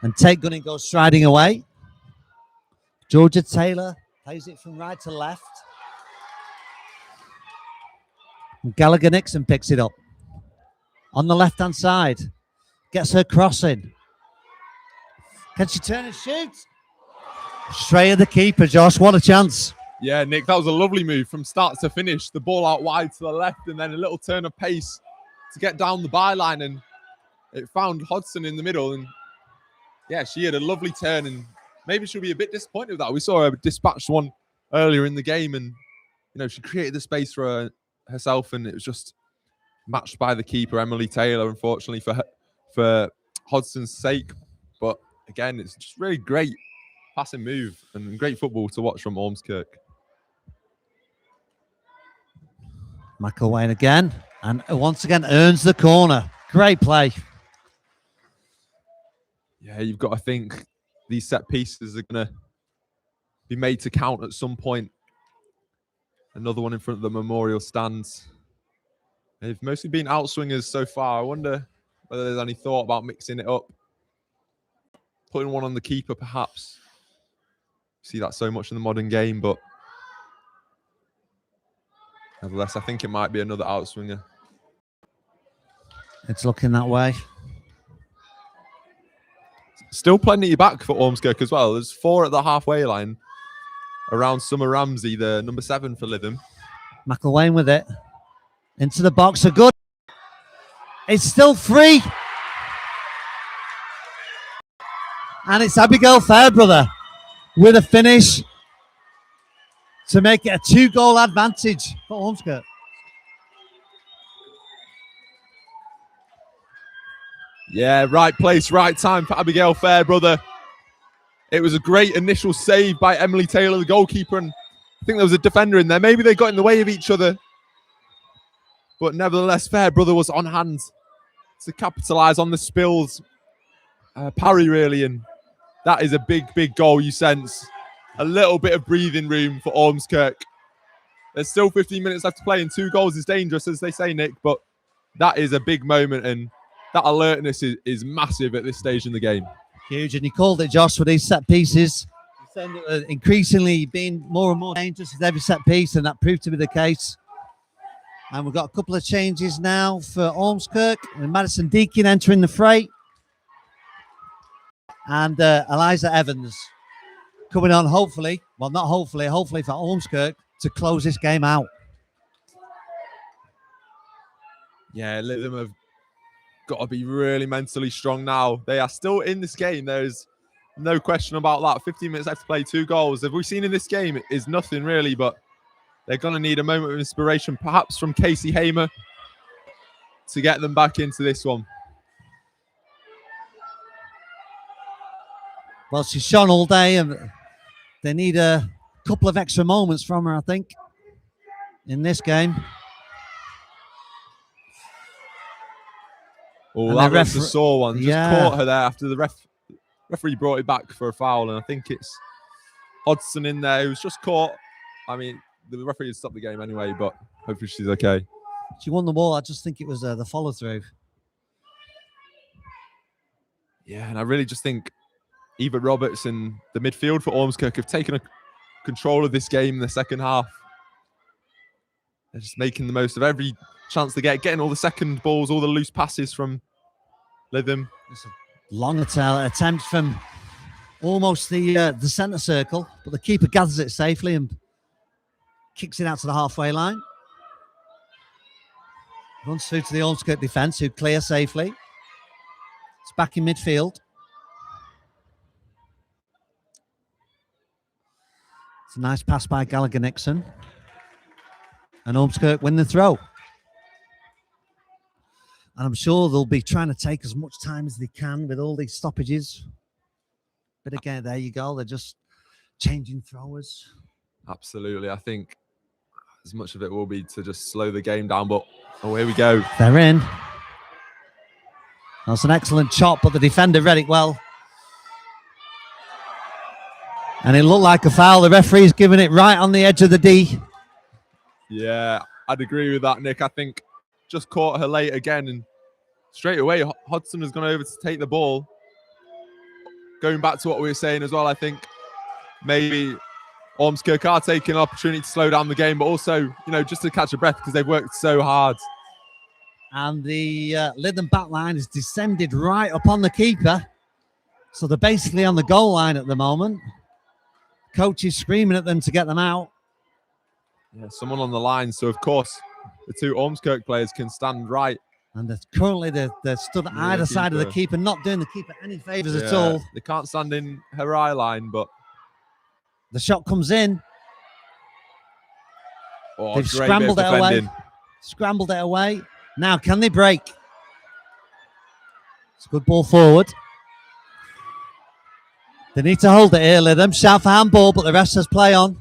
And Tate Gunning goes striding away. Georgia Taylor plays it from right to left. And Gallagher Nixon picks it up. On the left-hand side. Gets her crossing. Can she turn and shoot? Straight at the keeper, Josh. What a chance. Yeah, Nick, that was a lovely move from start to finish. The ball out wide to the left, and then a little turn of pace to get down the byline, and it found Hodgson in the middle. And yeah, she had a lovely turn, and maybe she'll be a bit disappointed with that. We saw her dispatch one earlier in the game, and she created the space for herself, and it was just matched by the keeper, Emily Taylor, unfortunately for Hodgson's sake. But again, it's just really great passing move and great football to watch from Ormskirk. McElwain again, and once again earns the corner. Great play. Yeah, you've got to think these set pieces are going to be made to count at some point. Another one in front of the memorial stands. They've mostly been outswingers so far. I wonder whether there's any thought about mixing it up. Putting one on the keeper, perhaps. See that so much in the modern game, but nevertheless, I think it might be another outswinger. It's looking that way. Still plenty back for Ormskirk as well. There's 4 at the halfway line around Summer Ramsey, the number 7 for Lytham. McElwain with it. Into the box, a good. It's still free. And it's Abigail Fairbrother with a finish to make it a 2-goal advantage for Ormskirk. Yeah, right place, right time for Abigail Fairbrother. It was a great initial save by Emily Taylor, the goalkeeper, and I think there was a defender in there. Maybe they got in the way of each other. But nevertheless, Fairbrother was on hand to capitalise on the spills parry, really, and that is a big goal. You sense a little bit of breathing room for Ormskirk. There's still 15 minutes left to play, and 2 goals is dangerous, as they say, Nick, but that is a big moment, and that alertness is massive at this stage in the game. Huge, and you called it, Josh, with these set pieces. Increasingly being more and more dangerous with every set piece, and that proved to be the case. And we've got a couple of changes now for Ormskirk, and Madison Deakin entering the fray. And Eliza Evans coming on, hopefully for Ormskirk to close this game out. Yeah, Lytham have got to be really mentally strong now. They are still in this game. There's no question about that. 15 minutes left to play, 2 goals. Have we seen in this game is nothing really, but they're going to need a moment of inspiration, perhaps from Casey Hamer, to get them back into this one. Well, she's shone all day, and they need a couple of extra moments from her, I think, in this game. Oh, and that was a sore one. Just caught her there after the referee brought it back for a foul, and I think it's Hodgson in there who's just caught. I mean, the referee had stopped the game anyway, but hopefully she's okay. She won the ball. I just think it was the follow-through. Yeah, and I really just think Eva Roberts and the midfield for Ormskirk have taken control of this game in the second half. They're just making the most of every chance they get, getting all the second balls, all the loose passes from Lytham. It's a long attempt from almost the centre circle, but the keeper gathers it safely and kicks it out to the halfway line. Runs through to the Ormskirk defence, who clear safely. It's back in midfield. It's a nice pass by Gallagher-Nixon. And Ormskirk win the throw. And I'm sure they'll be trying to take as much time as they can with all these stoppages. But again, there you go. They're just changing throwers. Absolutely. I think as much of it will be to just slow the game down. But oh, here we go. They're in. That's an excellent chop, but the defender read it well. And it looked like a foul. The referee's giving it right on the edge of the D. Yeah, I'd agree with that, Nick. I think just caught her late again, and straight away Hodgson has gone over to take the ball. Going back to what we were saying as well, I think maybe Ormskirk are taking an opportunity to slow down the game, but also, you know, just to catch a breath because they've worked so hard. And the Lytham back line has descended right upon the keeper. So they're basically on the goal line at the moment. Coach is screaming at them to get them out. Yeah, someone on the line. So, of course, the 2 Ormskirk players can stand right. And they're stood either side of the keeper, not doing the keeper any favours at all. They can't stand in her eye line, but the shot comes in. Oh, they've scrambled it away. Scrambled it away. Now, can they break? It's a good ball forward. They need to hold it here, Lytham. Shout for handball, but the ref says play on.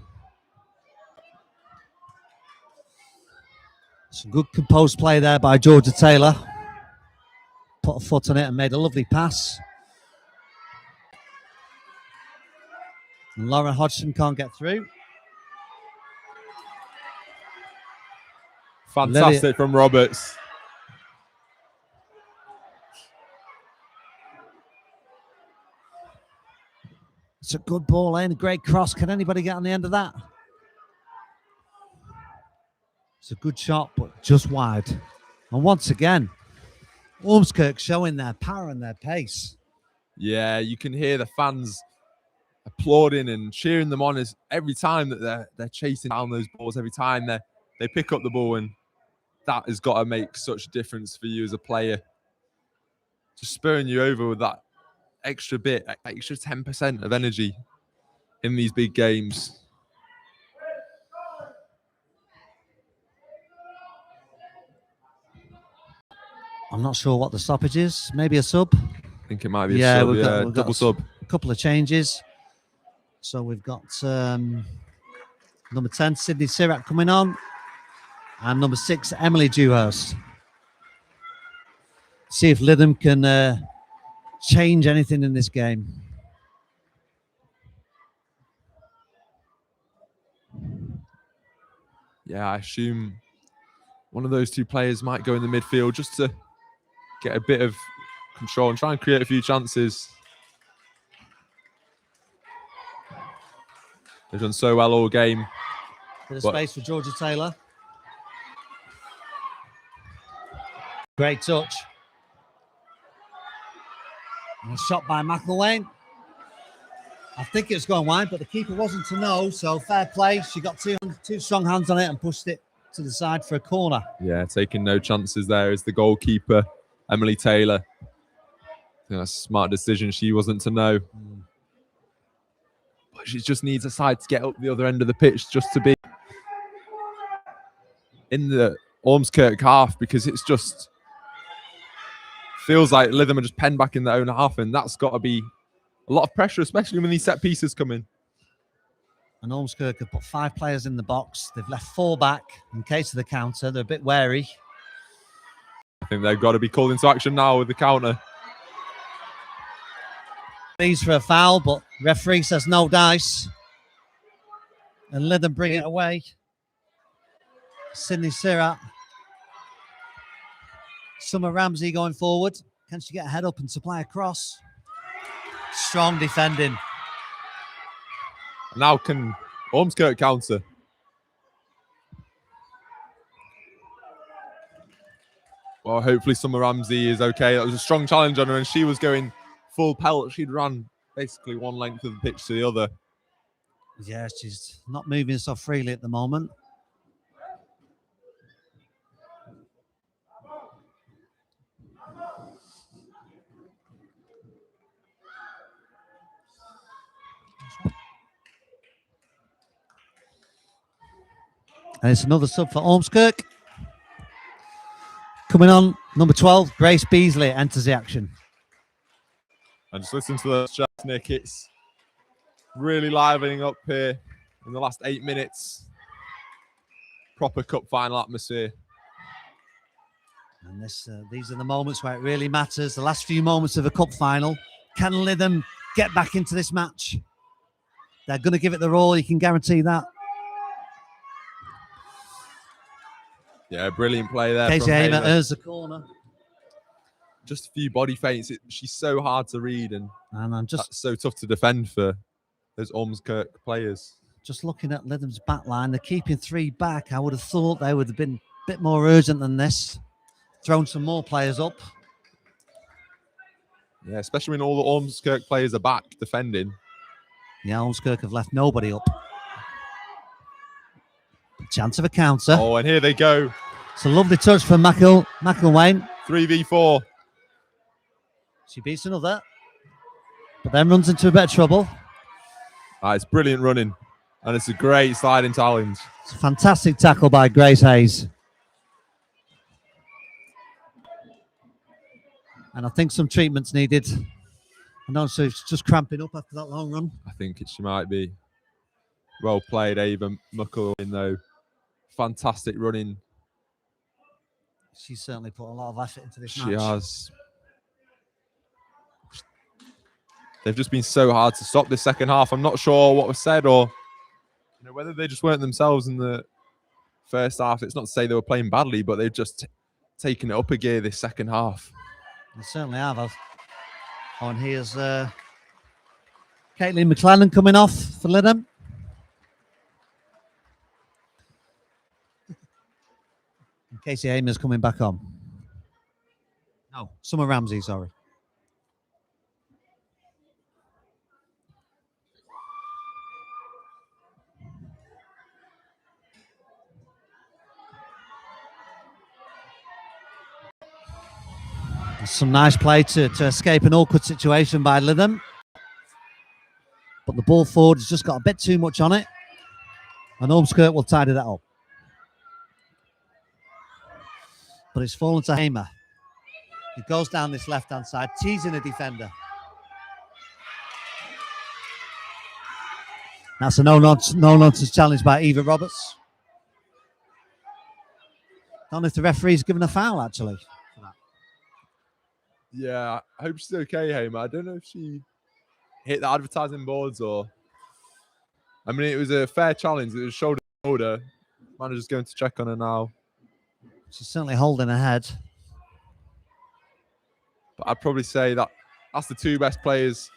Some good composed play there by Georgia Taylor. Put a foot on it and made a lovely pass. And Lauren Hodgson can't get through. Fantastic from Roberts. It's a good ball in, a great cross. Can anybody get on the end of that? It's a good shot, but just wide. And once again, Ormskirk showing their power and their pace. Yeah, you can hear the fans applauding and cheering them on as every time that they're chasing down those balls, every time they pick up the ball, and that has got to make such a difference for you as a player. Just spurring you over with that extra bit, extra 10% of energy in these big games. I'm not sure what the stoppage is. Maybe a sub. I think it might be a sub. We've got double sub. A couple of changes. So we've got number 10, Sydney Sirac coming on. And number 6, Emily Dewhurst. See if Lytham can change anything in this game. Yeah, I assume one of those two players might go in the midfield just to get a bit of control and try and create a few chances. They've done so well all game. Bit of space for Georgia Taylor. Great touch. And a shot by McElwain. I think it was going wide, but the keeper wasn't to know, so fair play. She got two strong hands on it and pushed it to the side for a corner. Yeah, taking no chances there is the goalkeeper, Emily Taylor. I think that's a smart decision. She wasn't to know. But she just needs a side to get up the other end of the pitch just to be in the Ormskirk half, because it's just feels like Lytham are just penned back in their own half, and that's got to be a lot of pressure, especially when these set pieces come in. And Ormskirk have put 5 players in the box. They've left 4 back in case of the counter. They're a bit wary. I think they've got to be called into action now with the counter. Please for a foul, but referee says no dice. And Lytham bring it away. Sydney Sirat. Summer Ramsey going forward. Can she get a head up and supply a cross? Strong defending. Now can Ormskirk counter? Well, hopefully Summer Ramsey is okay. That was a strong challenge on her, and she was going full pelt. She'd run basically one length of the pitch to the other. Yeah, she's not moving so freely at the moment. And it's another sub for Ormskirk. Coming on, number 12, Grace Beasley enters the action. And just listen to the shots, Nick. It's really livening up here in the last 8 minutes. Proper cup final atmosphere. And these are the moments where it really matters. The last few moments of a cup final. Can Lytham get back into this match? They're going to give it their all. You can guarantee that. Yeah, brilliant play there. Casey Hamer earns the corner. Just a few body feints. She's so hard to read, and I'm just that's so tough to defend for those Ormskirk players. Just looking at Lytham's back line, they're keeping 3 back. I would have thought they would have been a bit more urgent than this. Thrown some more players up. Yeah, especially when all the Ormskirk players are back defending. Yeah, Ormskirk have left nobody up. Chance of a counter. Oh, and here they go. It's a lovely touch from McElwain. 3v4. She beats another, but then runs into a bit of trouble. It's brilliant running, and it's a great sliding challenge. It's a fantastic tackle by Grace Hayes. And I think some treatment's needed. And also she's just cramping up after that long run. I think she might be. Well played, Ava McElwain, though. Fantastic running. She's certainly put a lot of effort into this match. She has. They've just been so hard to stop this second half. I'm not sure what was said, or whether they just weren't themselves in the first half. It's not to say they were playing badly, but they've just taken it up a gear this second half. They certainly have. Oh, and here's Caitlin McClellan coming off for Lytham. Casey Hamer's coming back on. No, Summer Ramsey, sorry. Some nice play to escape an awkward situation by Lytham. But the ball forward has just got a bit too much on it. And Ormskirk will tidy that up. But it's fallen to Hamer. He goes down this left-hand side, teasing a defender. That's a no-nonsense challenge by Eva Roberts. Don't know if the referee's given a foul, actually. For that. Yeah, I hope she's okay, Hamer. I don't know if she hit the advertising boards or... I mean, it was a fair challenge. It was shoulder to shoulder. Manager's going to check on her now. She's certainly holding her head. But I'd probably say that's the two best players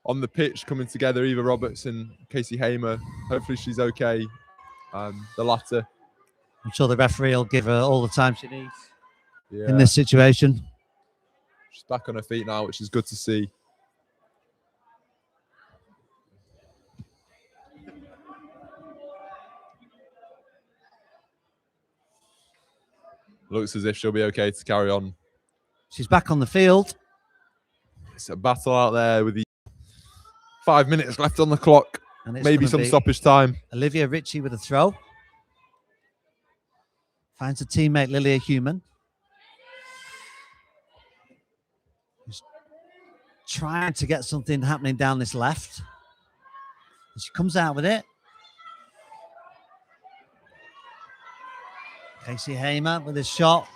on the pitch coming together, Eva Roberts and Casey Hamer. Hopefully she's okay. The latter. I'm sure the referee will give her all the time she needs Yeah. in this situation. She's back on her feet now, which is good to see. Looks as if she'll be okay to carry on. She's back on the field. It's a battle out there with the 5 minutes left on the clock. And it's Maybe gonna some be stoppage time. Olivia Ritchie with a throw. Finds a teammate, Lilia Human. Who's trying to get something happening down this left. And she comes out with it. Casey Hamer with his shot.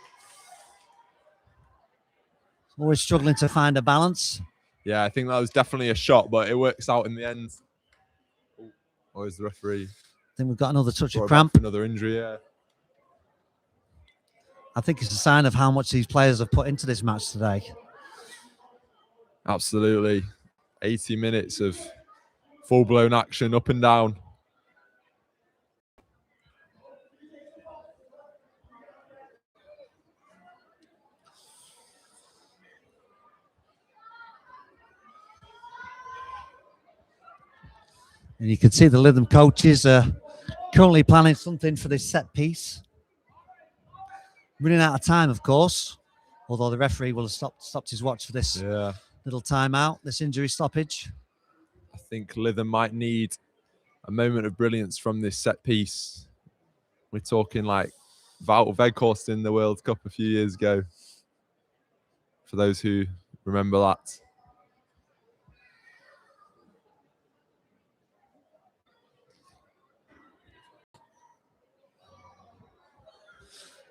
Always struggling to find a balance. Yeah, I think that was definitely a shot, but it works out in the end. Or is the referee? I think we've got another touch brought of her back cramp. for another injury, yeah. I think it's a sign of how much these players have put into this match today. Absolutely. 80 minutes of full-blown action up and down. And you can see the Lytham coaches are currently planning something for this set piece. Running out of time, of course, although the referee will have stopped his watch for this little timeout, this injury stoppage. I think Lytham might need a moment of brilliance from this set piece. We're talking like Wout Weghorst in the World Cup a few years ago, for those who remember that.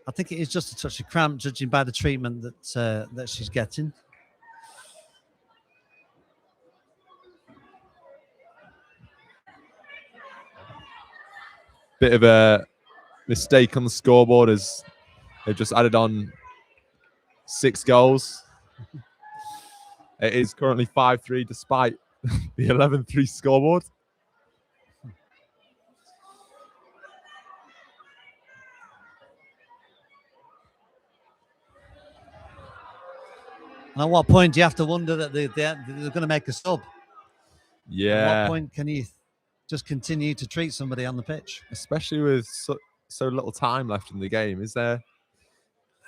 I think it is just a touch of cramp, judging by the treatment that she's getting. Bit of a mistake on the scoreboard as they've just added on 6 goals. It is currently 5-3 despite the 11-3 scoreboard. And at what point do you have to wonder that they're going to make a sub? Yeah. At what point can you just continue to treat somebody on the pitch? Especially with so little time left in the game. Is there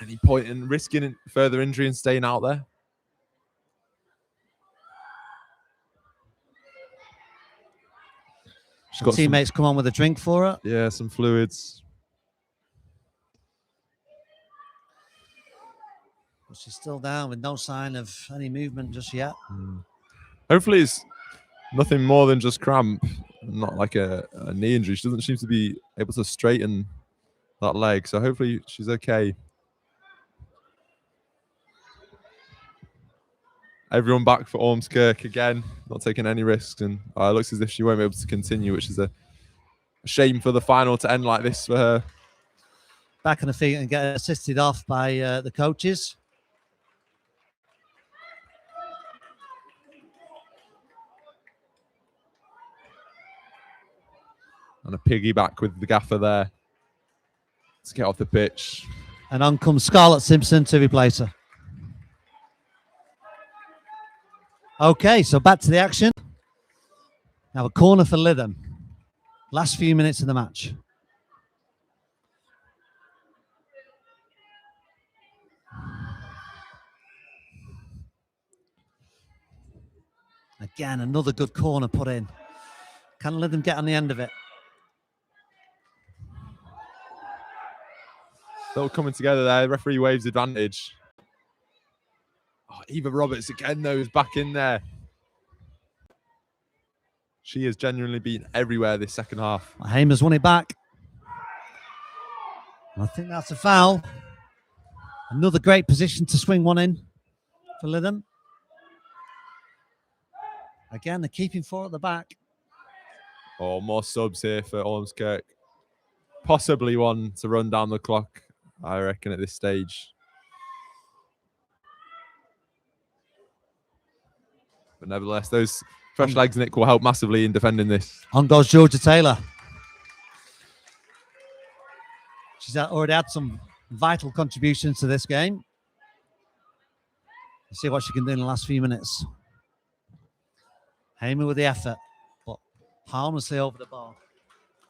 any point in risking further injury and staying out there? She's got teammates come on with a drink for her. Yeah, some fluids. But she's still down with no sign of any movement just yet. Hopefully it's nothing more than just cramp, not like a knee injury. She doesn't seem to be able to straighten that leg, so hopefully she's okay. Everyone back for Ormskirk again, not taking any risks, and it looks as if she won't be able to continue, which is a shame for the final to end like this for her. Back on her feet and get assisted off by the coaches. And a piggyback with the gaffer there to get off the pitch. And on comes Scarlett Simpson to replace her. Okay, so back to the action. Now a corner for Lytham. Last few minutes of the match. Again, another good corner put in. Can Lytham get on the end of it? Still coming together there. Referee waves advantage. Oh, Eva Roberts again, though, is back in there. She has genuinely been everywhere this second half. Hamer's won it back. I think that's a foul. Another great position to swing one in. for Lytham. Again, they're keeping 4 at the back. Oh, more subs here for Ormskirk. Possibly one to run down the clock, I reckon, at this stage. But nevertheless, those fresh legs, Nick, will help massively in defending this. On goes Georgia Taylor. She's already had some vital contributions to this game. Let's see what she can do in the last few minutes. Hamer with the effort, but harmlessly over the bar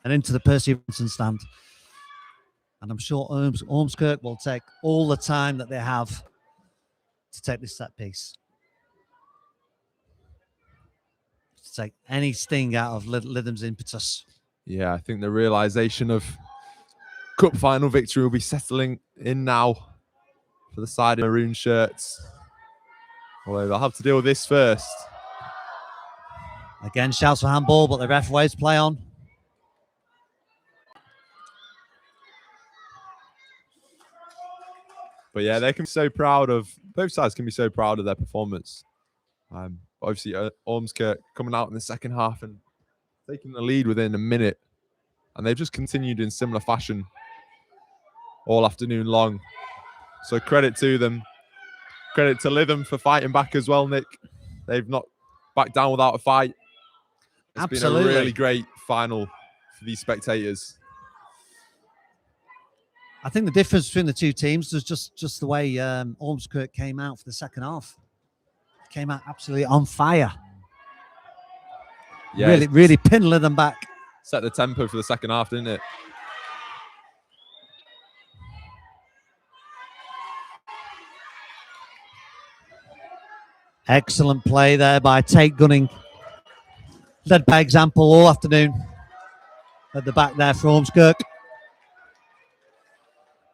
and into the Percy Robinson stand. And I'm sure Ormskirk will take all the time that they have to take this set piece. To take any sting out of Lytham's impetus. Yeah, I think the realisation of cup final victory will be settling in now for the side in maroon shirts. Although they'll have to deal with this first. Again, shouts for handball, but the ref waves play on. But yeah, they can be so proud of, both sides can be so proud of their performance. Obviously, Ormskirk coming out in the second half and taking the lead within a minute. And they've just continued in similar fashion all afternoon long. So credit to them. Credit to Lytham for fighting back as well, Nick. They've not backed down without a fight. It's Absolutely. been a really great final for these spectators. I think the difference between the two teams was just the way Ormskirk came out for the second half. Came out absolutely on fire. Yeah, really pinned Lytham back. Set the tempo for the second half, didn't it? Excellent play there by Tate Gunning. Led by example all afternoon. At the back there for Ormskirk.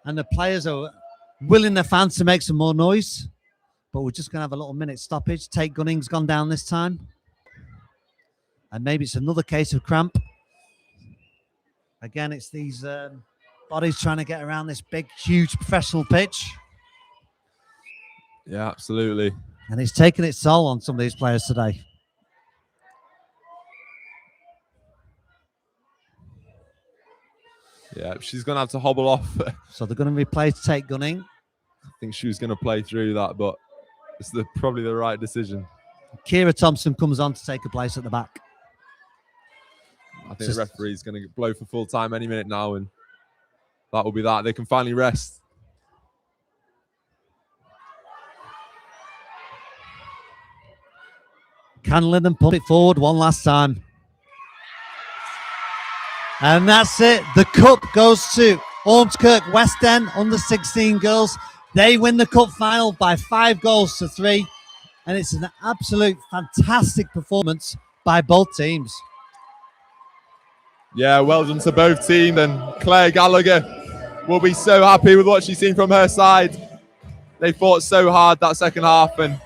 And the players are willing their fans to make some more noise. But we're just going to have a little minute stoppage. Tate Gunning's gone down this time. And maybe it's another case of cramp. Again, it's these bodies trying to get around this big, huge professional pitch. Yeah, absolutely. And it's taken its toll on some of these players today. Yeah, she's going to have to hobble off. So they're going to replace Tate Gunning. I think she was going to play through that, but it's probably the right decision. Kira Thompson comes on to take a place at the back. I think the referee's going to blow for full time any minute now, and that will be that. They can finally rest. Can Lytham pump it forward one last time? And that's it. The cup goes to Ormskirk West End under 16 girls. They win the cup final by 5-3. And it's an absolute fantastic performance by both teams. Yeah, well done to both teams. And Claire Gallagher will be so happy with what she's seen from her side. They fought so hard that second half, and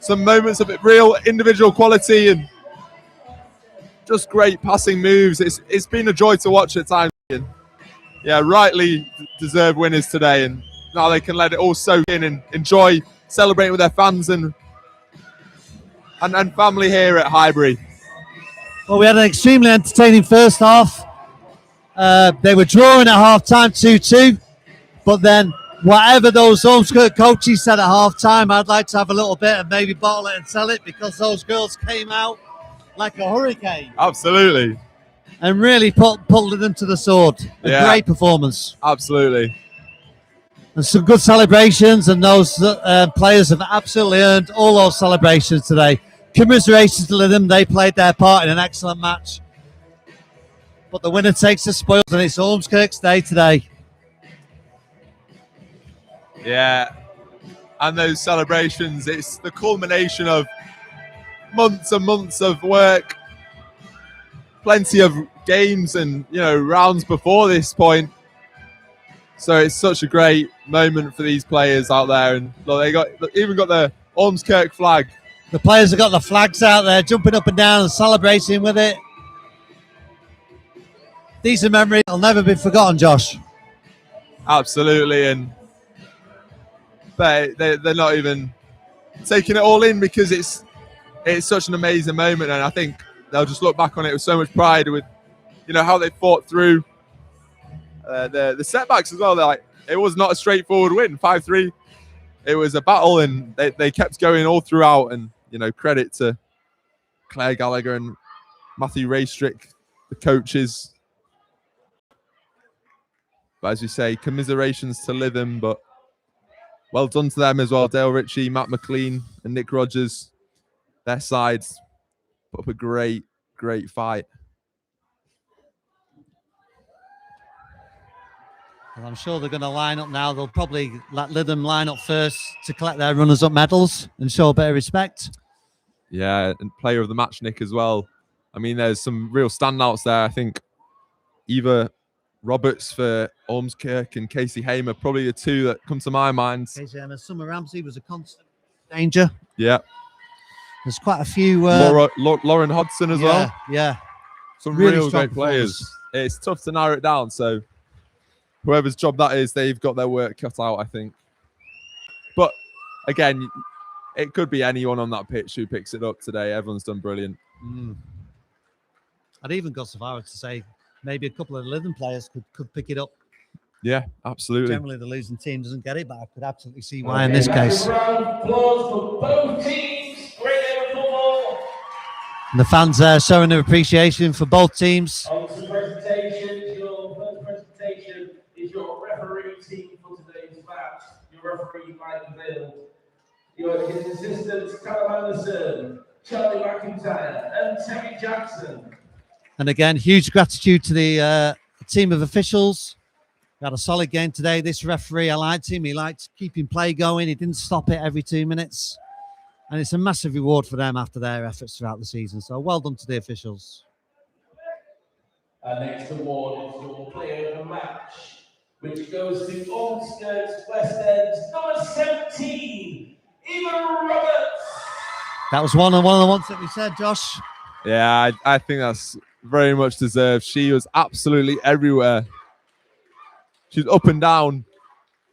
some moments of real individual quality and just great passing moves. It's been a joy to watch at times. And yeah, rightly deserved winners today, and now they can let it all soak in and enjoy celebrating with their fans and family here at Highbury. Well, we had an extremely entertaining first half. They were drawing at half-time 2-2, but then whatever those Ormskirk coaches said at half-time, I'd like to have a little bit and maybe bottle it and sell it, because those girls came out like a hurricane. Absolutely. And really put them to the sword. A great performance. Absolutely. And some good celebrations, and those players have absolutely earned all those celebrations today. Commiserations to them. They played their part in an excellent match. But the winner takes the spoils, and it's Ormskirk's day today. Yeah. And those celebrations, it's the culmination of months and months of work. Plenty of games and, rounds before this point. So it's such a great moment for these players out there. And look, they even got the Ormskirk flag. The players have got the flags out there, jumping up and down and celebrating with it. These are memories that'll never be forgotten, Josh. Absolutely. And they're not even taking it all in because it's such an amazing moment, and I think they'll just look back on it with so much pride with, you know, how they fought through the setbacks as well. They're like, it was not a straightforward win, 5-3. It was a battle, and they kept going all throughout. And, you know, credit to Claire Gallagher and Matthew Raystrick, the coaches. But as you say, commiserations to Lytham, but well done to them as well. Dale Ritchie, Matt McLean, and Nick Rogers. Their sides put up a great fight. Well, I'm sure they're going to line up now. They'll probably let Lytham line up first to collect their runners-up medals and show a bit of respect. Yeah, and player of the match, Nick, as well. I mean, there's some real standouts there. I think Eva Roberts for Ormskirk and Casey Hamer, probably the two that come to my mind. Casey Hamer. Summer Ramsey was a constant danger. Yeah. There's quite a few. Lauren Hodson as well. Yeah. Some Really real strong great players. It's tough to narrow it down. So whoever's job that is, they've got their work cut out, I think. But again, it could be anyone on that pitch who picks it up today. Everyone's done brilliant. I'd even go so far as to say maybe a couple of Lytham players could pick it up. Yeah, absolutely. Generally, the losing team doesn't get it, but I could absolutely see why in this case. Round of applause for both teams. Great game of football. And the fans are showing their appreciation for both teams. On to presentations. Your first presentation is your referee team for today's match. Your referee, Mike Bill. Your assistants, Callum Anderson, Charlie McIntyre, and Terry Jackson. And again, huge gratitude to the team of officials. We had a solid game today. This referee, I liked him. He liked keeping play going. He didn't stop it every 2 minutes. And it's a massive reward for them after their efforts throughout the season. So well done to the officials. Our next award is your player of the match, which goes to Ormskirk's West End's number 17, Eva Roberts. That was one of the ones that we said, Josh. Yeah, I think that's very much deserved. She was absolutely everywhere. She's up and down,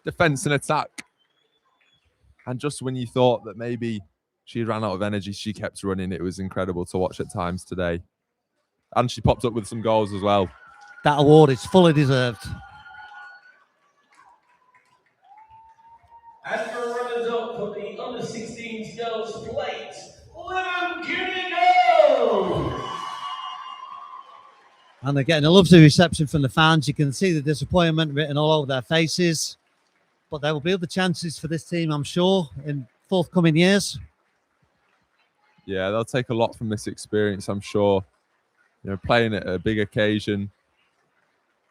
defense and attack. And just when you thought that maybe she ran out of energy, she kept running. It was incredible to watch at times today. And she popped up with some goals as well. That award is fully deserved. And your runners-up for the under-16s girls plate, Lytham Cunigo. And they're getting a lovely reception from the fans. You can see the disappointment written all over their faces. But there will be other chances for this team, I'm sure, in forthcoming years. Yeah, they'll take a lot from this experience, I'm sure. You know, playing at a big occasion.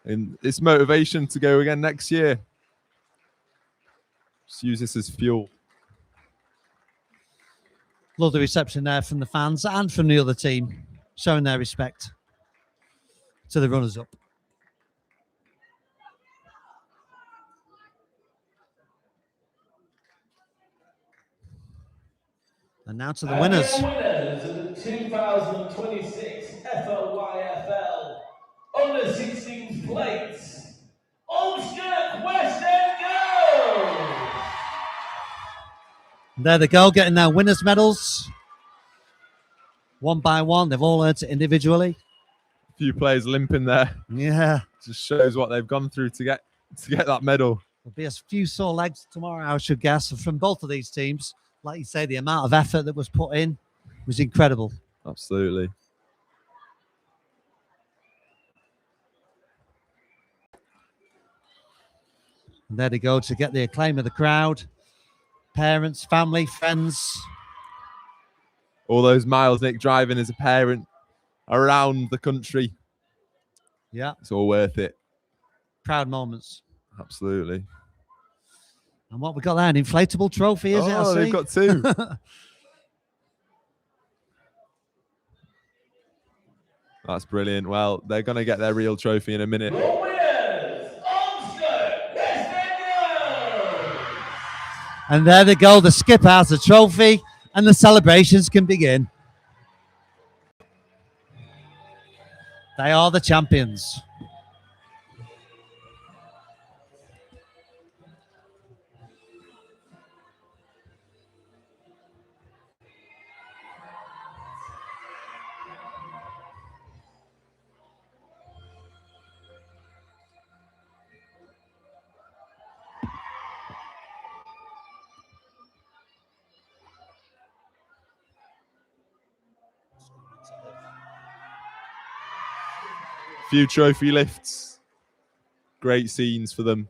And it's motivation to go again next year. Just use this as fuel. Love the reception there from the fans and from the other team, showing their respect to the runners-up. And now to the winners. The winners of the 2026 FLYFL under-16s plates, Ormskirk West End Girls. There they go, getting their winners' medals. One by one, they've all earned it individually. A few players limping there. Yeah. Just shows what they've gone through to get that medal. There'll be a few sore legs tomorrow, I should guess, from both of these teams. Like you say, the amount of effort that was put in was incredible. Absolutely. And there they go to get the acclaim of the crowd. Parents, family, friends. All those miles Nick driving as a parent around the country. Yeah. It's all worth it. Proud moments. Absolutely. And what we got there, an inflatable trophy, is it? Oh, they've got two. That's brilliant. Well, they're going to get their real trophy in a minute. Your winners, Ormskirk West End Girls. And there they go. The skipper has the trophy and the celebrations can begin. They are the champions. Few trophy lifts. Great scenes for them.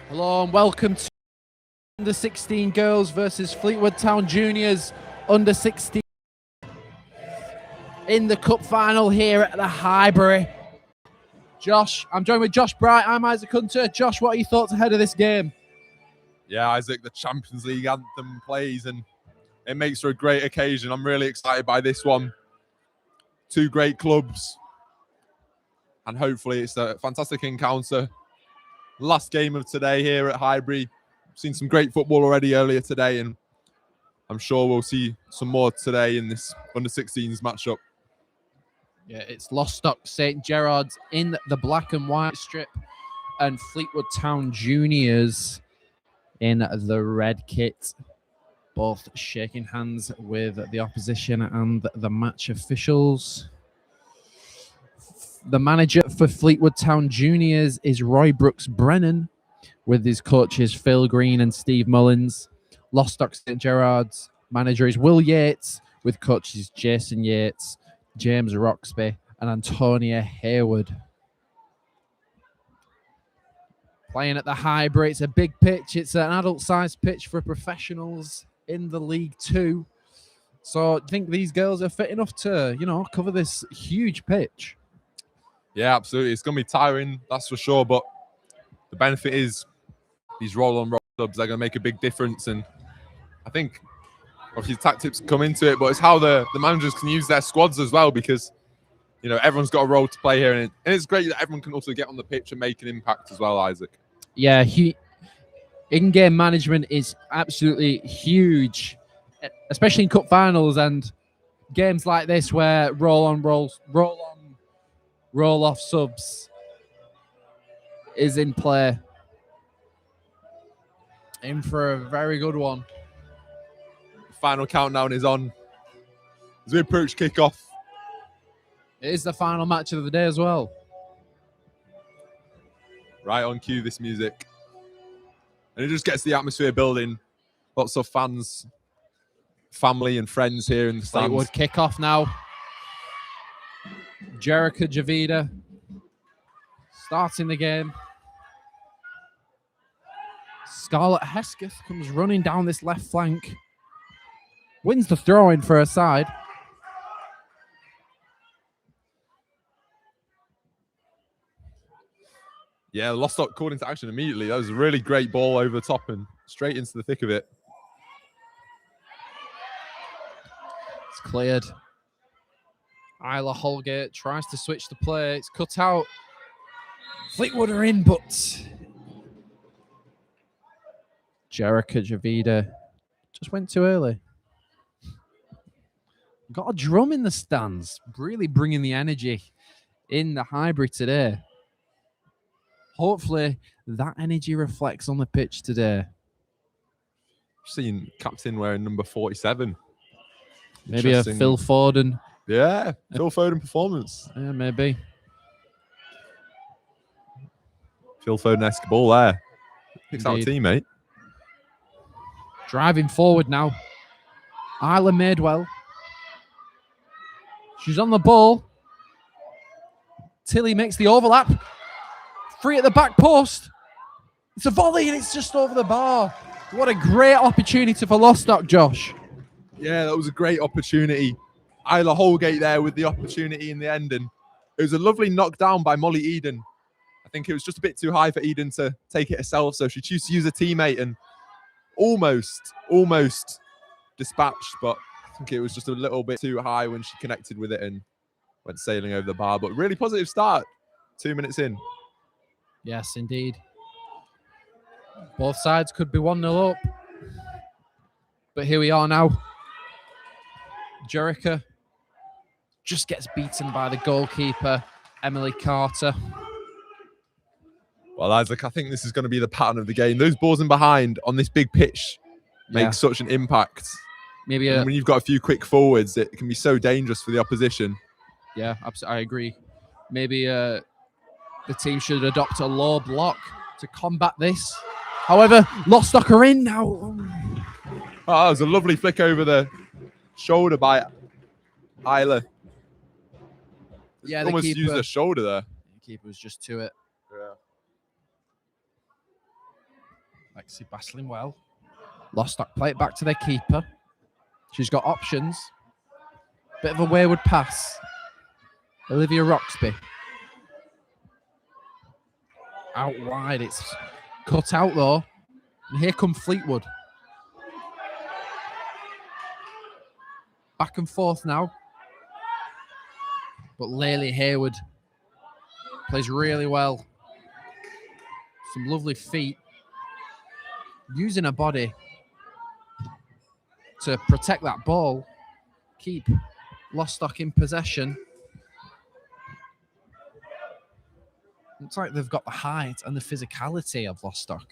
Hello and welcome to Under 16 Girls versus Fleetwood Town Juniors Under 16 in the cup final here at the Highbury. Josh, I'm joined with Josh Bright. I'm Isaac Hunter. Josh, what are your thoughts ahead of this game? Yeah, Isaac, the Champions League anthem plays and it makes for a great occasion. I'm really excited by this one. Two great clubs. And hopefully it's a fantastic encounter. Last game of today here at Highbury. Seen some great football already earlier today, and I'm sure we'll see some more today in this under-16s matchup. Yeah, it's Lostock St. Gerard's in the black and white strip and Fleetwood Town Juniors in the red kit. Both shaking hands with the opposition and the match officials. The manager for Fleetwood Town Juniors is Roy Brooks Brennan, with his coaches Phil Green and Steve Mullins. Lostock St. Gerard's manager is Will Yates, with coaches Jason Yates, James Roxby, and Antonia Hayward. Playing at the Highbury, it's a big pitch. It's an adult-sized pitch for professionals in the League Two. So I think these girls are fit enough to, cover this huge pitch. Yeah, absolutely. It's going to be tiring, that's for sure. But the benefit is these roll-on subs, they're going to make a big difference. And I think obviously tactics come into it, but it's how the managers can use their squads as well, because, everyone's got a role to play here. And it's great that everyone can also get on the pitch and make an impact as well, Isaac. Yeah, in-game management is absolutely huge, especially in cup finals and games like this where roll-off subs is in play. In for a very good one. Final countdown is on as we approach kickoff. It is the final match of the day as well. Right on cue, this music. And it just gets the atmosphere building. Lots of fans, family and friends here in the stands. Fleetwood kickoff now. Jerica Javida starting the game. Scarlett Hesketh comes running down this left flank. Wins the throw-in for her side. Yeah, Lostock called into action immediately. That was a really great ball over the top and straight into the thick of it. It's cleared. Isla Holgate tries to switch the play. It's cut out. Fleetwood are in, but Jerica Javida just went too early. Got a drum in the stands, really bringing the energy in the hybrid today. Hopefully that energy reflects on the pitch today. Seen captain wearing number 47. Maybe a Phil Foden. Yeah, Phil Foden performance. Yeah, maybe. Phil Foden-esque ball there. Picks out a teammate. Driving forward now. Isla Madewell. She's on the ball. Tilly makes the overlap. Free at the back post. It's a volley and it's just over the bar. What a great opportunity for Lostock, Josh. Yeah, that was a great opportunity. Isla Holgate there with the opportunity in the end. And it was a lovely knockdown by Molly Eden. I think it was just a bit too high for Eden to take it herself. So she chose to use a teammate and almost dispatched. But I think it was just a little bit too high when she connected with it and went sailing over the bar. But really positive start. 2 minutes in. Yes, indeed. Both sides could be 1-0 up. But here we are now. Jerica just gets beaten by the goalkeeper, Emily Carter. Well, Isaac, I think this is going to be the pattern of the game. Those balls in behind on this big pitch make such an impact. Maybe when you've got a few quick forwards, it can be so dangerous for the opposition. Yeah, absolutely. I agree. Maybe the team should adopt a low block to combat this. However, Lostock are in now. Oh, that was a lovely flick over the shoulder by Isla. Yeah, almost used her shoulder there. The keeper was just to it. Yeah. Lexi battling well. Lostock play it back to their keeper. She's got options. Bit of a wayward pass. Olivia Roxby. Out wide. It's cut out though. And here come Fleetwood. Back and forth now. But Laylee Hayward plays really well. Some lovely feet. Using her body to protect that ball. Keep Lostock in possession. Looks like they've got the height and the physicality of Lostock.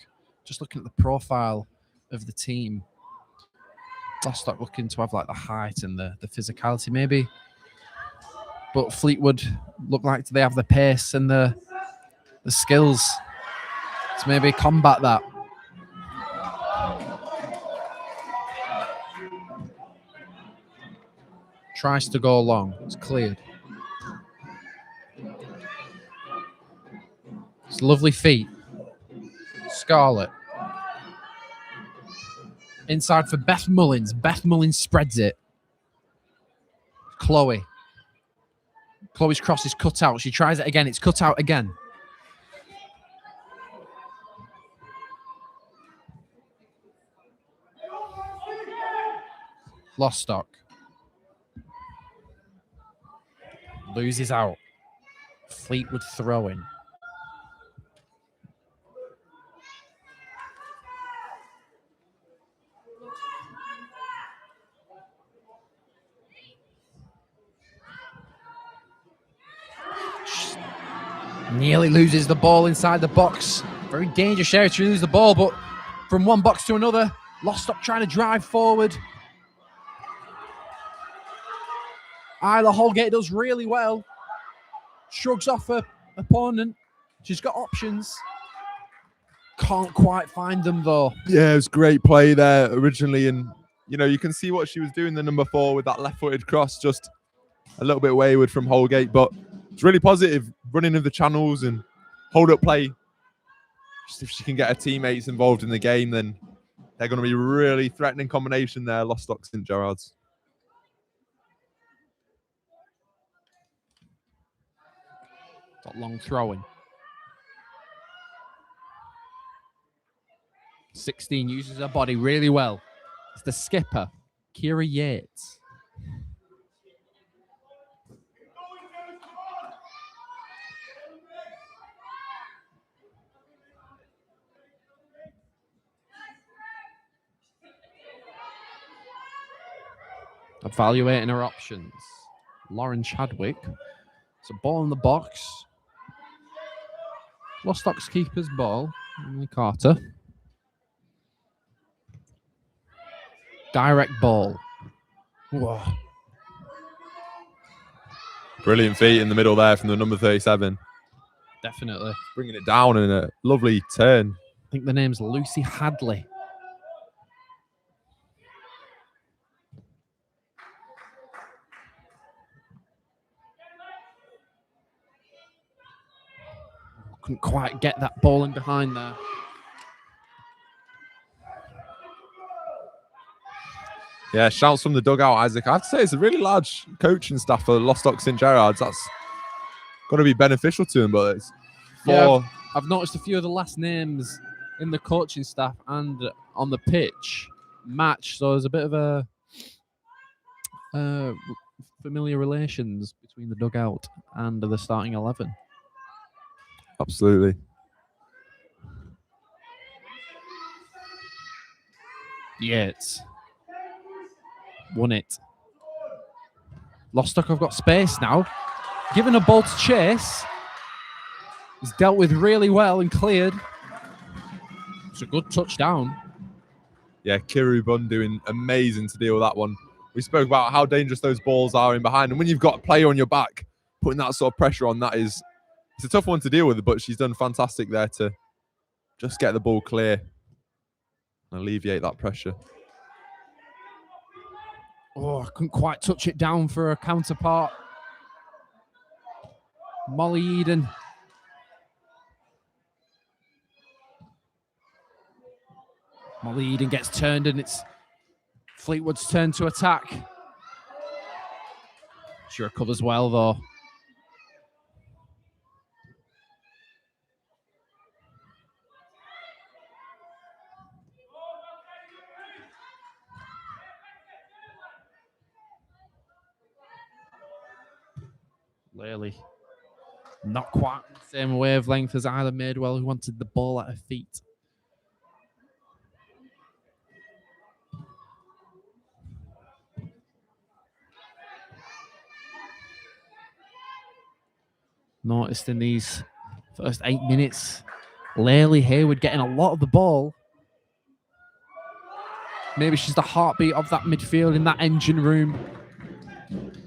Just looking at the profile of the team. Lostock looking to have like the height and the physicality maybe. But Fleetwood look like they have the pace and the skills to maybe combat that. Tries to go long. It's cleared. It's lovely feet. Scarlett. Inside for Beth Mullins. Beth Mullins spreads it. Chloe. Chloe's cross is cut out. She tries it again. It's cut out again. Lostock. Loses out. Fleetwood throwing. Nearly loses the ball inside the box. Very dangerous area to lose the ball, but from one box to another, Lostock trying to drive forward. Isla Holgate does really well. Shrugs off her opponent. She's got options. Can't quite find them though. Yeah, it was great play there originally. And, you know, you can see what she was doing, the number 4 with that left-footed cross. Just a little bit wayward from Holgate, but it's really positive running of the channels and hold-up play. Just if she can get her teammates involved in the game, then they're going to be really threatening combination there, Lostock St. Gerard's. Got long throwing. 16 uses her body really well. It's the skipper, Kira Yates. Evaluating her options. Lauren Chadwick. It's a ball in the box. Lostock's keeper's ball. Emily Carter. Direct ball. Whoa. Brilliant feet in the middle there from the number 37. Definitely. Bringing it down in a lovely turn. I think the name's Lucy Hadley. Couldn't quite get that ball in behind there. Yeah, shouts from the dugout, Isaac. I have to say, it's a really large coaching staff for Lostock St. Gerard's. That's going to be beneficial to him, but it's Yeah, I've noticed a few of the last names in the coaching staff and on the pitch match, so there's a bit of a familiar relations between the dugout and the starting 11. Absolutely. Yates. Won it. Lostock have got space now. Given a ball to chase. He's dealt with really well and cleared. It's a good touchdown. Yeah, Kiru Bun doing amazing to deal with that one. We spoke about how dangerous those balls are in behind. And when you've got a player on your back, putting that sort of pressure on, it's a tough one to deal with, but she's done fantastic there to just get the ball clear and alleviate that pressure. Oh, I couldn't quite touch it down for her counterpart. Molly Eden. Molly Eden gets turned and it's Fleetwood's turn to attack. She recovers well though. Lely, not quite the same wavelength as Isla Madewell, who wanted the ball at her feet. Noticed in these first 8 minutes, Lely Hayward getting a lot of the ball. Maybe she's the heartbeat of that midfield in that engine room.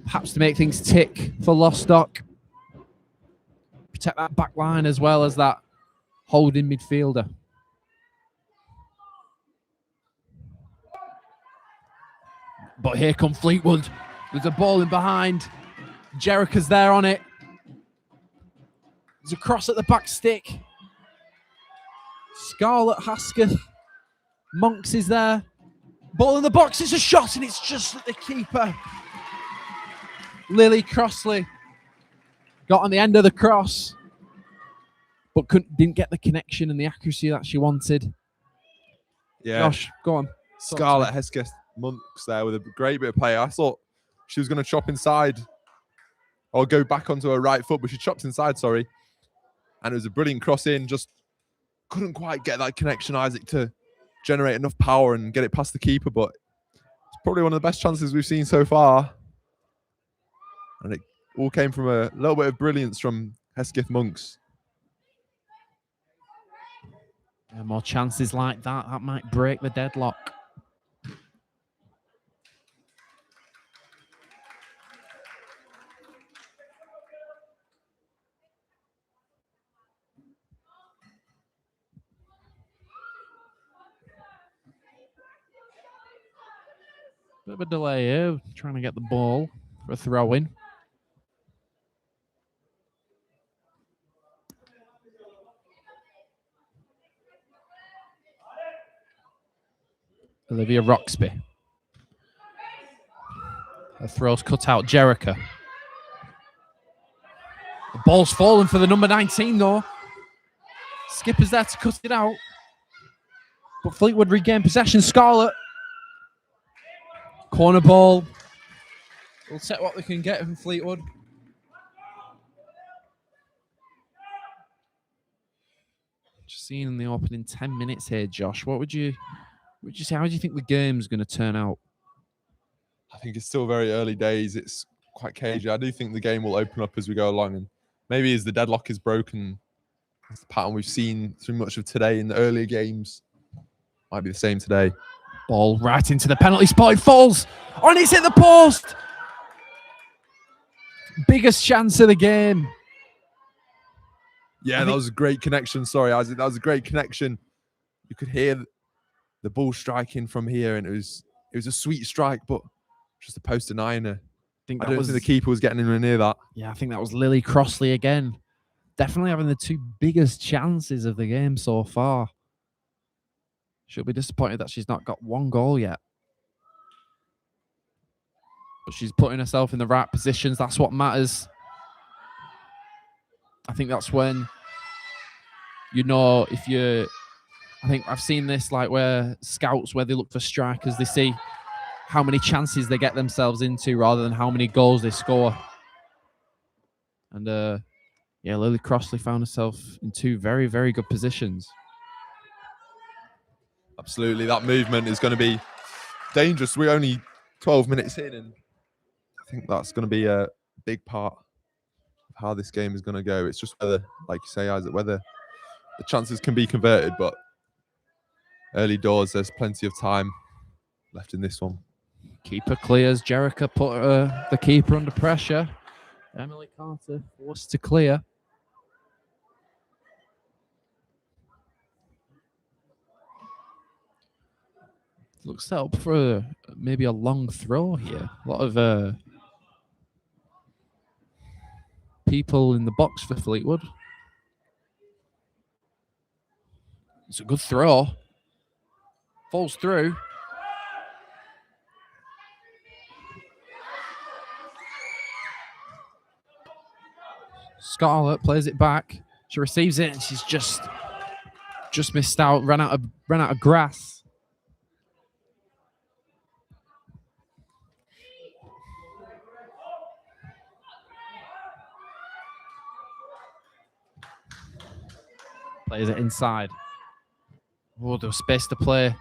Perhaps to make things tick for Lostock. Protect that back line as well as that holding midfielder. But here come Fleetwood. There's a ball in behind. Jerica's there on it. There's a cross at the back stick. Scarlett Hasketh. Monks is there. Ball in the box. It's a shot and it's just at the keeper. Lily Crossley got on the end of the cross, but didn't get the connection and the accuracy that she wanted. Yeah. Josh, go on. Scarlett Hesketh Monks there with a great bit of play. I thought she was going to chop inside or go back onto her right foot, but she chopped inside, sorry. And it was a brilliant cross in. Just couldn't quite get that connection, Isaac, to generate enough power and get it past the keeper, but it's probably one of the best chances we've seen so far. And it all came from a little bit of brilliance from Hesketh Monks. Yeah, more chances like that. That might break the deadlock. Bit of a delay here, trying to get the ball for a throw-in. Olivia Roxby. Her throw's cut out. Jerica. The ball's fallen for the number 19, though. Skipper's there to cut it out. But Fleetwood regain possession. Scarlett. Corner ball. We'll take what we can get from Fleetwood. Just seeing in the opening 10 minutes here, Josh, what would you say? How do you think the game's going to turn out? I think it's still very early days. It's quite cagey. I do think the game will open up as we go along, and maybe as the deadlock is broken, that's the pattern we've seen through much of today in the earlier games. Might be the same today. Ball right into the penalty spot. It falls. Oh, and it's hit the post. Biggest chance of the game. Yeah, that was a great connection. Sorry, Isaac. That was a great connection. You could hear the ball striking from here, and it was a sweet strike, but just a post denying her. I don't think the keeper was getting anywhere near that. Yeah, I think that was Lily Crossley again. Definitely having the two biggest chances of the game so far. She'll be disappointed that she's not got one goal yet. But she's putting herself in the right positions. That's what matters. I think that's when, if you're... I think I've seen this like where scouts, where they look for strikers, they see how many chances they get themselves into rather than how many goals they score. And Lily Crossley found herself in two very, very good positions. Absolutely. That movement is going to be dangerous. We're only 12 minutes in, and I think that's going to be a big part of how this game is going to go. It's just whether, like you say, Isaac, whether the chances can be converted, but early doors, there's plenty of time left in this one. Keeper clears. Jerica put the keeper under pressure. Emily Carter forced to clear. Looks set up for maybe a long throw here. A lot of people in the box for Fleetwood. It's a good throw. Falls through. Scarlett plays it back. She receives it and she's just missed out. Ran out of grass. Plays it inside. Oh, there was space to play.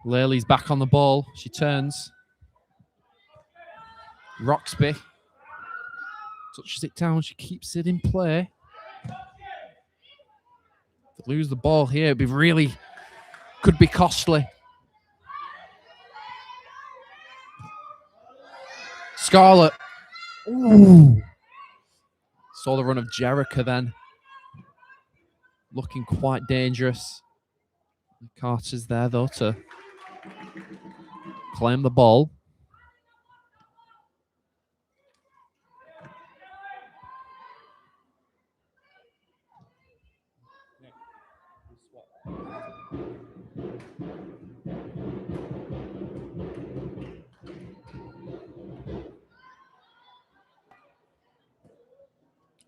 Laley's back on the ball. She turns. Roxby touches it down. She keeps it in play. If they lose the ball here, could be costly. Scarlett. Ooh. Saw the run of Jerica then. Looking quite dangerous. Carter's there, though, to claim the ball.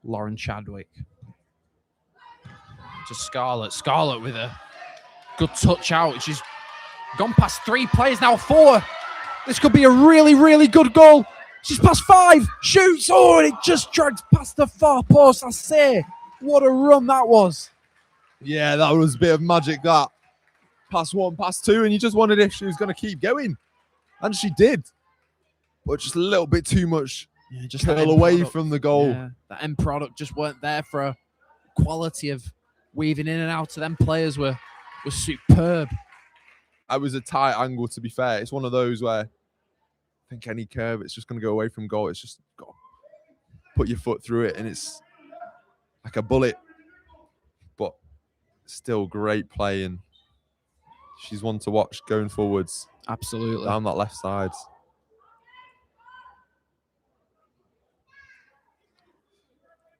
Lauren Chadwick. To Scarlett. Scarlett with a good touch out. She's gone past 3 players, now 4. This could be a really, really good goal. She's past 5. Shoots. Oh, and it just drags past the far post. I say, what a run that was. Yeah, that was a bit of magic, that. Past 1, past 2, and you just wondered if she was going to keep going. And she did. But just a little bit too much. Yeah, just curl away from the goal. Yeah, the end product just weren't there for a quality of weaving in and out of them players were superb. It was a tight angle, to be fair. It's one of those where I think any curve, it's just going to go away from goal. It's just got to put your foot through it, and it's like a bullet. But still great play, and she's one to watch going forwards. Absolutely. Down that left side.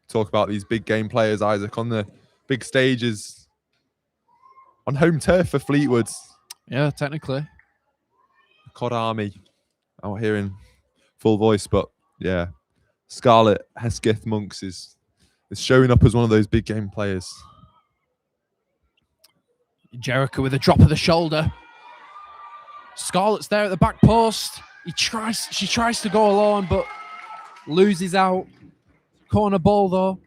Talk about these big game players, Isaac, on the big stages. On home turf for Fleetwood. Yeah, technically. COD Army out here in full voice, but yeah. Scarlett Hesketh Monks is showing up as one of those big game players. Jericho with a drop of the shoulder. Scarlett's there at the back post. She tries to go alone, but loses out. Corner ball though.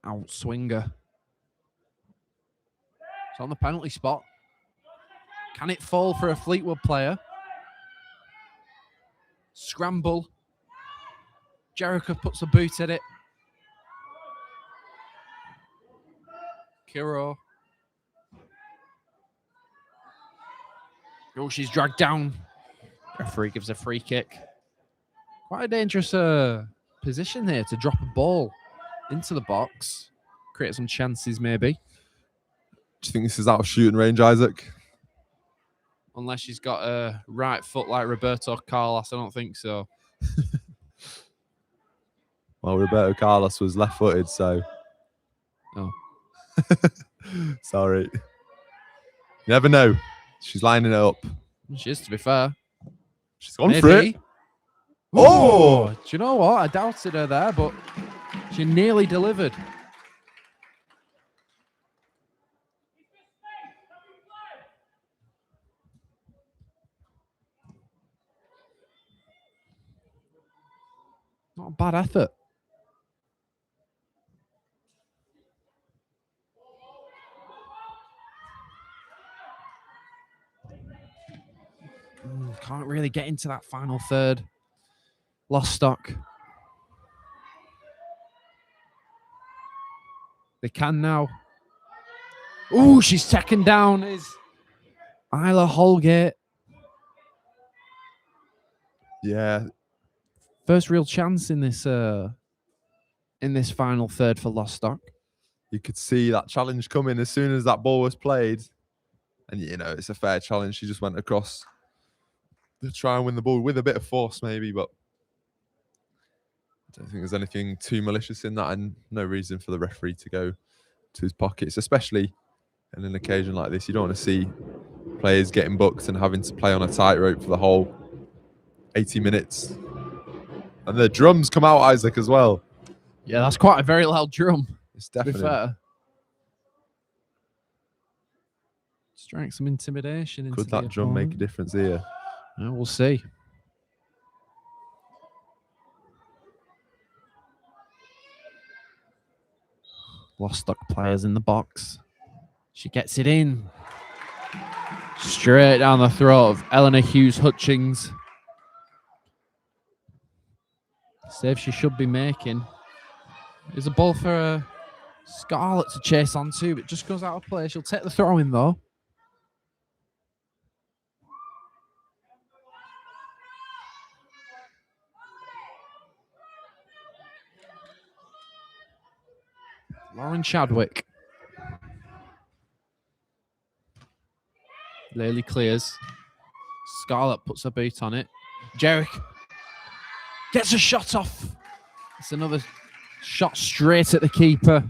Out swinger. It's on the penalty spot. Can it fall for a Fleetwood player? Scramble. Jericho puts a boot at it. Kiro. Oh, she's dragged down. Referee gives a free kick. Quite a dangerous position here to drop a ball into the box. Create some chances, maybe. Do you think this is out of shooting range, Isaac? Unless she's got a right foot like Roberto Carlos, I don't think so. Well, Roberto Carlos was left-footed, so... Oh. Sorry. You never know. She's lining it up. She is, to be fair. She's gone for it. Oh! Do you know what? I doubted her there, but she nearly delivered. Not a bad effort. Can't really get into that final third. Lost stock. They can now. Oh, she's taken down. Is Isla Holgate. Yeah. First real chance in this final third for Lost Stock. You could see that challenge coming as soon as that ball was played. And, you know, it's a fair challenge. She just went across to try and win the ball with a bit of force, maybe, but I don't think there's anything too malicious in that, and no reason for the referee to go to his pockets, especially in an occasion like this. You don't want to see players getting booked and having to play on a tightrope for the whole 80 minutes. And the drums come out, Isaac, as well. Yeah, that's quite a very loud drum. It's To be definitely... fair. Strike some intimidation into Could that drum make a difference here? Yeah, we'll see. Lost Stock players in the box. She gets it in. Straight down the throat of Eleanor Hughes Hutchings. Save she should be making. There's a ball for Scarlett to chase onto, but just goes out of play. She'll take the throw in though. Lauren Chadwick. Lily clears. Scarlett puts her boot on it. Jarek gets a shot off. It's another shot straight at the keeper.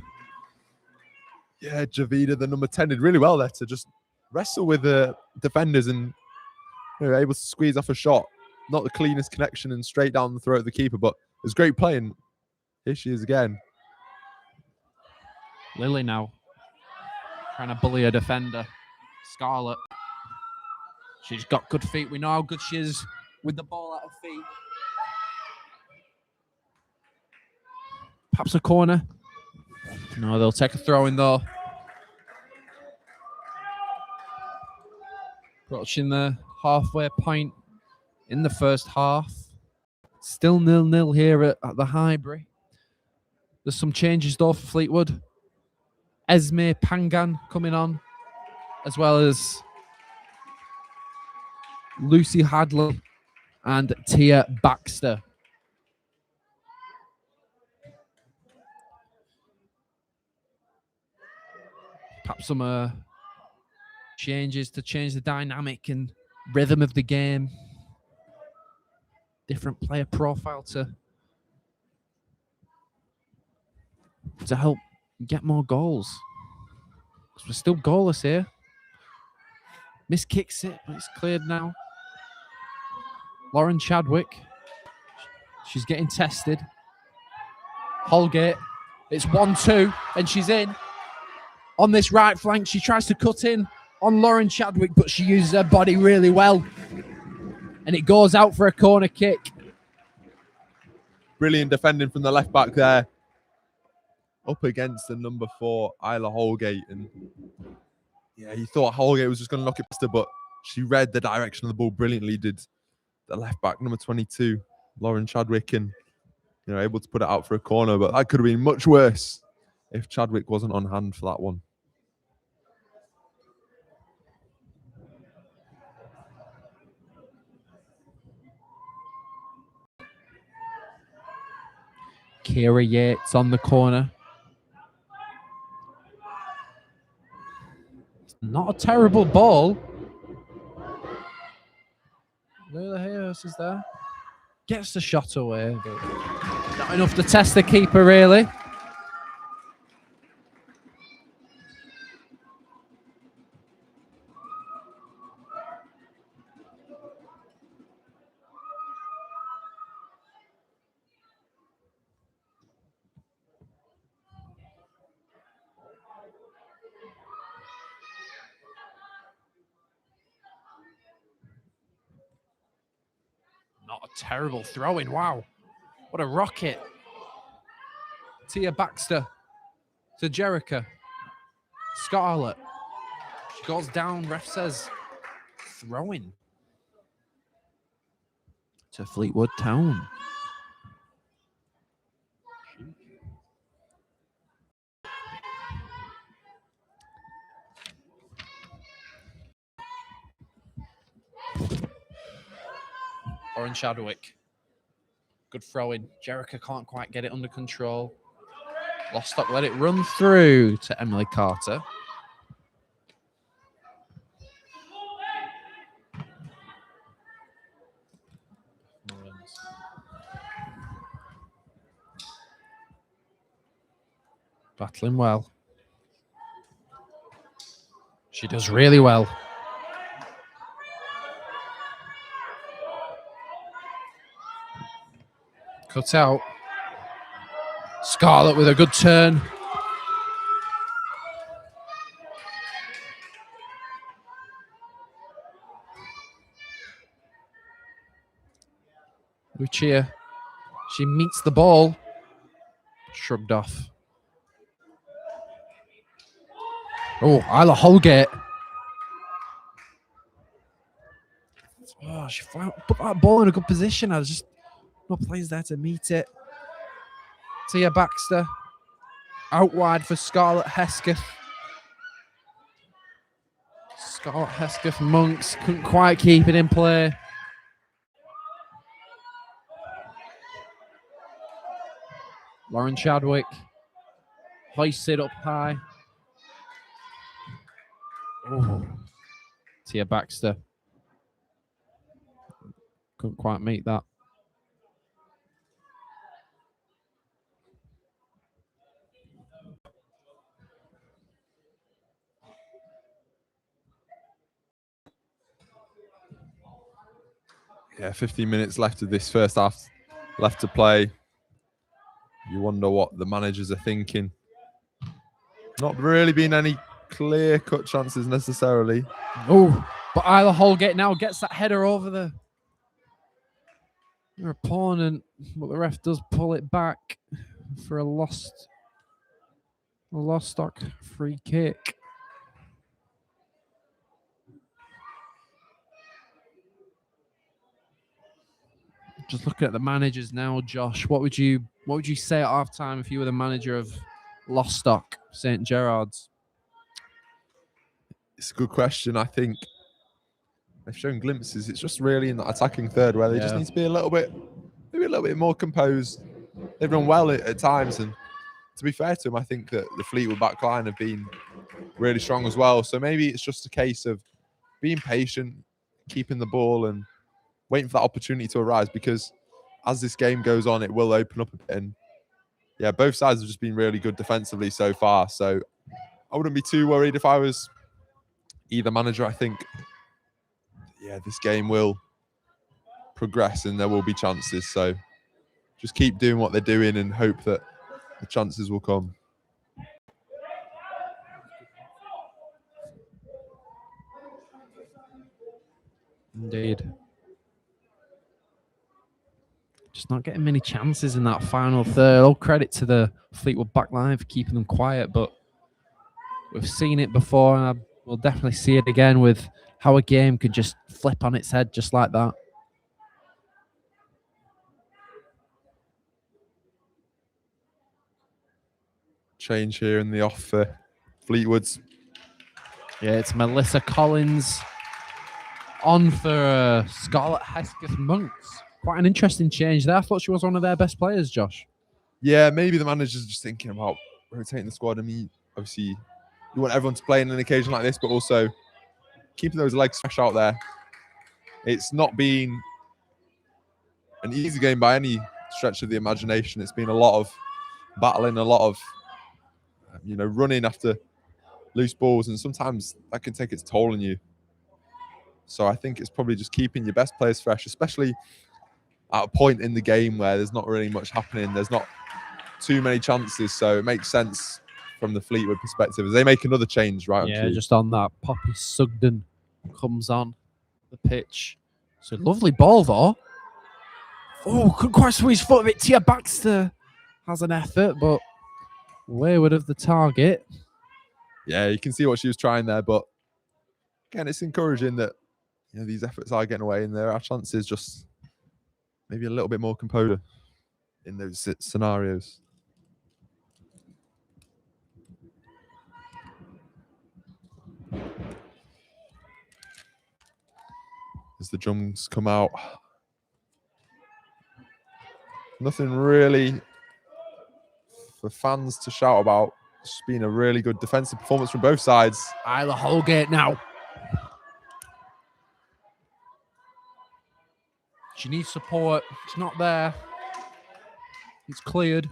Yeah, Javida, the number 10, did really well there to just wrestle with the defenders and, you know, able to squeeze off a shot. Not the cleanest connection and straight down the throat of the keeper, but it was great playing. Here she is again. Lily now trying to bully a defender. Scarlett. She's got good feet. We know how good she is with the ball at her feet. Perhaps a corner. No, they'll take a throw in though. Approaching the halfway point in the first half. Still 0-0 here at the Highbury. There's some changes though for Fleetwood. Esme Pangan coming on, as well as Lucy Hadley and Tia Baxter. Perhaps some changes to change the dynamic and rhythm of the game. Different player profile to help get more goals. Because we're still goalless here. Miss kicks it, but it's cleared now. Lauren Chadwick. She's getting tested. Holgate. It's 1-2, and she's in. On this right flank, she tries to cut in on Lauren Chadwick, but she uses her body really well. And it goes out for a corner kick. Brilliant defending from the left back there. Up against the number 4, Isla Holgate. And yeah, he thought Holgate was just going to knock it past her, but she read the direction of the ball brilliantly, did the left back, number 22, Lauren Chadwick, and able to put it out for a corner. But that could have been much worse if Chadwick wasn't on hand for that one. Kira Yates on the corner. It's not a terrible ball. Layla Hayes is there. Gets the shot away, but not enough to test the keeper, really. Not a terrible throw-in. Wow. What a rocket. Tia Baxter to Jerica. Scarlett. She goes down. Ref says throw-in to Fleetwood Town. Lauren Chadwick. Good throw-in. Jerica can't quite get it under control. Lostock let it run through to Emily Carter. Battling well. She does really well. Cut out. Scarlett with a good turn. Lucia. She meets the ball. Shrugged off. Oh, Isla Holgate. Oh, she put that ball in a good position. I was just no players there to meet it. Tia Baxter. Out wide for Scarlett Hesketh. Scarlett Hesketh Monks couldn't quite keep it in play. Lauren Chadwick hoists it up high. Oh, Tia Baxter couldn't quite meet that. Yeah, 15 minutes left of this first half left to play. You wonder what the managers are thinking. Not really been any clear-cut chances necessarily. Oh, but Isla Holgate now gets that header over her opponent, but the ref does pull it back for a Lostock free kick. Just looking at the managers now, Josh. What would you say at half time if you were the manager of Lostock St. Gerard's? It's a good question. I think they've shown glimpses. It's just really in that attacking third where they just need to be maybe a little bit more composed. They've done well at times, and to be fair to them, I think that the Fleetwood back line have been really strong as well. So maybe it's just a case of being patient, keeping the ball, and waiting for that opportunity to arise, because as this game goes on, it will open up a bit. And yeah, both sides have just been really good defensively so far. So I wouldn't be too worried if I was either manager. I think, yeah, this game will progress and there will be chances. So just keep doing what they're doing and hope that the chances will come. Indeed. Just not getting many chances in that final third. All credit to the Fleetwood backline for keeping them quiet, but we've seen it before, and we'll definitely see it again with how a game could just flip on its head just like that. Change here in the off for Fleetwoods. Yeah, it's Melissa Collins on for Scarlett Hesketh Monks. Quite an interesting change there. I thought she was one of their best players, Josh. Yeah, maybe the manager's just thinking about rotating the squad. I mean, obviously, you want everyone to play in an occasion like this, but also keeping those legs fresh out there. It's not been an easy game by any stretch of the imagination. It's been a lot of battling, a lot of running after loose balls, and sometimes that can take its toll on you. So I think it's probably just keeping your best players fresh, especially at a point in the game where there's not really much happening. There's not too many chances, so it makes sense from the Fleetwood perspective as they make another change right on cue. Just on that. Poppy Sugden comes on the pitch. So lovely ball though. Oh, couldn't quite swing his foot of it. Tia Baxter has an effort, but wayward of the target. Yeah, you can see what she was trying there, but again, it's encouraging that these efforts are getting away, and there are chances. Just maybe a little bit more composure in those scenarios. As the drums come out, nothing really for fans to shout about. It's been a really good defensive performance from both sides. Isla Holgate now. She needs support. It's not there. It's cleared.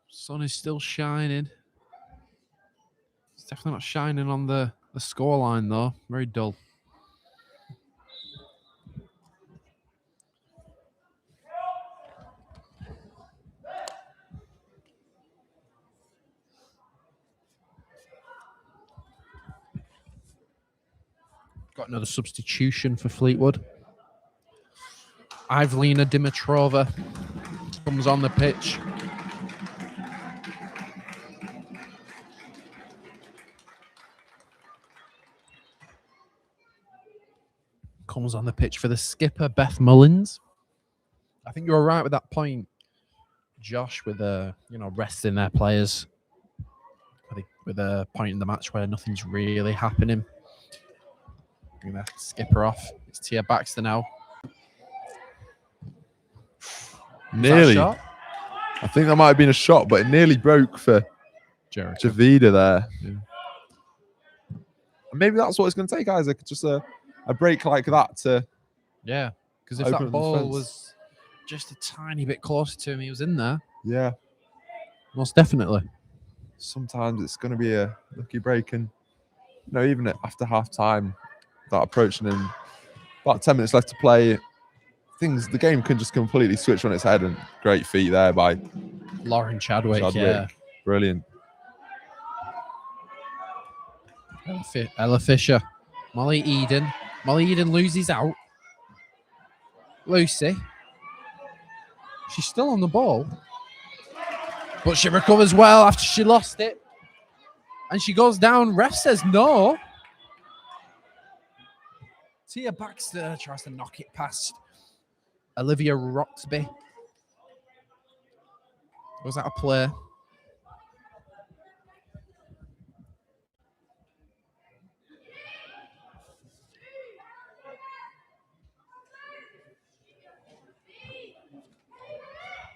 Sun is still shining. It's definitely not shining on the scoreline, though. Very dull. Got another substitution for Fleetwood. Ivlena Dimitrova comes on the pitch. Comes on the pitch for the skipper, Beth Mullins. I think you were right with that point, Josh, with resting their players. I think with a point in the match where nothing's really happening. Bring the skipper off. It's Tia Baxter now. Nearly. I think that might have been a shot, but it nearly broke for Javida there. Yeah. And maybe that's what it's going to take, Isaac. Just a break like that to. Yeah, because if that ball was just a tiny bit closer to him, he was in there. Yeah. Most definitely. Sometimes it's going to be a lucky break. And, even after half time, that approaching in about 10 minutes left to play, the game can just completely switch on its head. And great feat there by Lauren Chadwick. Yeah. Brilliant. Ella Fisher. Molly Eden. Molly Eden loses out. Lucy. She's still on the ball. But she recovers well after she lost it. And she goes down. Ref says no. Tia Baxter tries to knock it past Olivia Roxby. Was that a play?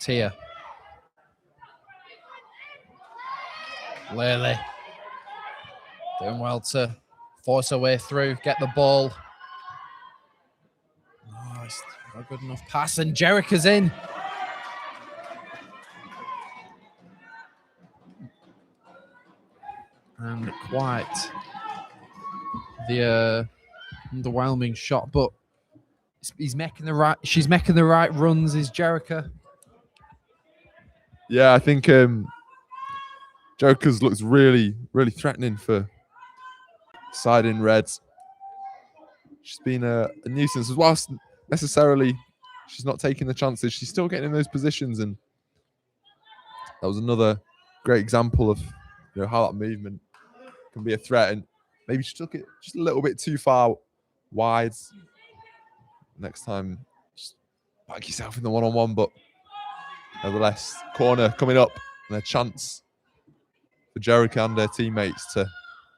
Tia. Lily doing well to force her way through, get the ball. Oh, it's not a good enough pass, and Jerica's in. And quite the underwhelming shot, but she's making the right runs, is Jerica. Yeah, I think Jerica's looks really, really threatening for side in reds. She's been a nuisance as well. Necessarily, she's not taking the chances. She's still getting in those positions, and that was another great example of how that movement can be a threat. And maybe she took it just a little bit too far wide. Next time, just back yourself in the one-on-one. But nevertheless, corner coming up, and a chance for Jerica and her teammates to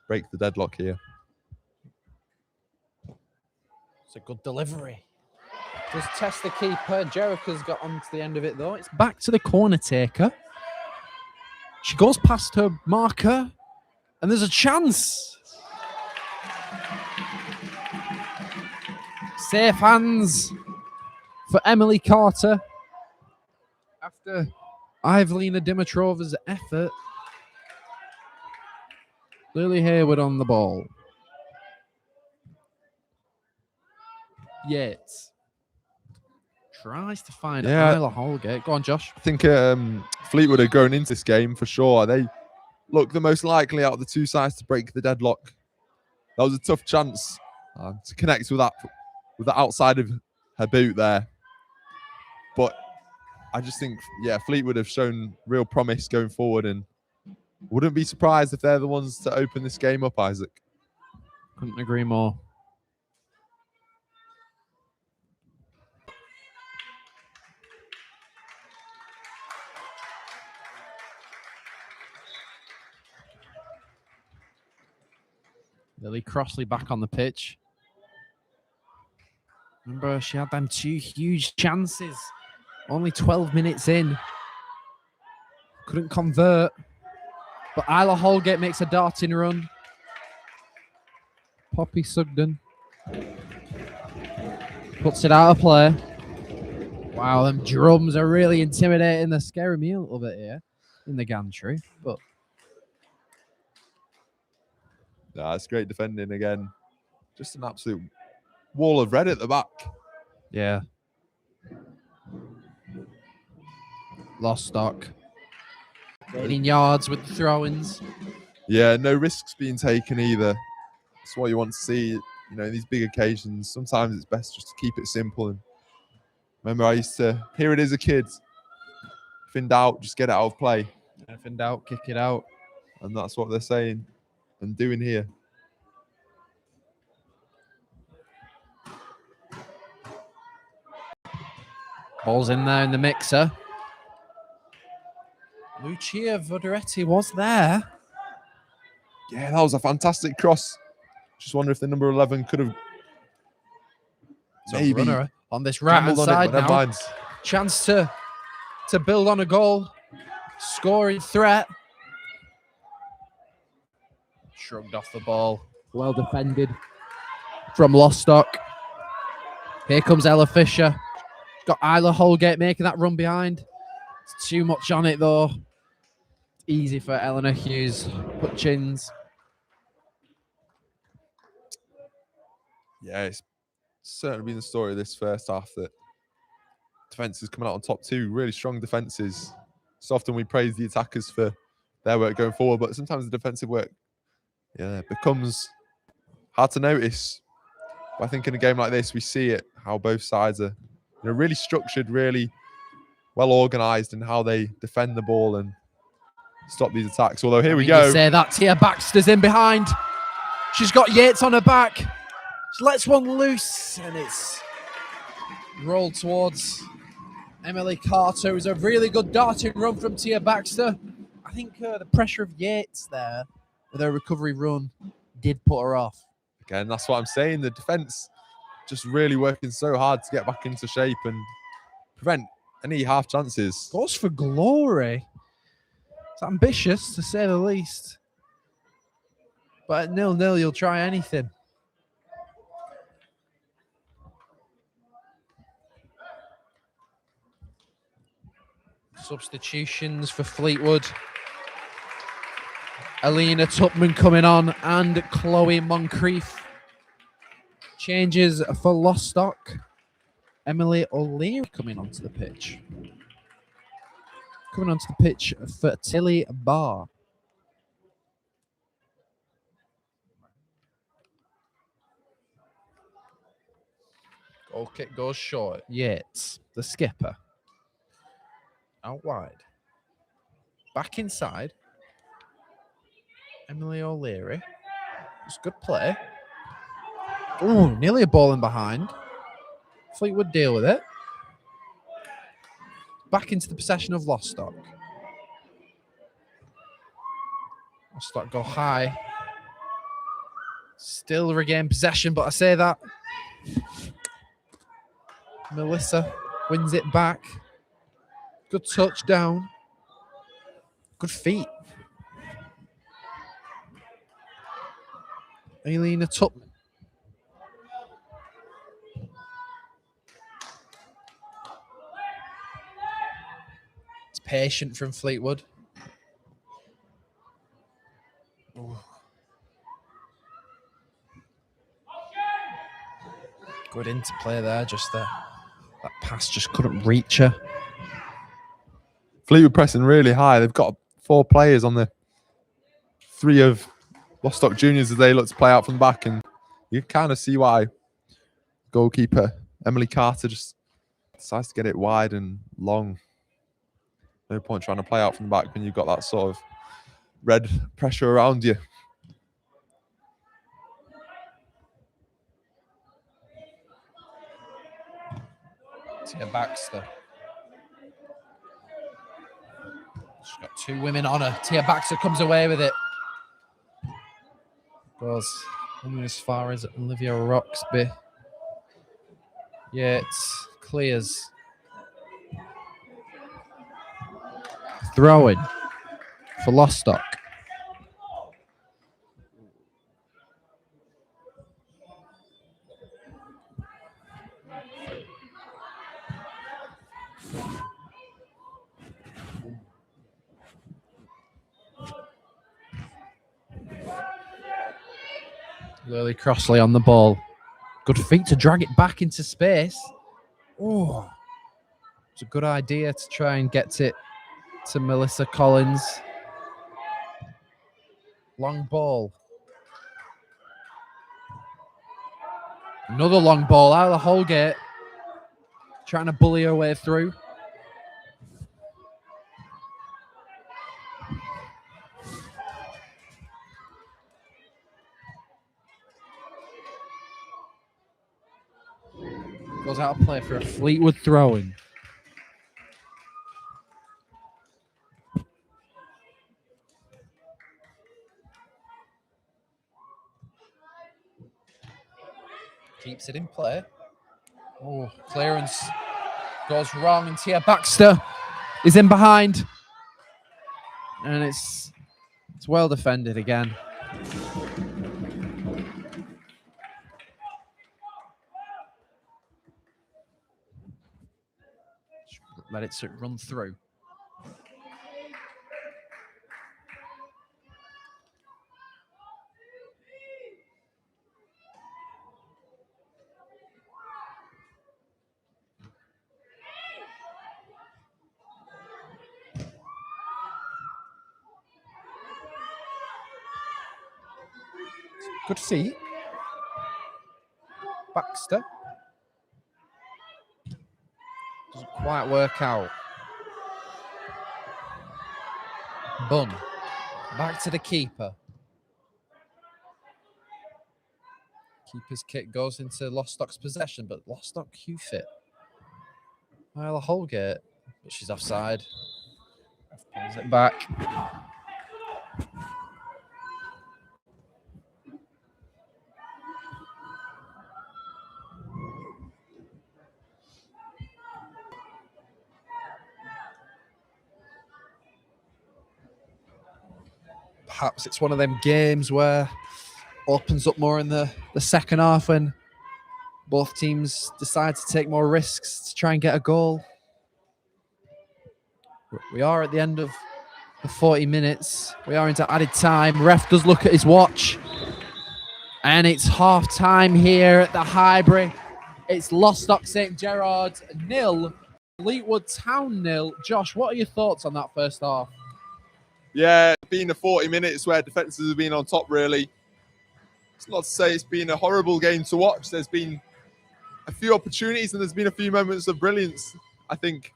break the deadlock here. It's a good delivery. Does test the keeper. Jerica's got onto the end of it, though. It's back to the corner taker. She goes past her marker, and there's a chance. Safe hands for Emily Carter. After Ivelina Dimitrova's effort, Lily Hayward on the ball. Yates tries to find Isla Holgate. Go on, Josh. I think Fleetwood are going into this game for sure. They look the most likely out of the two sides to break the deadlock. That was a tough chance to connect with the outside of her boot there. But I just think, Fleetwood have shown real promise going forward, and wouldn't be surprised if they're the ones to open this game up, Isaac. Couldn't agree more. Lily Crossley back on the pitch. Remember, she had them two huge chances. Only 12 minutes in. Couldn't convert. But Isla Holgate makes a darting run. Poppy Sugden puts it out of play. Wow, them drums are really intimidating. They're scaring me a little bit here in the gantry. But it's great defending again. Just an absolute wall of red at the back. Yeah. Lost stock. Gaining yards with the throw-ins. Yeah, no risks being taken either. That's what you want to see, in these big occasions. Sometimes it's best just to keep it simple. And remember, I used to hear it as a kid. If in doubt, just get it out of play. If in doubt, kick it out. And that's what they're saying and doing here. Ball's in there in the mixer. Lucia Voderetti was there. Yeah, that was a fantastic cross. Just wonder if the number 11 could have maybe runner on this right-hand side now. Chance to build on a goal. Scoring threat. Shrugged off the ball. Well defended from Lostock. Here comes Ella Fisher. Got Isla Holgate making that run behind. It's too much on it, though. Easy for Eleanor Hughes. Hutchins. Yeah, it's certainly been the story of this first half that defences coming out on top too. Really strong defences. So often we praise the attackers for their work going forward, but sometimes the defensive work becomes hard to notice. But I think in a game like this, we see it, how both sides are really structured, really well organised in how they defend the ball and stop these attacks. Although here we go. Say that Tia Baxter's in behind. She's got Yates on her back. She lets one loose, and it's rolled towards Emily Carter. It was a really good darting run from Tia Baxter. I think the pressure of Yates there with her recovery run did put her off. Again, that's what I'm saying. The defence just really working so hard to get back into shape and prevent any half chances. Goes for glory. It's ambitious, to say the least. But at 0-0, you'll try anything. Substitutions for Fleetwood. Alina Tupman coming on and Chloe Moncrief. Changes for Lostock. Emily O'Leary coming onto the pitch. Coming onto the pitch for Tilly Barr. Goal kick goes short. Yates, the skipper. Out wide. Back inside. Emily O'Leary. It's good play. Ooh, nearly a ball in behind. Fleetwood deal with it. Back into the possession of Lostock. Lostock go high. Still regain possession, but I say that. Melissa wins it back. Good touchdown. Good feet. Alina Tupman. It's patient from Fleetwood. Ooh. Good interplay there, just that pass just couldn't reach her. Fleetwood pressing really high. They've got 4 players on the 3 of Lostock juniors as they look to play out from the back, and you kind of see why goalkeeper Emily Carter just decides to get it wide and long. No point trying to play out from the back when you've got that sort of red pressure around you. Tia Baxter. She's got 2 women on her. Tia Baxter comes away with it. Goes only as far as Olivia Roxby. Yeah, it's clears. Throwing for Lostock. Lily Crossley on the ball. Good feet to drag it back into space. Oh, it's a good idea to try and get it to Melissa Collins. Long ball. Another long ball out of the whole gate. Trying to bully her way through. Goes out of play for a Fleetwood throw-in. Keeps it in play. Oh, clearance goes wrong, and Tia Baxter is in behind. And it's well defended again. Let it run through. Good feet. Baxter. Doesn't quite work out. Bunn. Back to the keeper. Keeper's kick goes into Lostock's possession, but Lostock Q-fit. Isla Holgate, but she's offside. Pulls it back. perhaps it's one of them games where opens up more in the second half when both teams decide to take more risks to try and get a goal. We are at the end of the 40 minutes. We are into added time. Ref does look at his watch. And it's half time here at the Highbury. It's Lostock St. Gerard 0, Fleetwood Town 0. Josh, what are your thoughts on that first half? Yeah, it's been the 40 minutes where defences have been on top, really. It's not to say it's been a horrible game to watch. There's been a few opportunities and there's been a few moments of brilliance, I think,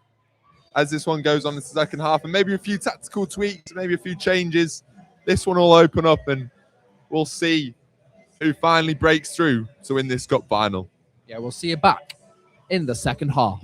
as this one goes on in the second half. And maybe a few tactical tweaks, maybe a few changes. This one will open up and we'll see who finally breaks through to win this cup final. Yeah, we'll see you back in the second half.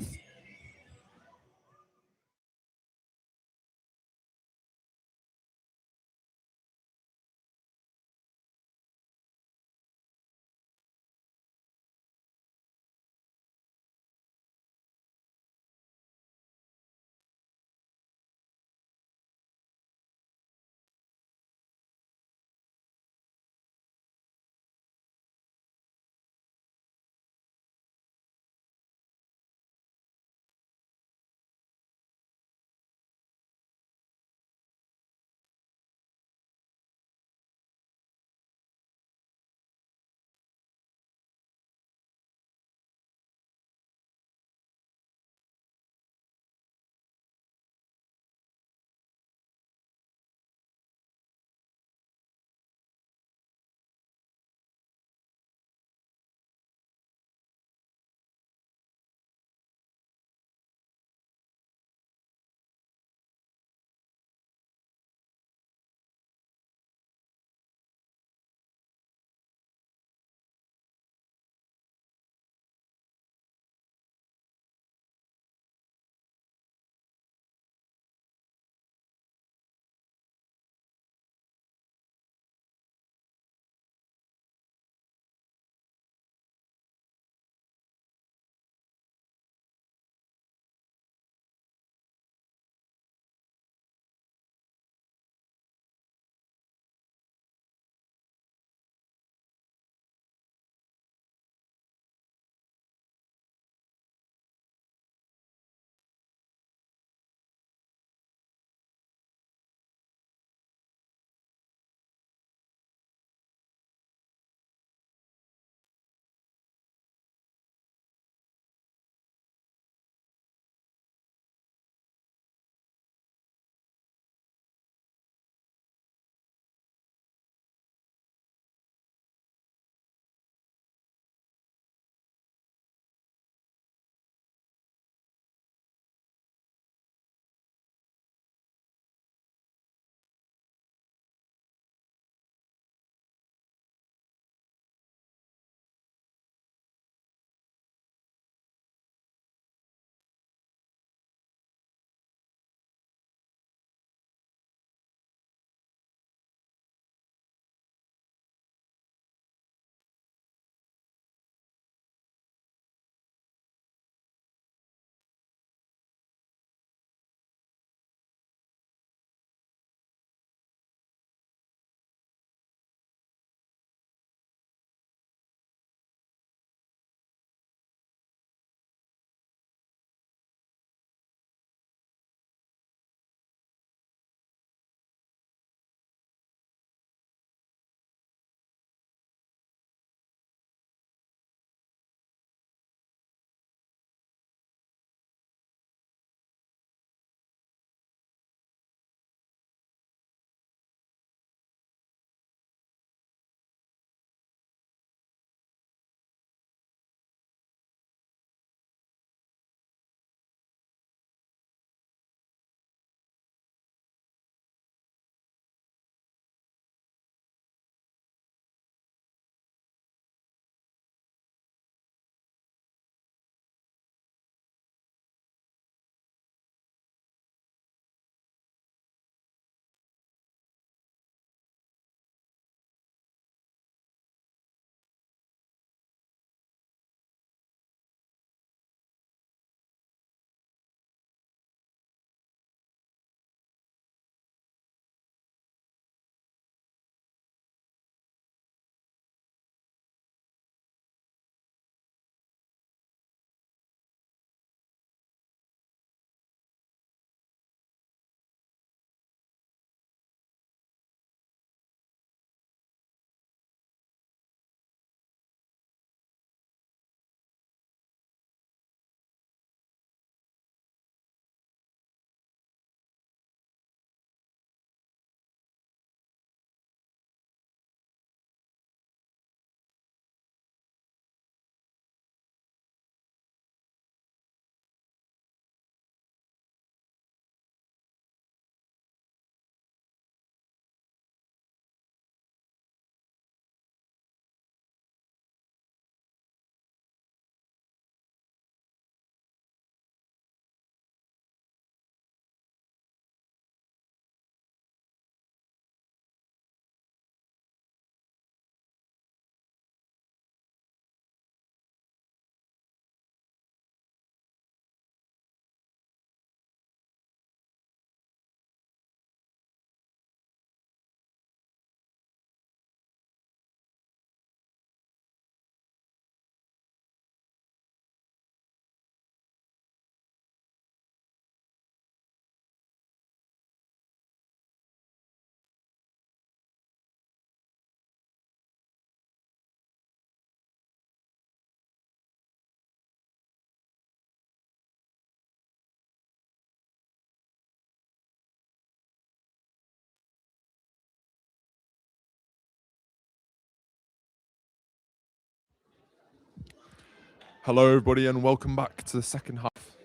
Hello, everybody, and welcome back to the second half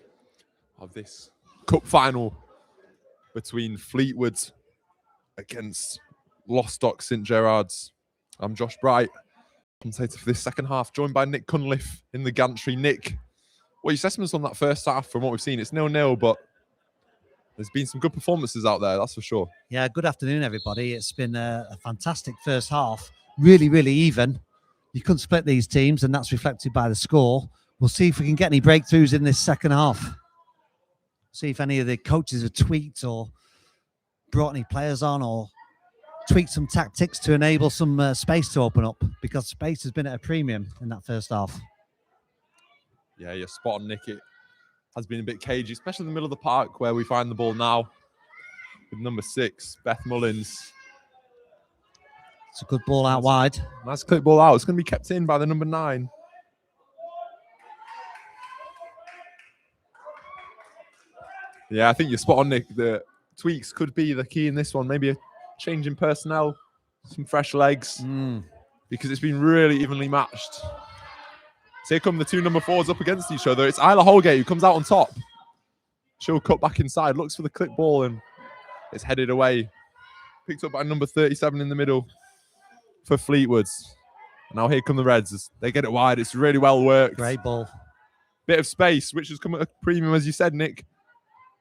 of this cup final between Fleetwood against Lostock St Gerrard's. I'm Josh Bright, commentator for this second half, joined by Nick Cunliffe in the gantry. Nick, what are your assessments on that first half from what we've seen? It's 0-0, but there's been some good performances out there, that's for sure. Yeah, good afternoon, everybody. It's been a fantastic first half. Really, really even. You couldn't split these teams, and that's reflected by the score. We'll see if we can get any breakthroughs in this second half. See if any of the coaches have tweaked or brought any players on or tweaked some tactics to enable some space to open up, because space has been at a premium in that first half. Yeah, you're spot on, Nick. It has been a bit cagey, especially in the middle of the park where we find the ball now with number 6, Beth Mullins. It's a good ball out wide. Nice clip ball out. It's going to be kept in by the number 9. Yeah, I think you're spot on, Nick. The tweaks could be the key in this one. Maybe a change in personnel, some fresh legs, because it's been really evenly matched. So here come the two number 4s up against each other. It's Isla Holgate who comes out on top. She'll cut back inside, looks for the clip ball, and it's headed away. Picked up by number 37 in the middle for Fleetwood. Now here come the Reds. They get it wide. It's really well worked. Great ball. Bit of space, which has come at a premium, as you said, Nick.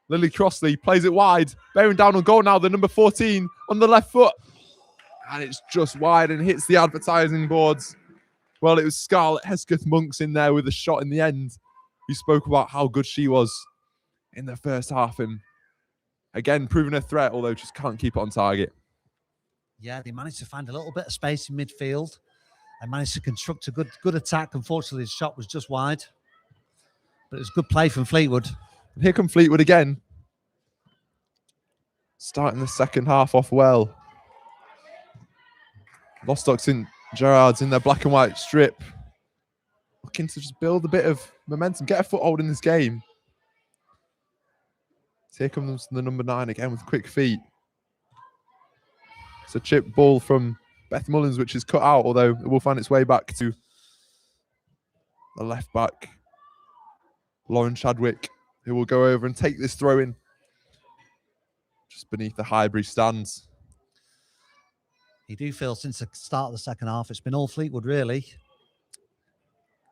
Lily Crossley plays it wide. Bearing down on goal now, the number 14 on the left foot. And it's just wide and hits the advertising boards. Well, it was Scarlett Hesketh-Monks in there with a shot in the end. We spoke about how good she was in the first half. And again, proving a threat, although just can't keep it on target. Yeah, they managed to find a little bit of space in midfield and managed to construct a good attack. Unfortunately, his shot was just wide. But it was good play from Fleetwood. And here come Fleetwood again. Starting the second half off well. Lostock St Gerrard's in their black and white strip. Looking to just build a bit of momentum, get a foothold in this game. So here comes the number 9 again with quick feet. It's a chip ball from Beth Mullins, which is cut out, although it will find its way back to the left back, Lauren Chadwick, who will go over and take this throw in just beneath the Highbury stands. You do feel since the start of the second half, it's been all Fleetwood, really.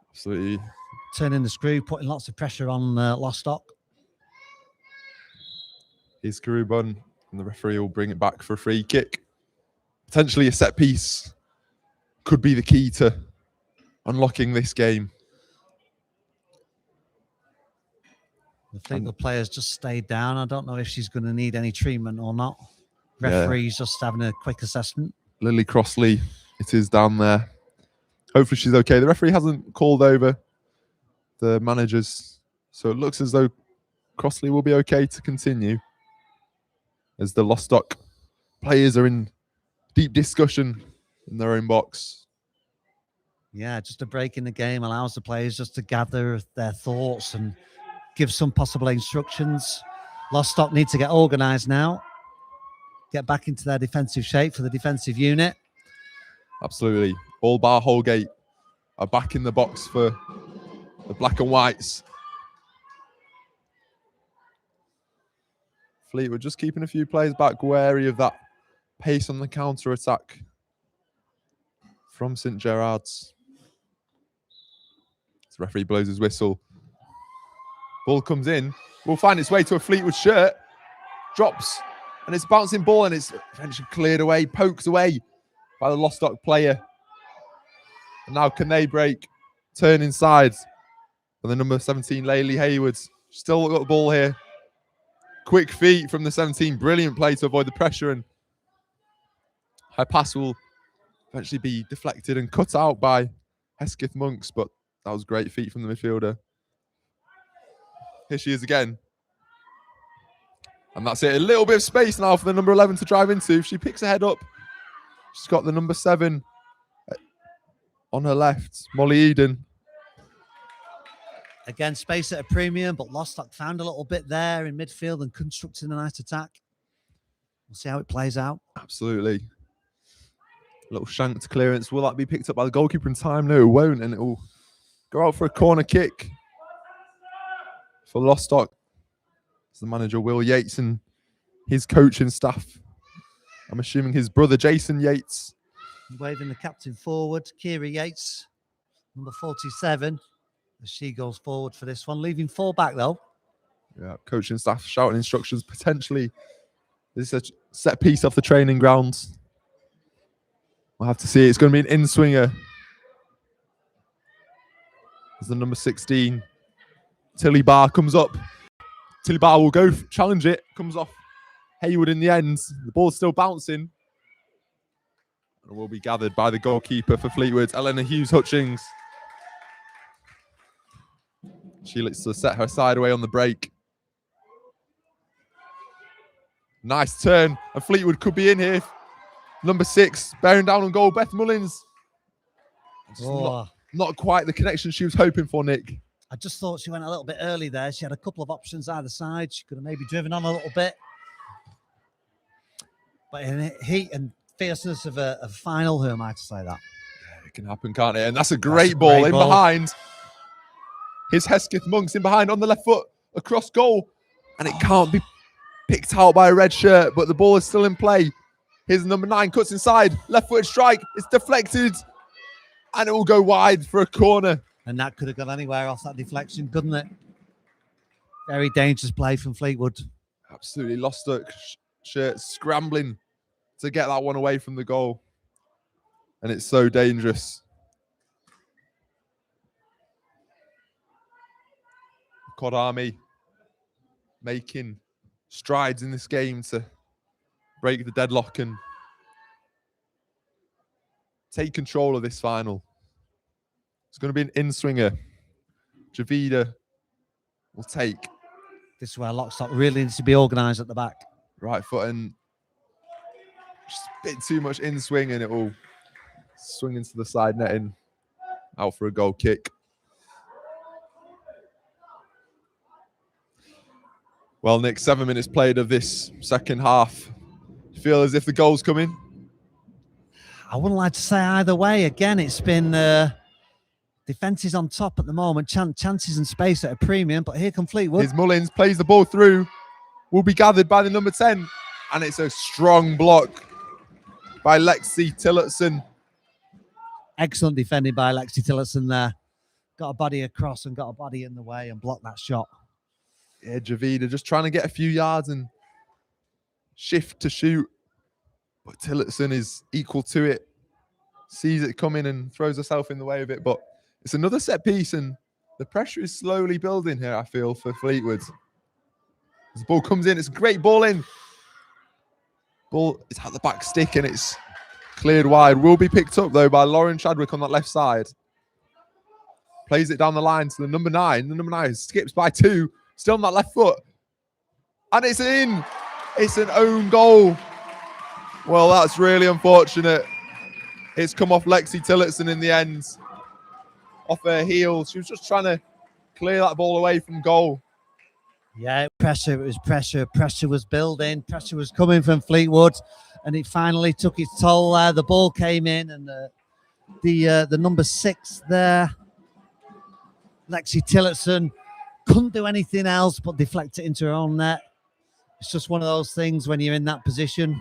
Absolutely. Turning the screw, putting lots of pressure on Lostock. Here's Karubun, and the referee will bring it back for a free kick. Potentially a set piece could be the key to unlocking this game. The Fleetwood players just stayed down. I don't know if she's going to need any treatment or not. Referee's just having a quick assessment. Lily Crossley, it is down there. Hopefully she's okay. The referee hasn't called over the managers, so it looks as though Crossley will be okay to continue, as the Lostock players are in deep discussion in their own box. Yeah, just a break in the game allows the players just to gather their thoughts and give some possible instructions. Lostock need to get organised now, get back into their defensive shape for the defensive unit. Absolutely. All bar Holgate are back in the box for the black and whites. Fleetwood just keeping a few players back, wary of that pace on the counter-attack from St Gerrard's. The referee blows his whistle. Ball comes in. Will find its way to a Fleetwood shirt. Drops. And it's a bouncing ball, and it's eventually cleared away, poked away by the Lostock player. And now can they break? Turn inside. And the number 17, Laylee Haywards. Still got the ball here. Quick feet from the 17. Brilliant play to avoid the pressure. And her pass will eventually be deflected and cut out by Hesketh-Monks. But that was great feet from the midfielder. Here she is again. And that's it. A little bit of space now for the number 11 to drive into. She picks her head up. She's got the number 7 on her left, Molly Eden. Again, space at a premium, but Lostock found a little bit there in midfield and constructing a nice attack. We'll see how it plays out. Absolutely. A little shanked clearance. Will that be picked up by the goalkeeper in time? No, it won't. And it will go out for a corner kick for Lostock. It's the manager, Will Yates, and his coaching staff. I'm assuming his brother, Jason Yates. Waving the captain forward, Kira Yates, number 47, as she goes forward for this one, leaving 4 back though. Yeah, coaching staff shouting instructions. Potentially, this is a set piece off the training grounds. We'll have to see. It's going to be an in-swinger. As the number 16, Tilly Barr comes up. Tilly Barr will go challenge it. Comes off Haywood in the end. The ball's still bouncing. And will be gathered by the goalkeeper for Fleetwood, Eleanor Hughes-Hutchings. She looks to set her side away on the break. Nice turn, and Fleetwood could be in here. Number 6, bearing down on goal, Beth Mullins. Not quite the connection she was hoping for, Nick. I just thought she went a little bit early there. She had a couple of options either side. She could have maybe driven on a little bit. But in the heat and fierceness of a final, who am I to say that? Yeah, it can happen, can't it? And that's a great ball in behind. Here's Hesketh Monks in behind on the left foot, across goal. And it can't be picked out by a red shirt, but the ball is still in play. Here's number 9, cuts inside, left-footed strike. It's deflected, and it will go wide for a corner. And that could have gone anywhere off that deflection, couldn't it? Very dangerous play from Fleetwood. Absolutely lost a shirt, scrambling to get that one away from the goal. And it's so dangerous. Cod Army making strides in this game to break the deadlock and take control of this final. It's going to be an in-swinger. Javida will take. This is where Lockstock really needs to be organised at the back. Right foot and just a bit too much in-swing, and it will swing into the side netting. Out for a goal kick. Well, Nick, 7 minutes played of this second half. You feel as if the goal's coming? I wouldn't like to say either way. Again, it's been defence is on top at the moment. Chances and space at a premium, but here come Fleetwood. Here's Mullins, plays the ball through. Will be gathered by the number 10. And it's a strong block by Lexi Tillotson. Excellent defending by Lexi Tillotson there. Got a body across and got a body in the way and blocked that shot. Yeah, Javida just trying to get a few yards and shift to shoot. But Tillotson is equal to it. Sees it coming and throws herself in the way of it. But it's another set piece, and the pressure is slowly building here, I feel, for Fleetwood. As the ball comes in, it's a great ball in. Ball is at the back stick and it's cleared wide. Will be picked up, though, by Lauren Chadwick on that left side. Plays it down the line to the number 9. The number 9 skips by 2. Still on that left foot. And it's in. It's an own goal. Well, that's really unfortunate. It's come off Lexi Tillotson in the end. Off her heel. She was just trying to clear that ball away from goal. Yeah, pressure. It was pressure. Pressure was building. Pressure was coming from Fleetwood. And it finally took its toll there. The ball came in and the number 6 there, Lexi Tillotson, couldn't do anything else but deflect it into her own net. It's just one of those things when you're in that position.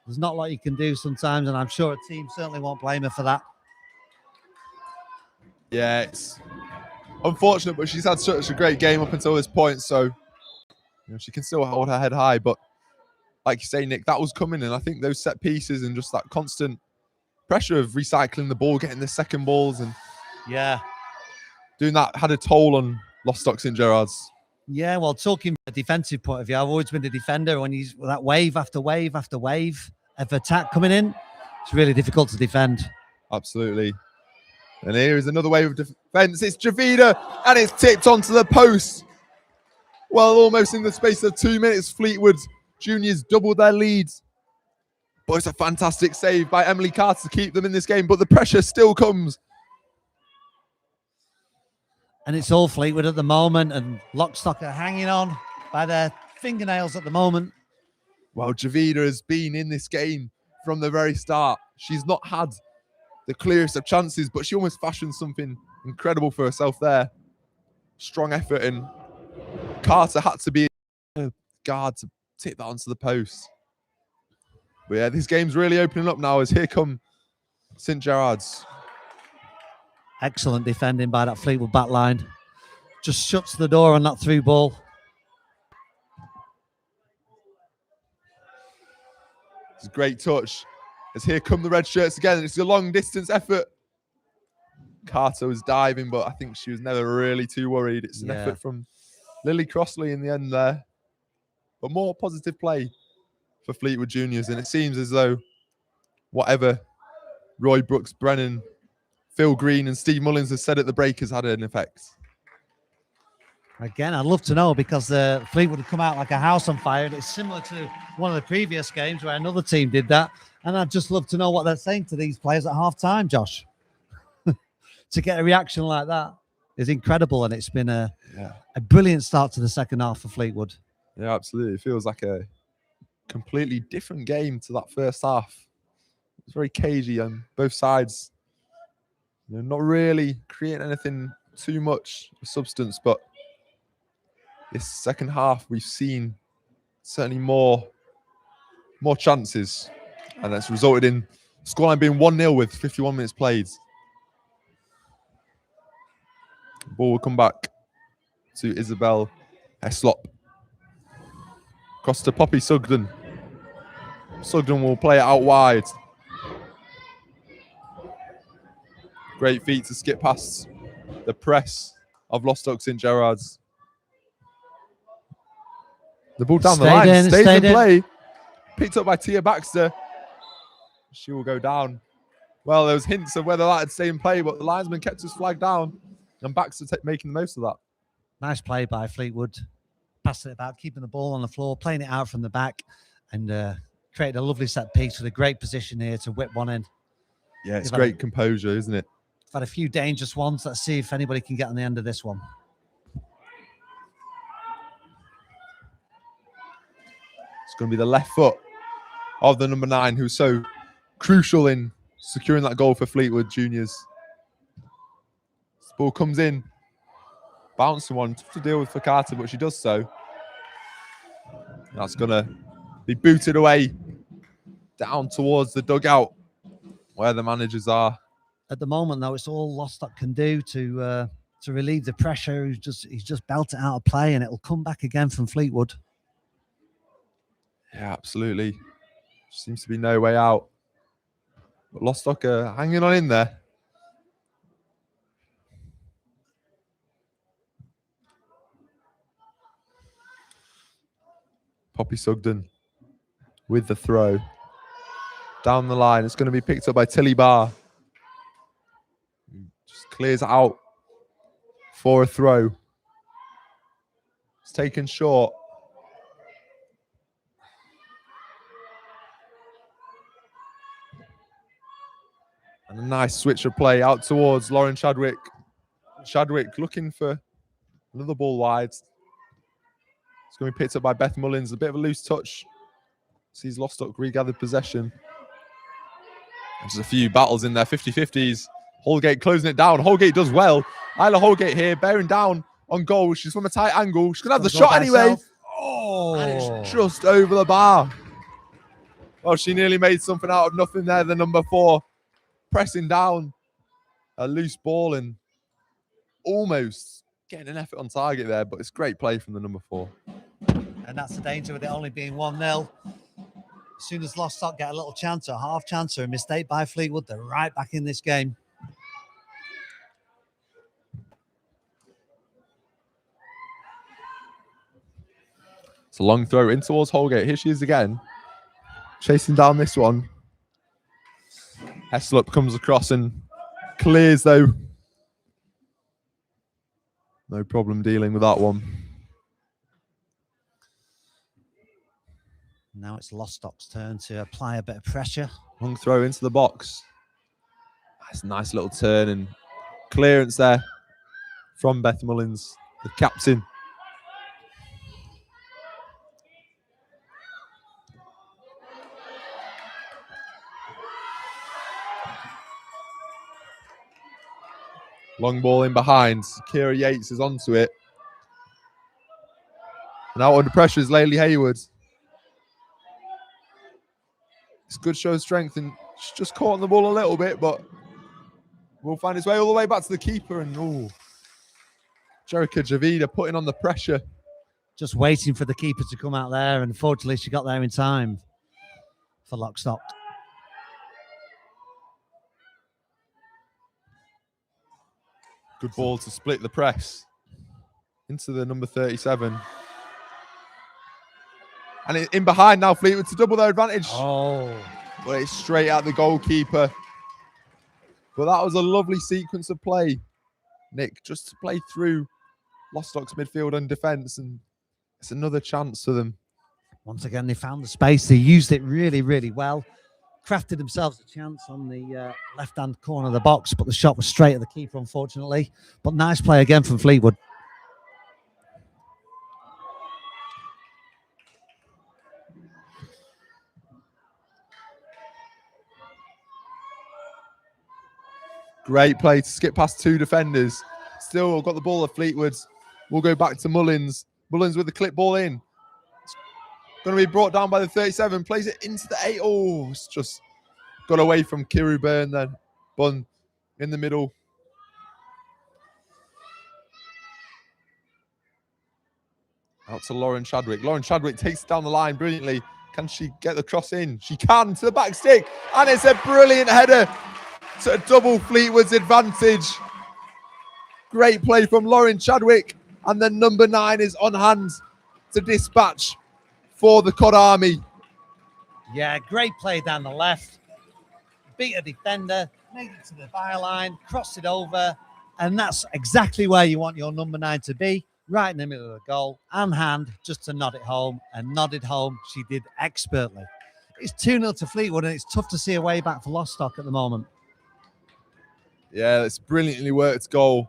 There's not a lot you can do sometimes, and I'm sure a team certainly won't blame her for that. Yeah, it's unfortunate, but she's had such a great game up until this point, so she can still hold her head high. But like you say, Nick, that was coming, and I think those set pieces and just that constant pressure of recycling the ball, getting the second balls, and doing that had a toll on Lostock St Gerrard's. Yeah, well, talking from a defensive point of view, I've always been a defender. When he's that wave after wave after wave of attack coming in, it's really difficult to defend. Absolutely. And here is another wave of defence. It's Javida, and it's tipped onto the post. Well, almost in the space of 2 minutes, Fleetwood Juniors doubled their leads. But it's a fantastic save by Emily Carter to keep them in this game, but the pressure still comes. And it's all Fleetwood at the moment, and Lockstock are hanging on by their fingernails at the moment. Well, Javida has been in this game from the very start. She's not had the clearest of chances, but she almost fashioned something incredible for herself there. Strong effort, and Carter had to be a guard to tip that onto the post. But yeah, this game's really opening up now as here come St. Gerard's. Excellent defending by that Fleetwood back line. Just shuts the door on that through ball. It's a great touch. As here come the red shirts again. It's a long distance effort. Carter was diving, but I think she was never really too worried. It's an effort from Lily Crossley in the end there. But more positive play for Fleetwood Juniors. And it seems as though whatever Roy Brooks, Brennan, Phil Green and Steve Mullins have said at the break has had an effect. Again, I'd love to know, because Fleetwood have come out like a house on fire. And it's similar to one of the previous games where another team did that. And I'd just love to know what they're saying to these players at half time, Josh. To get a reaction like that is incredible. And it's been a brilliant start to the second half for Fleetwood. Yeah, absolutely. It feels like a completely different game to that first half. It's very cagey on both sides. You know, not really creating anything too much of substance, but this second half we've seen certainly more chances, and that's resulted in scoreline being 1-0 with 51 minutes played. The ball will come back to Isabel Heslop. Across to Poppy Sugden. Sugden will play it out wide. Great feat to skip past the press of Lostock St. Gerard's. The ball down the line, stays in play. Picked up by Tia Baxter. She will go down. Well, there was hints of whether that had stayed in play, but the linesman kept his flag down, and Baxter making the most of that. Nice play by Fleetwood. Passing it about, keeping the ball on the floor, playing it out from the back, and created a lovely set piece with a great position here to whip one in. Yeah, it's great composure, isn't it? I've had a few dangerous ones. Let's see if anybody can get on the end of this one. It's going to be the left foot of the number 9, who's so crucial in securing that goal for Fleetwood Juniors. This ball comes in. Bouncing one, tough to deal with for Carter, but she does so. That's going to be booted away down towards the dugout where the managers are. At the moment, though, it's all Lostock can do to relieve the pressure. He's just belted out of play, and it'll come back again from Fleetwood. Yeah, absolutely. Seems to be no way out. But Lostock are hanging on in there. Poppy Sugden with the throw. Down the line, it's going to be picked up by Tilly Barr. Just clears out for a throw. It's taken short. And a nice switch of play out towards Lauren Chadwick. Chadwick looking for another ball wide. It's going to be picked up by Beth Mullins. A bit of a loose touch. Sees Lostock regathered possession. There's a few battles in there, 50-50s. Holgate closing it down. Holgate does well. Isla Holgate here, bearing down on goal. She's from a tight angle. She's going to have the shot anyway. Oh! And it's just over the bar. Well, she nearly made something out of nothing there, the number 4. Pressing down a loose ball and almost getting an effort on target there, but it's great play from the number 4. And that's the danger with it only being 1-0. As soon as Lostock get a little chance, a half chance, or a mistake by Fleetwood, they're right back in this game. It's a long throw in towards Holgate. Here she is again, chasing down this one. Heslop comes across and clears, though. No problem dealing with that one. Now it's Lostock's turn to apply a bit of pressure. Long throw into the box. That's a nice little turn and clearance there from Beth Mullins, the captain. Long ball in behind. Kira Yates is onto it. Now under pressure is Laylee Hayward. It's good show of strength, and she's just caught on the ball a little bit, but will find his way all the way back to the keeper. And Jerica Javida putting on the pressure. Just waiting for the keeper to come out there, and unfortunately she got there in time for Lockstock. Good ball to split the press into the number 37. And in behind now, Fleetwood to double their advantage. Oh. But it's straight at the goalkeeper. But that was a lovely sequence of play, Nick, just to play through Lostock's midfield and defence, and it's another chance for them. Once again, they found the space. They used it really, really well. Crafted themselves a chance on the left-hand corner of the box, but the shot was straight at the keeper, unfortunately. But nice play again from Fleetwood. Great play to skip past two defenders. Still got the ball at Fleetwood. We'll go back to Mullins. Mullins with the clip ball in. It's going to be brought down by the 37. Plays it into the 8. Oh, it's just got away from Kiru Byrne then. Bun in the middle. Out to Lauren Chadwick. Lauren Chadwick takes it down the line brilliantly. Can she get the cross in? She can, to the back stick. And it's a brilliant header to double Fleetwood's advantage. Great play from Lauren Chadwick. And then number 9 is on hand to dispatch for the Cod Army. Yeah, great play down the left. Beat a defender, made it to the byline, crossed it over. And that's exactly where you want your number 9 to be, right in the middle of the goal, and hand just to nod it home. And nodded home, she did expertly. It's 2-0 to Fleetwood, and it's tough to see a way back for Lostock at the moment. Yeah, it's brilliantly worked goal.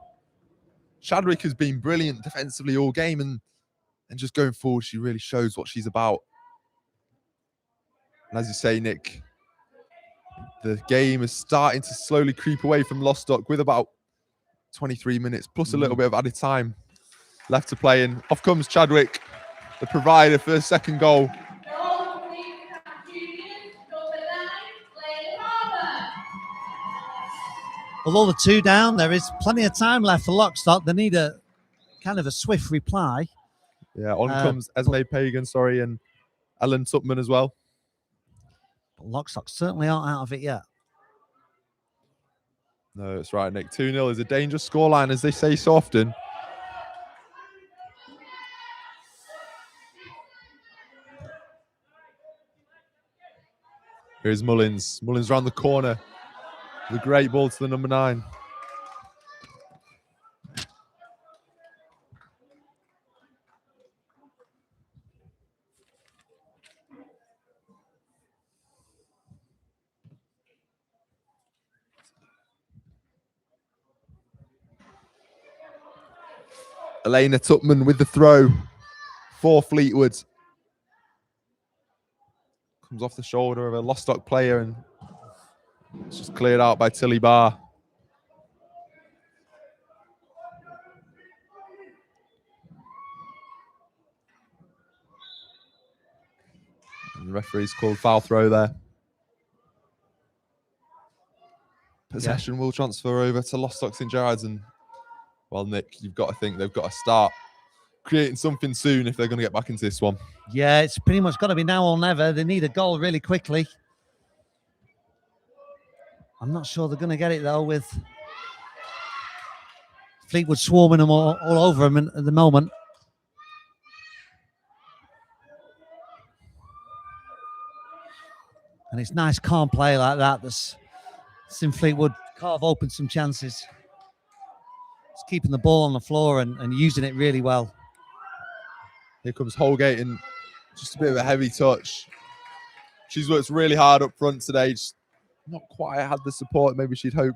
Chadwick has been brilliant defensively all game, and just going forward, she really shows what she's about. And as you say, Nick, the game is starting to slowly creep away from Lostock with about 23 minutes plus a little bit of added time left to play. And off comes Chadwick, the provider for the second goal. Although the 2 down, there is plenty of time left for Lockstock. They need a kind of a swift reply. Yeah, on comes Esme Pagan, and Ellen Tupman as well. But Lockstock certainly aren't out of it yet. No, that's right, Nick. 2-0 is a dangerous scoreline, as they say so often. Here's Mullins. Mullins round the corner. The great ball to the number 9. Elena Tupman with the throw for Fleetwood. Comes off the shoulder of a Lostock player, and it's just cleared out by Tilly Barr. And the referee's called foul throw there. Possession will transfer over to Lostock St Gerrard's, and well, Nick, you've got to think they've got to start creating something soon if they're going to get back into this one. Yeah, it's pretty much got to be now or never. They need a goal really quickly. I'm not sure they're going to get it, though, with Fleetwood swarming them all over them at the moment. And it's nice, calm play like that that's seen Fleetwood carve open some chances. It's keeping the ball on the floor and using it really well. Here comes Holgate, and just a bit of a heavy touch. She's worked really hard up front today. Just not quite had the support maybe she'd hope.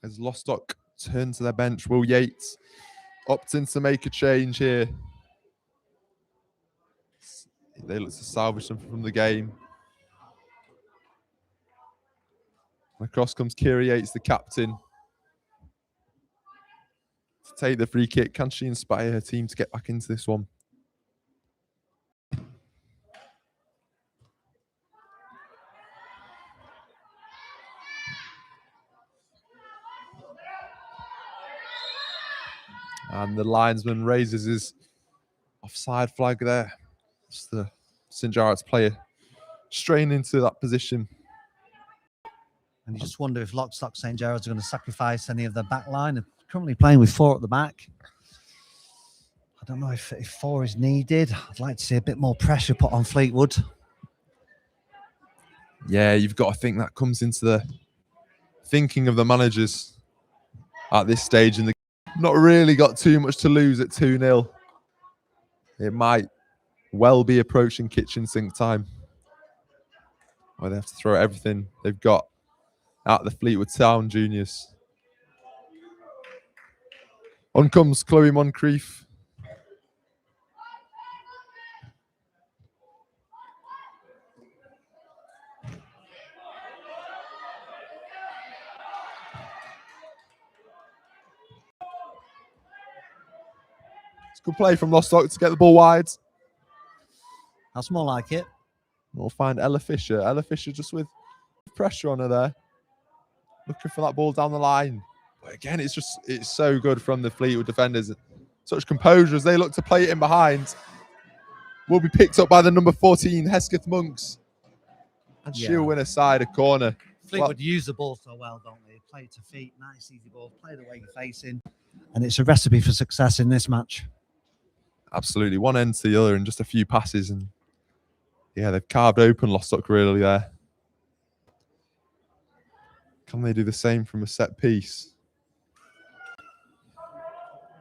As Lostock turn to their bench, Will Yates opting to make a change here. They look to salvage them from the game. Across comes Kira Yates, the captain, to take the free kick. Can she inspire her team to get back into this one? And the linesman raises his offside flag there. It's the St. Jarlath's player straying into that position. And you just wonder if Lockstock St. Gerard's are going to sacrifice any of their back line. They're currently playing with 4 at the back. I don't know if 4 is needed. I'd like to see a bit more pressure put on Fleetwood. Yeah, you've got to think that comes into the thinking of the managers at this stage in the game. Not really got too much to lose at 2-0. It might well be approaching kitchen sink time, where they have to throw everything they've got at the Fleetwood Town juniors. On comes Chloe Moncrief. It's a good play from Lostock to get the ball wide. That's more like it. We'll find Ella Fisher. Ella Fisher just with pressure on her there. Looking for that ball down the line. But again, it's so good from the Fleetwood defenders. Such composure as they look to play it in behind. Will be picked up by the number 14, Hesketh Monks. And she'll win a side, a corner. Fleetwood use the ball so well, don't they? Play it to feet, nice easy ball, play the way you're facing. And it's a recipe for success in this match. Absolutely. One end to the other in just a few passes. And yeah, they've carved open Lostock really there. Can they do the same from a set piece?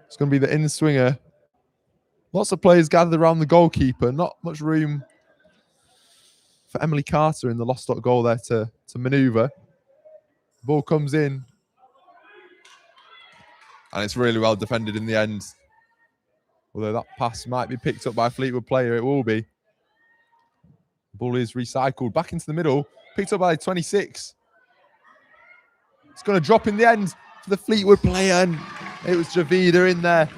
It's going to be the in-swinger. Lots of players gathered around the goalkeeper. Not much room for Emily Carter in the Lostock goal there to manoeuvre. Ball comes in. And it's really well defended in the end. Although that pass might be picked up by a Fleetwood player, it will be. Ball is recycled back into the middle. Picked up by 26. It's going to drop in the end for the Fleetwood player. And it was Javida in there.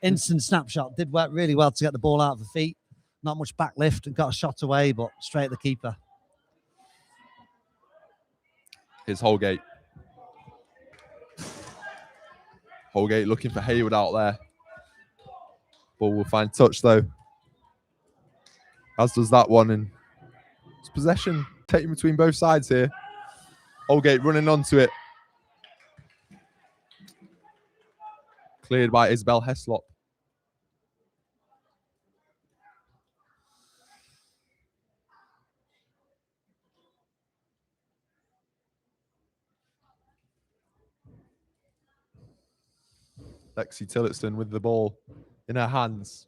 Instant snapshot. Did work really well to get the ball out of the feet. Not much back lift and got a shot away, but straight at the keeper. Here's Holgate. Holgate looking for Hayward out there. Ball will find touch though. As does that one. And it's possession taken between both sides here. Holgate running onto it. Cleared by Isabel Heslop. Lexi Tillotson with the ball in her hands.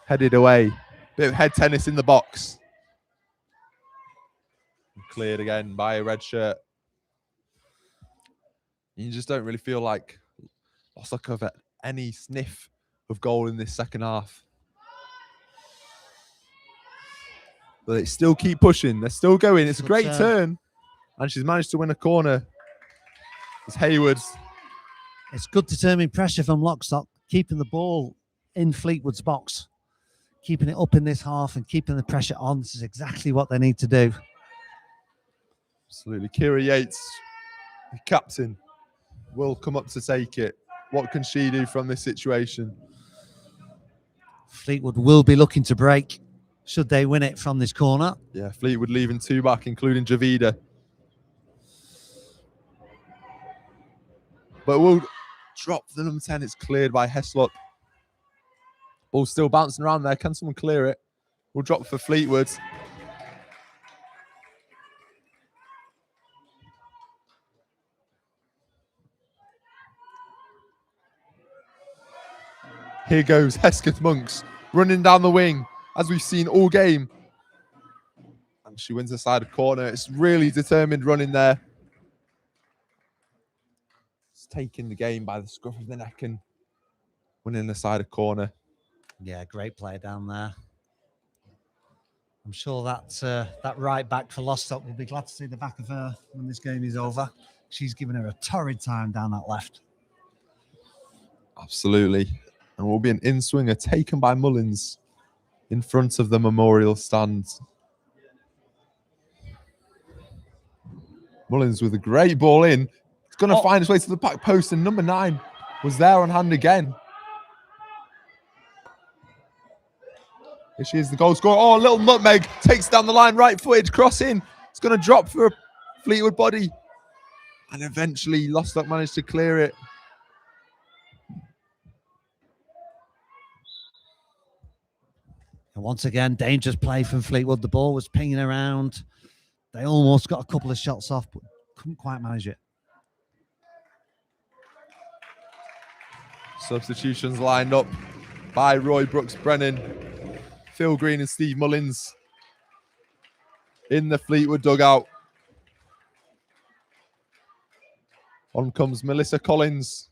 Headed away. Bit of head tennis in the box. Cleared again by a red shirt. You just don't really feel like Lostock have any sniff of goal in this second half. But they still keep pushing. They're still going. It's a great turn. And she's managed to win a corner. It's Hayward. It's good determined pressure from Lockstock, keeping the ball in Fleetwood's box, keeping it up in this half and keeping the pressure on. This is exactly what they need to do. Absolutely. Kira Yates, the captain, will come up to take it. What can she do from this situation? Fleetwood will be looking to break should they win it from this corner. Yeah, Fleetwood leaving 2 back, including Javida. But we'll drop the number 10. It's cleared by Heslop. Ball still bouncing around there. Can someone clear it? We'll drop for Fleetwood. Here goes Hesketh Monks running down the wing, as we've seen all game. And she wins the side of corner. It's really determined running there. It's taking the game by the scruff of the neck and winning the side of corner. Yeah, great play down there. I'm sure that right back for Lostock will be glad to see the back of her when this game is over. She's given her a torrid time down that left. Absolutely. And will be an in-swinger taken by Mullins in front of the memorial stand. Mullins with a great ball in. It's going to find its way to the back post, and number 9 was there on hand again. Here she is, the goal scorer. Oh, a little nutmeg. Takes down the line, right-footed, cross in. It's going to drop for a Fleetwood body. And eventually, Lostock managed to clear it. And once again, dangerous play from Fleetwood. The ball was pinging around. They almost got a couple of shots off, but couldn't quite manage it. Substitutions lined up by Roy Brooks-Brennan, Phil Green and Steve Mullins in the Fleetwood dugout. On comes Melissa Collins.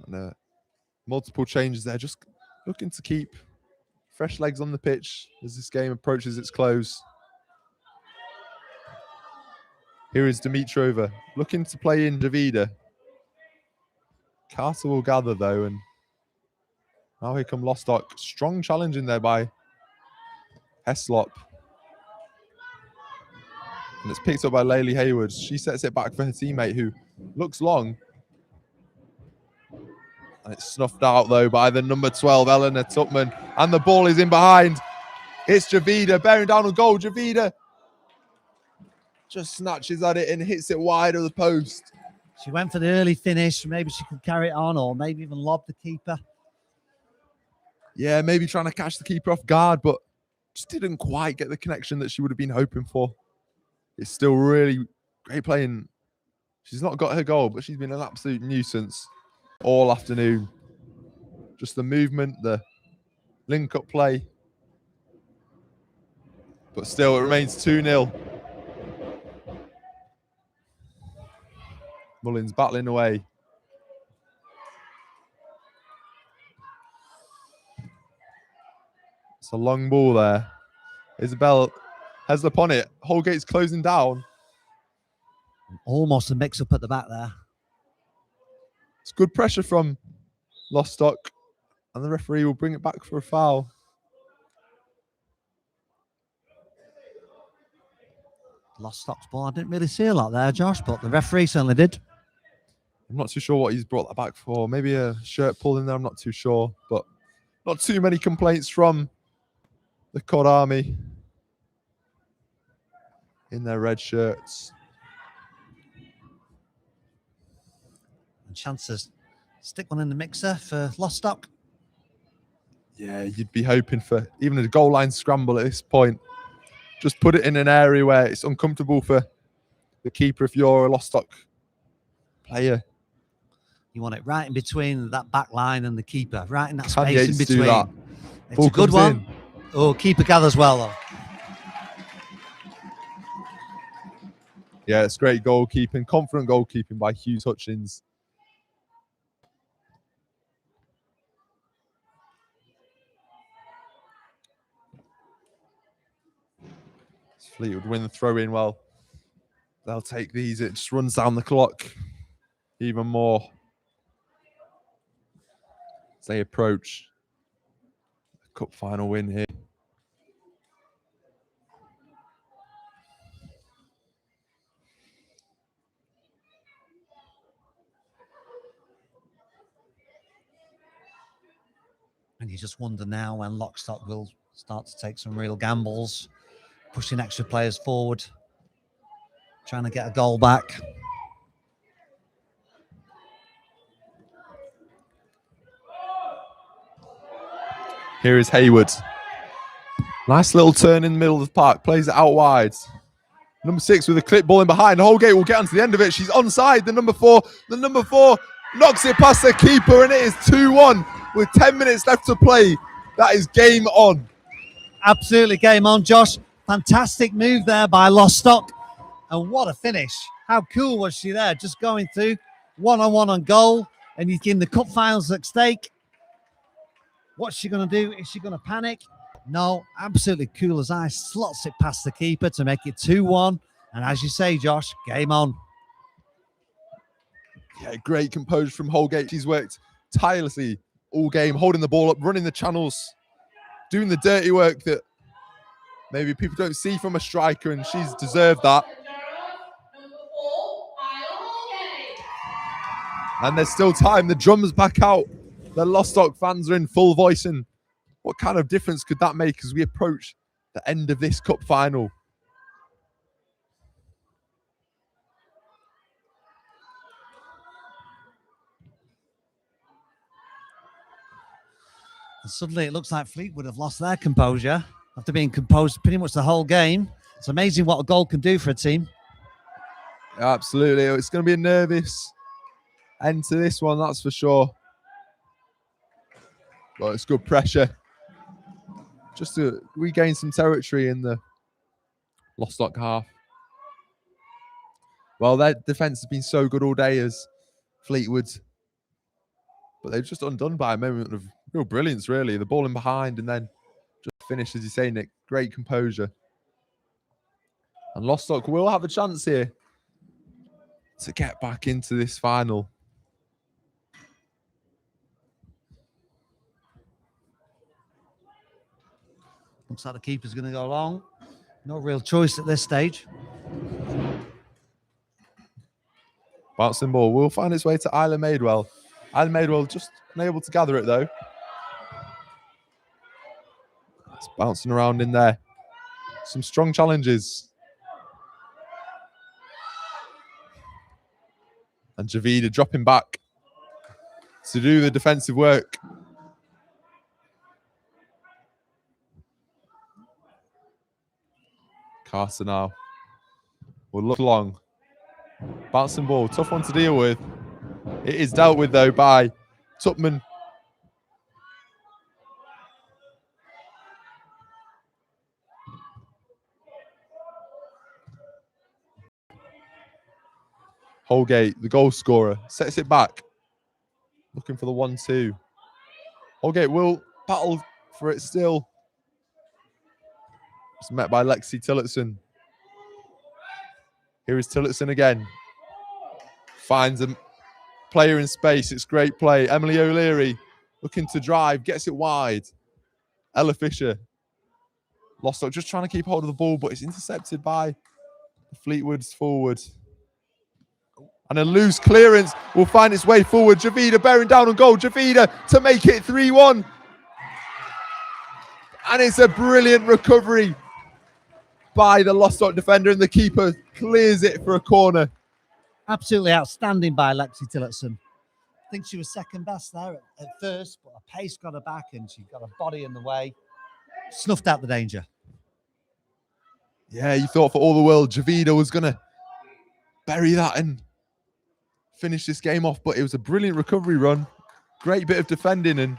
And multiple changes there, just looking to keep fresh legs on the pitch as this game approaches its close. Here is Dimitrova looking to play in Davida. Carter will gather though, and now here come Lostock. Strong challenge in there by Heslop. And it's picked up by Laylee Hayward. She sets it back for her teammate who looks long. And it's snuffed out though by the number 12, Eleanor Tupman. And the ball is in behind. It's Javida bearing down on goal. Javida just snatches at it and hits it wide of the post. She went for the early finish. Maybe she could carry it on, or maybe even lob the keeper. Yeah, maybe trying to catch the keeper off guard, but just didn't quite get the connection that she would have been hoping for. It's still really great playing. She's not got her goal, but she's been an absolute nuisance all afternoon. Just the movement, the link-up play. But still, it remains 2-0. Mullins battling away. It's a long ball there. Isabel has upon it. Holgate's closing down. Almost a mix-up at the back there. It's good pressure from Lostock, and the referee will bring it back for a foul. Lostock's ball. I didn't really see a lot there, Josh, but the referee certainly did. I'm not too sure what he's brought that back for. Maybe a shirt pulled in there, I'm not too sure. But not too many complaints from the COD Army in their red shirts. And chances stick one in the mixer for Lostock. Yeah, you'd be hoping for even a goal line scramble at this point. Just put it in an area where it's uncomfortable for the keeper if you're a Lostock player. You want it right in between that back line and the keeper, right in that Can space in Yates between. do that? It's Ball a good comes one. in. Oh, keeper gathers well, though. Yeah, it's great goalkeeping, confident goalkeeping by Hughes Hutchins. Fleetwood win the throw in. Well, they'll take these. It just runs down the clock even more as they approach the cup final win here. And you just wonder now when Lostock will start to take some real gambles, pushing extra players forward, trying to get a goal back. Here is Hayward. Nice little turn in the middle of the park. Plays it out wide. Number 6 with a clip ball in behind. Holgate will get onto the end of it. She's onside. The number 4 knocks it past the keeper, and it is 2-1 with 10 minutes left to play. That is game on. Absolutely game on, Josh. Fantastic move there by Lostock. And what a finish. How cool was she there? Just going through one-on-one on goal, and you're in the cup finals at stake. What's she going to do? Is she going to panic? No, absolutely cool as ice. Slots it past the keeper to make it 2-1. And as you say, Josh, game on. Yeah, great composure from Holgate. She's worked tirelessly all game, holding the ball up, running the channels, doing the dirty work that maybe people don't see from a striker, and she's deserved that. And there's still time. The drums back out. The Lostock fans are in full voice, and what kind of difference could that make as we approach the end of this cup final? And suddenly it looks like Fleetwood have lost their composure after being composed pretty much the whole game. It's amazing what a goal can do for a team. Absolutely. It's going to be a nervous end to this one, that's for sure. But it's good pressure. Just to regain some territory in the Lostock half. Well, their defence has been so good all day as Fleetwood. But they've just undone by a moment of real brilliance, really. The ball in behind and then just finish, as you say, Nick. Great composure. And Lostock will have a chance here to get back into this final. Looks like the keeper's going to go long. No real choice at this stage. Bouncing ball will find its way to Isla Madewell. Isla Madewell just unable to gather it, though. It's bouncing around in there. Some strong challenges. And Javida dropping back to do the defensive work. Carter now will look long. Bouncing ball, tough one to deal with. It is dealt with, though, by Tupman. Holgate, the goal scorer, sets it back. Looking for the 1-2. Holgate will battle for it still. It's met by Lexi Tillotson. Here is Tillotson again. Finds a player in space. It's great play. Emily O'Leary looking to drive. Gets it wide. Ella Fisher. Lostock just trying to keep hold of the ball, but it's intercepted by the Fleetwood's forward. And a loose clearance will find its way forward. Javida bearing down on goal. Javida to make it 3-1. And it's a brilliant recovery by the Lostock defender, and the keeper clears it for a corner. Absolutely outstanding by Lexi Tillotson. I think she was second best there at first, but her pace got her back and she got her body in the way. Snuffed out the danger. Yeah, you thought for all the world Javida was going to bury that and finish this game off, but it was a brilliant recovery run. Great bit of defending, and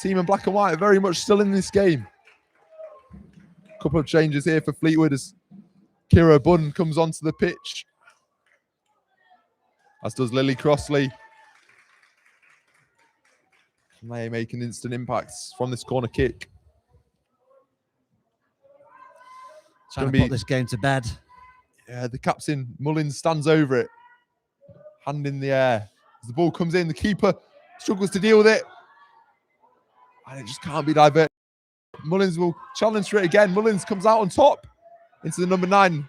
team in black and white are very much still in this game. Couple of changes here for Fleetwood as Kira Bunn comes onto the pitch, as does Lily Crossley. They make an instant impact from this corner kick. Trying to put this game to bed. Yeah, the captain, Mullins, stands over it. Hand in the air. As the ball comes in, the keeper struggles to deal with it. And it just can't be diverted. Mullins will challenge for it again. Mullins comes out on top into the number 9.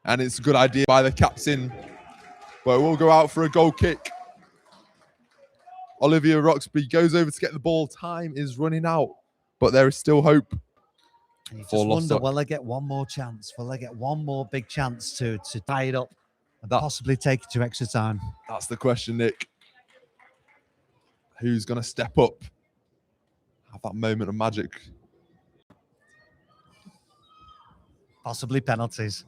And it's a good idea by the captain, but it will go out for a goal kick. Olivia Roxby goes over to get the ball. Time is running out, but there is still hope. You just wonder, will they get one more chance? Will they get one more big chance to tie it up and possibly take it to extra time? That's the question, Nick. Who's going to step up? Have that moment of magic? Possibly penalties.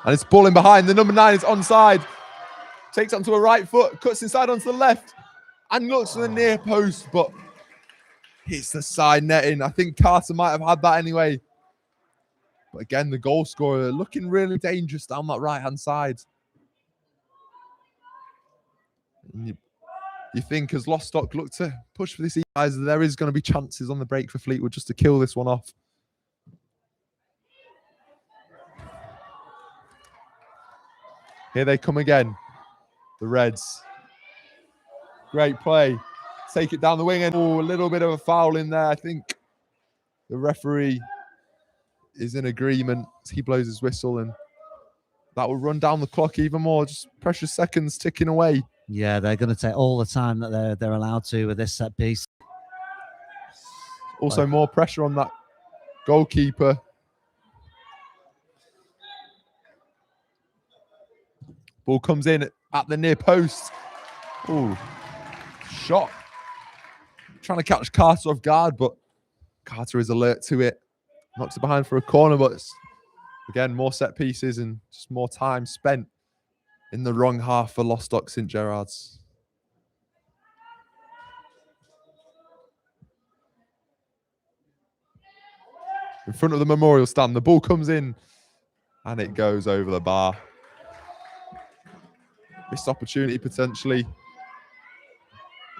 And it's ball in behind. The number 9 is onside. Takes onto a right foot, cuts inside onto the left, and looks to the near post, but Hits the side netting. I think Carter might have had that anyway. But again, the goal scorer looking really dangerous down that right-hand side. And you think as Lostock look to push for this equaliser, there is going to be chances on the break for Fleetwood just to kill this one off. Here they come again. The Reds. Great play. Take it down the wing and a little bit of a foul in there. I think the referee is in agreement. He blows his whistle and that will run down the clock even more. Just precious seconds ticking away. Yeah, they're going to take all the time that they're allowed to with this set piece. Also more pressure on that goalkeeper. Ball comes in at the near post. Oh, shot. Trying to catch Carter off guard, but Carter is alert to it. Knocks it behind for a corner, but it's, again, more set pieces and just more time spent in the wrong half for Lostock St Gerrard's. In front of the memorial stand, the ball comes in and it goes over the bar. Missed opportunity potentially.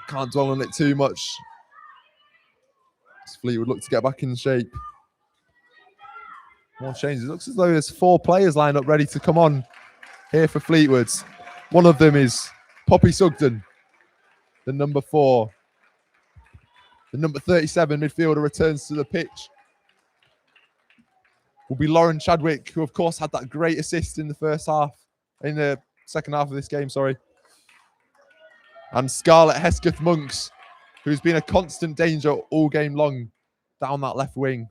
Can't dwell on it too much. As Fleetwood look to get back in shape. More changes. It looks as though there's 4 players lined up ready to come on here for Fleetwood. One of them is Poppy Sugden, the number 4. The number 37 midfielder returns to the pitch. Will be Lauren Chadwick, who of course had that great assist in the second half of this game, sorry. And Scarlett Hesketh Monks, who's been a constant danger all game long down that left wing.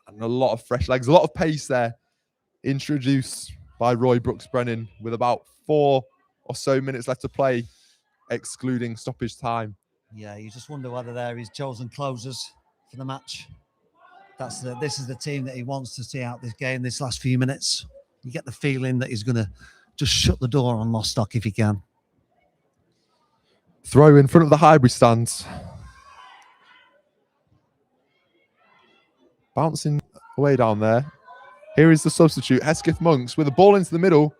And a lot of fresh legs, a lot of pace there, introduced by Roy Brooks-Brennan with about 4 or so minutes left to play, excluding stoppage time. Yeah, you just wonder whether they're his chosen closers for the match. This is the team that he wants to see out this game, this last few minutes. You get the feeling that he's going to just shut the door on Lostock if he can. Throw in front of the Highbury stands. Bouncing away down there. Here is the substitute, Hesketh Monks, with the ball into the middle.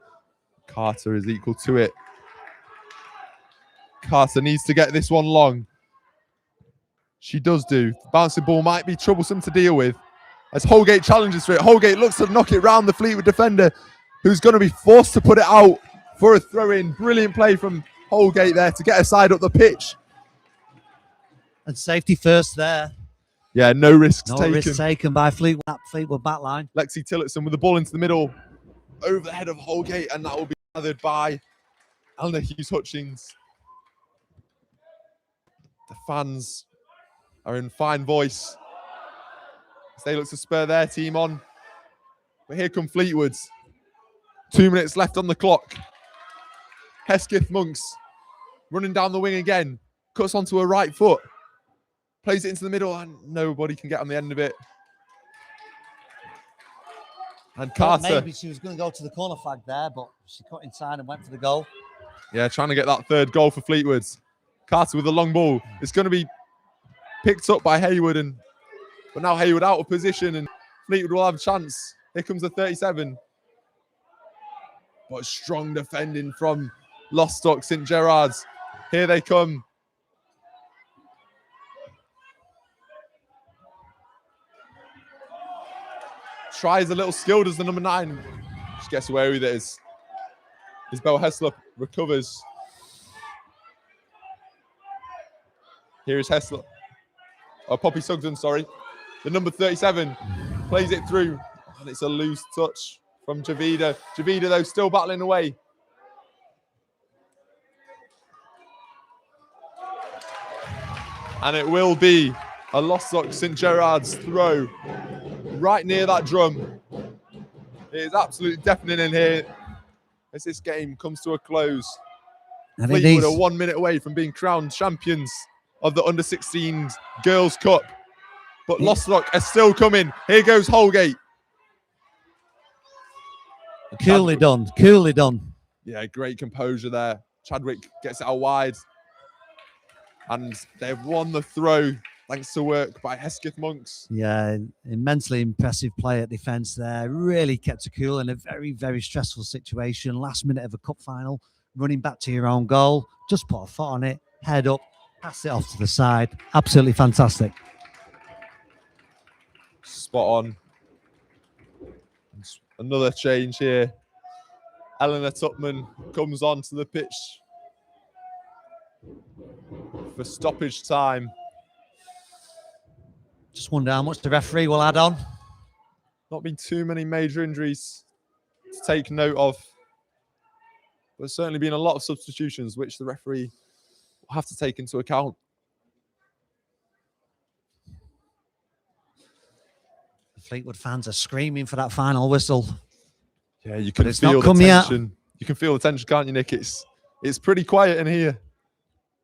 Carter is equal to it. Carter needs to get this one long. She does do. The bouncing ball might be troublesome to deal with as Holgate challenges for it. Holgate looks to knock it round the Fleetwood defender, who's going to be forced to put it out for a throw-in. Brilliant play from Holgate there to get her side up the pitch. And safety first there. Yeah, no risks taken. No risks taken by Fleetwood backline. Lexi Tillotson with the ball into the middle, over the head of Holgate, and that will be gathered by Eleanor Hughes-Hutchings. The fans are in fine voice as they look to spur their team on. But here come Fleetwood. 2 minutes left on the clock. Hesketh Monks running down the wing again. Cuts onto her right foot. Plays it into the middle and nobody can get on the end of it. And Carter. Maybe she was going to go to the corner flag there, but she cut inside and went for the goal. Yeah, trying to get that third goal for Fleetwood. Carter with a long ball. It's going to be picked up by Haywood, but now Haywood out of position and Fleetwood will have a chance. Here comes the 37. But strong defending from Lostock St Gerrard's. Here they come. Tries a little skill, does the number 9. Just gets away with it. Isabel Hessler recovers. Here is Hessler. Poppy Sugden, sorry. The number 37 plays it through. And it's a loose touch from Javida. Javida, though, still battling away. And it will be a Lostock St Gerrard's throw right near that drum. It is absolutely deafening in here as this game comes to a close. Fleetwood are 1 minute away from being crowned champions of the Under-16 Girls' Cup. But Lostock are still coming. Here goes Holgate. Coolly done. Coolly done. Yeah, great composure there. Chadwick gets it out wide. And they've won the throw thanks to work by Hesketh Monks. Yeah, immensely impressive play at defence there. Really kept it cool in a very, very stressful situation. Last minute of a cup final, running back to your own goal. Just put a foot on it, head up, pass it off to the side. Absolutely fantastic. Spot on. Another change here. Eleanor Tupman comes onto the pitch for stoppage time. Just wonder how much the referee will add on. Not been too many major injuries to take note of. But there's certainly been a lot of substitutions which the referee will have to take into account. The Fleetwood fans are screaming for that final whistle. Yeah, you can it's feel not the come yet. tension. You can feel the tension, can't you, Nick? It's pretty quiet in here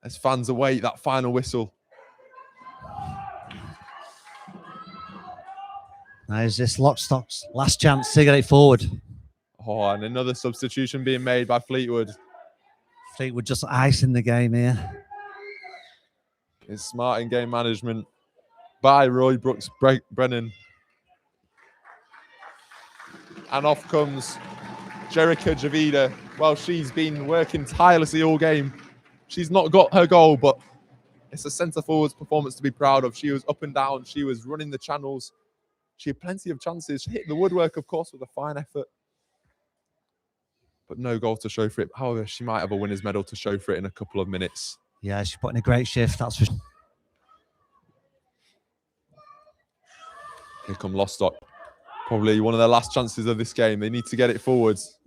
as fans await that final whistle. Now is this Lockstock's last chance to get it forward. Oh, and another substitution being made by Fleetwood. Fleetwood just icing the game here. It's smart in game management by Roy Brooks Brennan. And off comes Jerica Javida. Well, she's been working tirelessly all game. She's not got her goal, but it's a centre forward's performance to be proud of. She was up and down. She was running the channels. She had plenty of chances. She hit the woodwork, of course, with a fine effort. But no goal to show for it. However, she might have a winner's medal to show for it in a couple of minutes. Yeah, she's putting a great shift, that's for sure. Here come Lostock. Probably one of their last chances of this game. They need to get it forwards.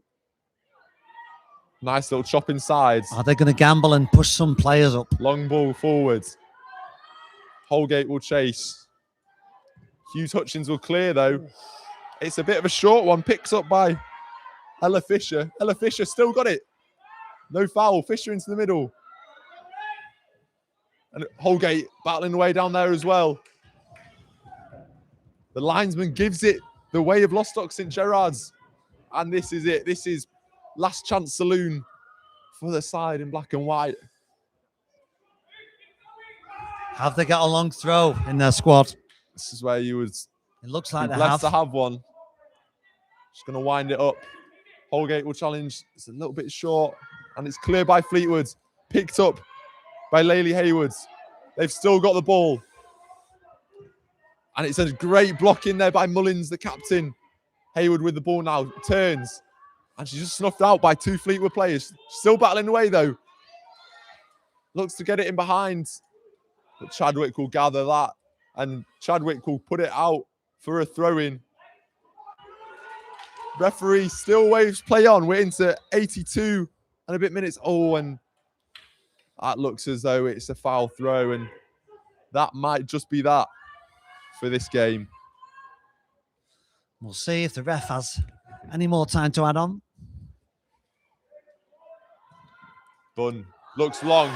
Nice little chop inside. Are they going to gamble and push some players up? Long ball forwards. Holgate will chase. Hughes Hutchins will clear, though. It's a bit of a short one. Picks up by Ella Fisher. Ella Fisher still got it. No foul. Fisher into the middle. And Holgate battling away down there as well. The linesman gives it the way of Lostock St Gerard's. And this is it. This is last chance saloon for the side in black and white. Have they got a long throw in their squad? This is where you would It looks like be they blessed have. to have one. Just going to wind it up. Holgate will challenge. It's a little bit short. And it's cleared by Fleetwood. Picked up by Laylee Haywards. They've still got the ball. And it's a great block in there by Mullins, the captain. Hayward with the ball now. Turns. And she's just snuffed out by two Fleetwood players. Still battling away, though. Looks to get it in behind. But Chadwick will gather that. And Chadwick will put it out for a throw-in. Referee still waves play on. We're into 82 and a bit minutes. Oh, and that looks as though it's a foul throw. And that might just be that for this game. We'll see if the ref has any more time to add on. Bunn looks long.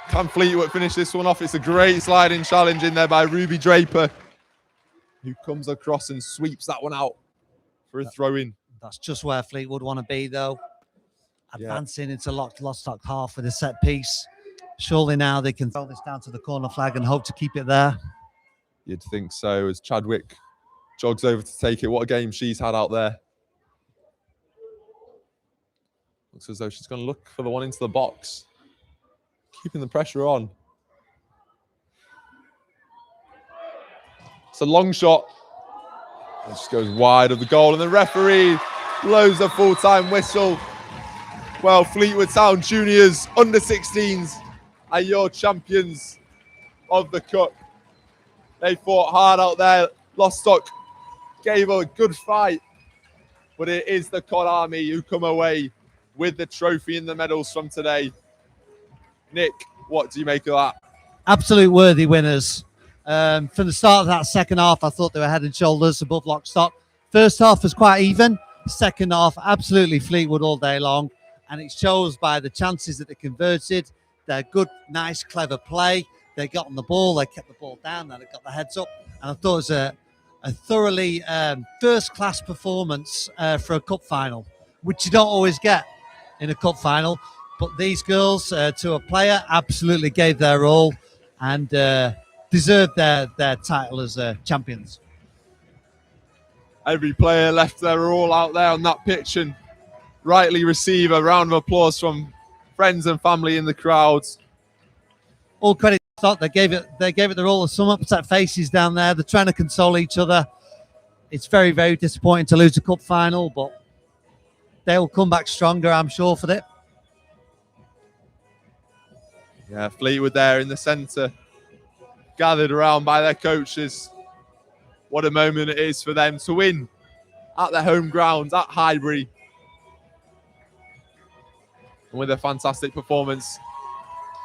Can Fleetwood finish this one off? It's a great sliding challenge in there by Ruby Draper, who comes across and sweeps that one out for a throw-in. That's just where Fleetwood want to be, though. Advancing into Lostock half with a set piece. Surely now they can throw this down to the corner flag and hope to keep it there. You'd think so, as Chadwick jogs over to take it. What a game she's had out there. Looks as though she's going to look for the one into the box. Keeping the pressure on. It's a long shot. It just goes wide of the goal, and the referee blows a full-time whistle. Well, Fleetwood Town Juniors under 16s are your champions of the cup. They fought hard out there. Lostock gave a good fight, but it is the Cod Army who come away with the trophy and the medals from today. Nick, what do you make of that? Absolute worthy winners. From the start of that second half, I thought they were head and shoulders above Lockstock. First half was quite even. Second half, absolutely Fleetwood all day long. And it shows by the chances that they converted. Their good, nice, clever play. They got on the ball, they kept the ball down, and they got the heads up. And I thought it was a thoroughly first-class performance for a cup final, which you don't always get in a cup final. But these girls, to a player, absolutely gave their all and deserved their title as champions. Every player left their all out there on that pitch and rightly receive a round of applause from friends and family in the crowds. All credit to Stock. They gave it their all. Some upset faces down there. They're trying to console each other. It's very, very disappointing to lose the cup final, but they will come back stronger, I'm sure, for it. Yeah, Fleetwood there in the centre, gathered around by their coaches. What a moment it is for them to win at their home ground at Highbury. And with a fantastic performance.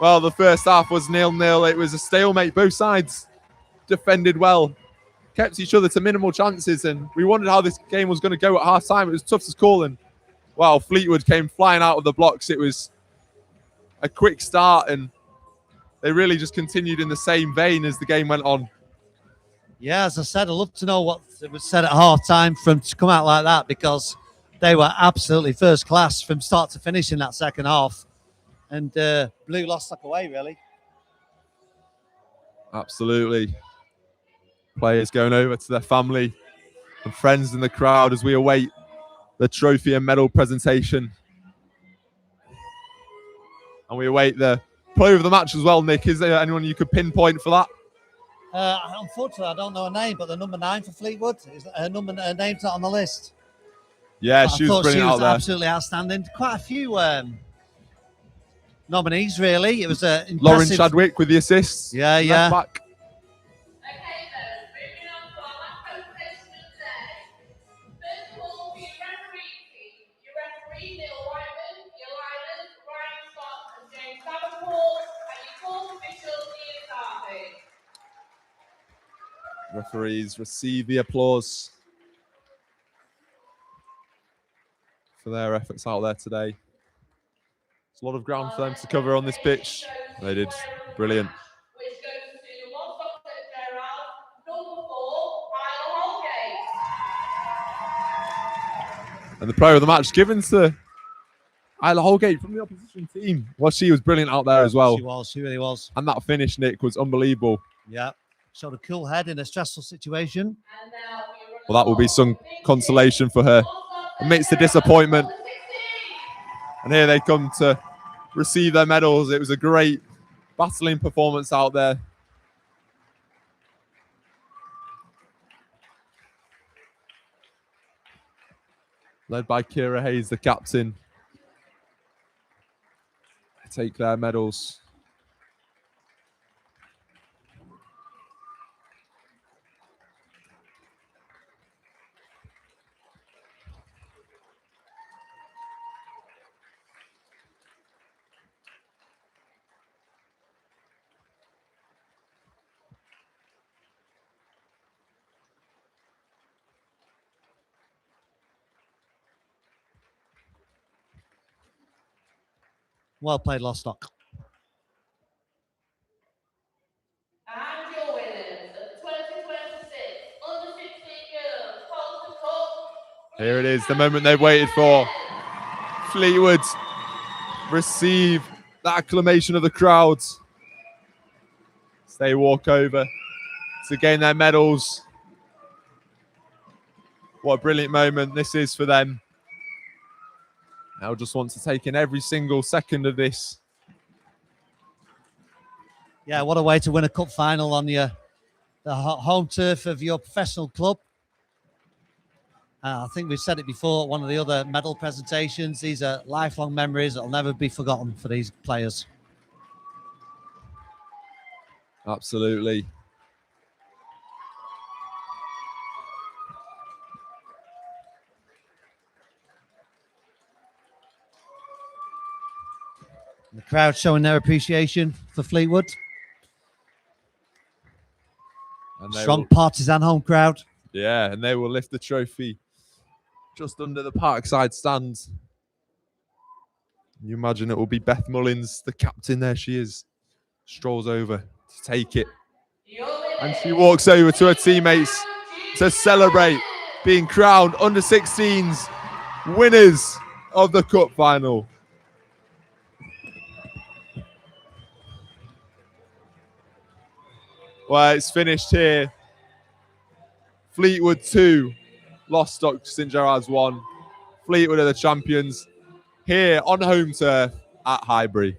Well, the first half was 0-0. It was a stalemate. Both sides defended well, kept each other to minimal chances, and we wondered how this game was going to go at half time. It was tough to call, and well, Fleetwood came flying out of the blocks. It was a quick start, and they really just continued in the same vein as the game went on. Yeah, as I said, I'd love to know what was said at half time from to come out like that, because they were absolutely first class from start to finish in that second half. And Blue lost Stock away, really. Absolutely. Players going over to their family and friends in the crowd as we await the trophy and medal presentation. And we await the player of the match as well, Nick. Is there anyone you could pinpoint for that? Unfortunately, I don't know her name, but the number 9 for Fleetwood, her name's not on the list. Yeah, but she was brilliant out there. Absolutely outstanding. Quite a few nominees, really. It was impressive. Lauren Chadwick with the assists. Yeah. Left back. Okay, then, moving on to our last presentation of the day. First of all, for your referee team, your referee Neil Whiteman, your liners Ryan Scott and James Davenport, and your fourth official Ian Darby. Referees receive the applause for their efforts out there today. It's a lot of ground for them to cover on this pitch. They did brilliant. Which goes to Lostock Gerard, number 4, Isla Holgate. And the player of the match given to Isla Holgate from the opposition team. Well, she was brilliant out there as well. She really was. And that finish, Nick, was unbelievable. Yeah. Showed a cool head in a stressful situation. Well, that will be some consolation for her amidst the disappointment. And here they come to receive their medals. It was a great battling performance out there. Led by Kira Hayes, the captain. They take their medals. Well played, Lostock. And your winners of the 2026 Under-16 Girls Coulton Cup. Here it is, the moment they've waited for. Fleetwood receive that acclamation of the crowds. As they walk over to gain their medals. What a brilliant moment this is for them. They'll just want to take in every single second of this. Yeah, what a way to win a cup final on the home turf of your professional club. I think we've said it before at one of the other medal presentations. These are lifelong memories that will never be forgotten for these players. Absolutely. The crowd showing their appreciation for Fleetwood. And Strong partisan home crowd. Yeah, and they will lift the trophy just under the Parkside stand. You imagine it will be Beth Mullins, the captain. There she is. Strolls over to take it. And she walks over to her teammates to celebrate being crowned under-16s winners of the cup final. where it's finished here. Fleetwood 2, Lostock St Gerrard's 1. Fleetwood are the champions here on home turf at Highbury.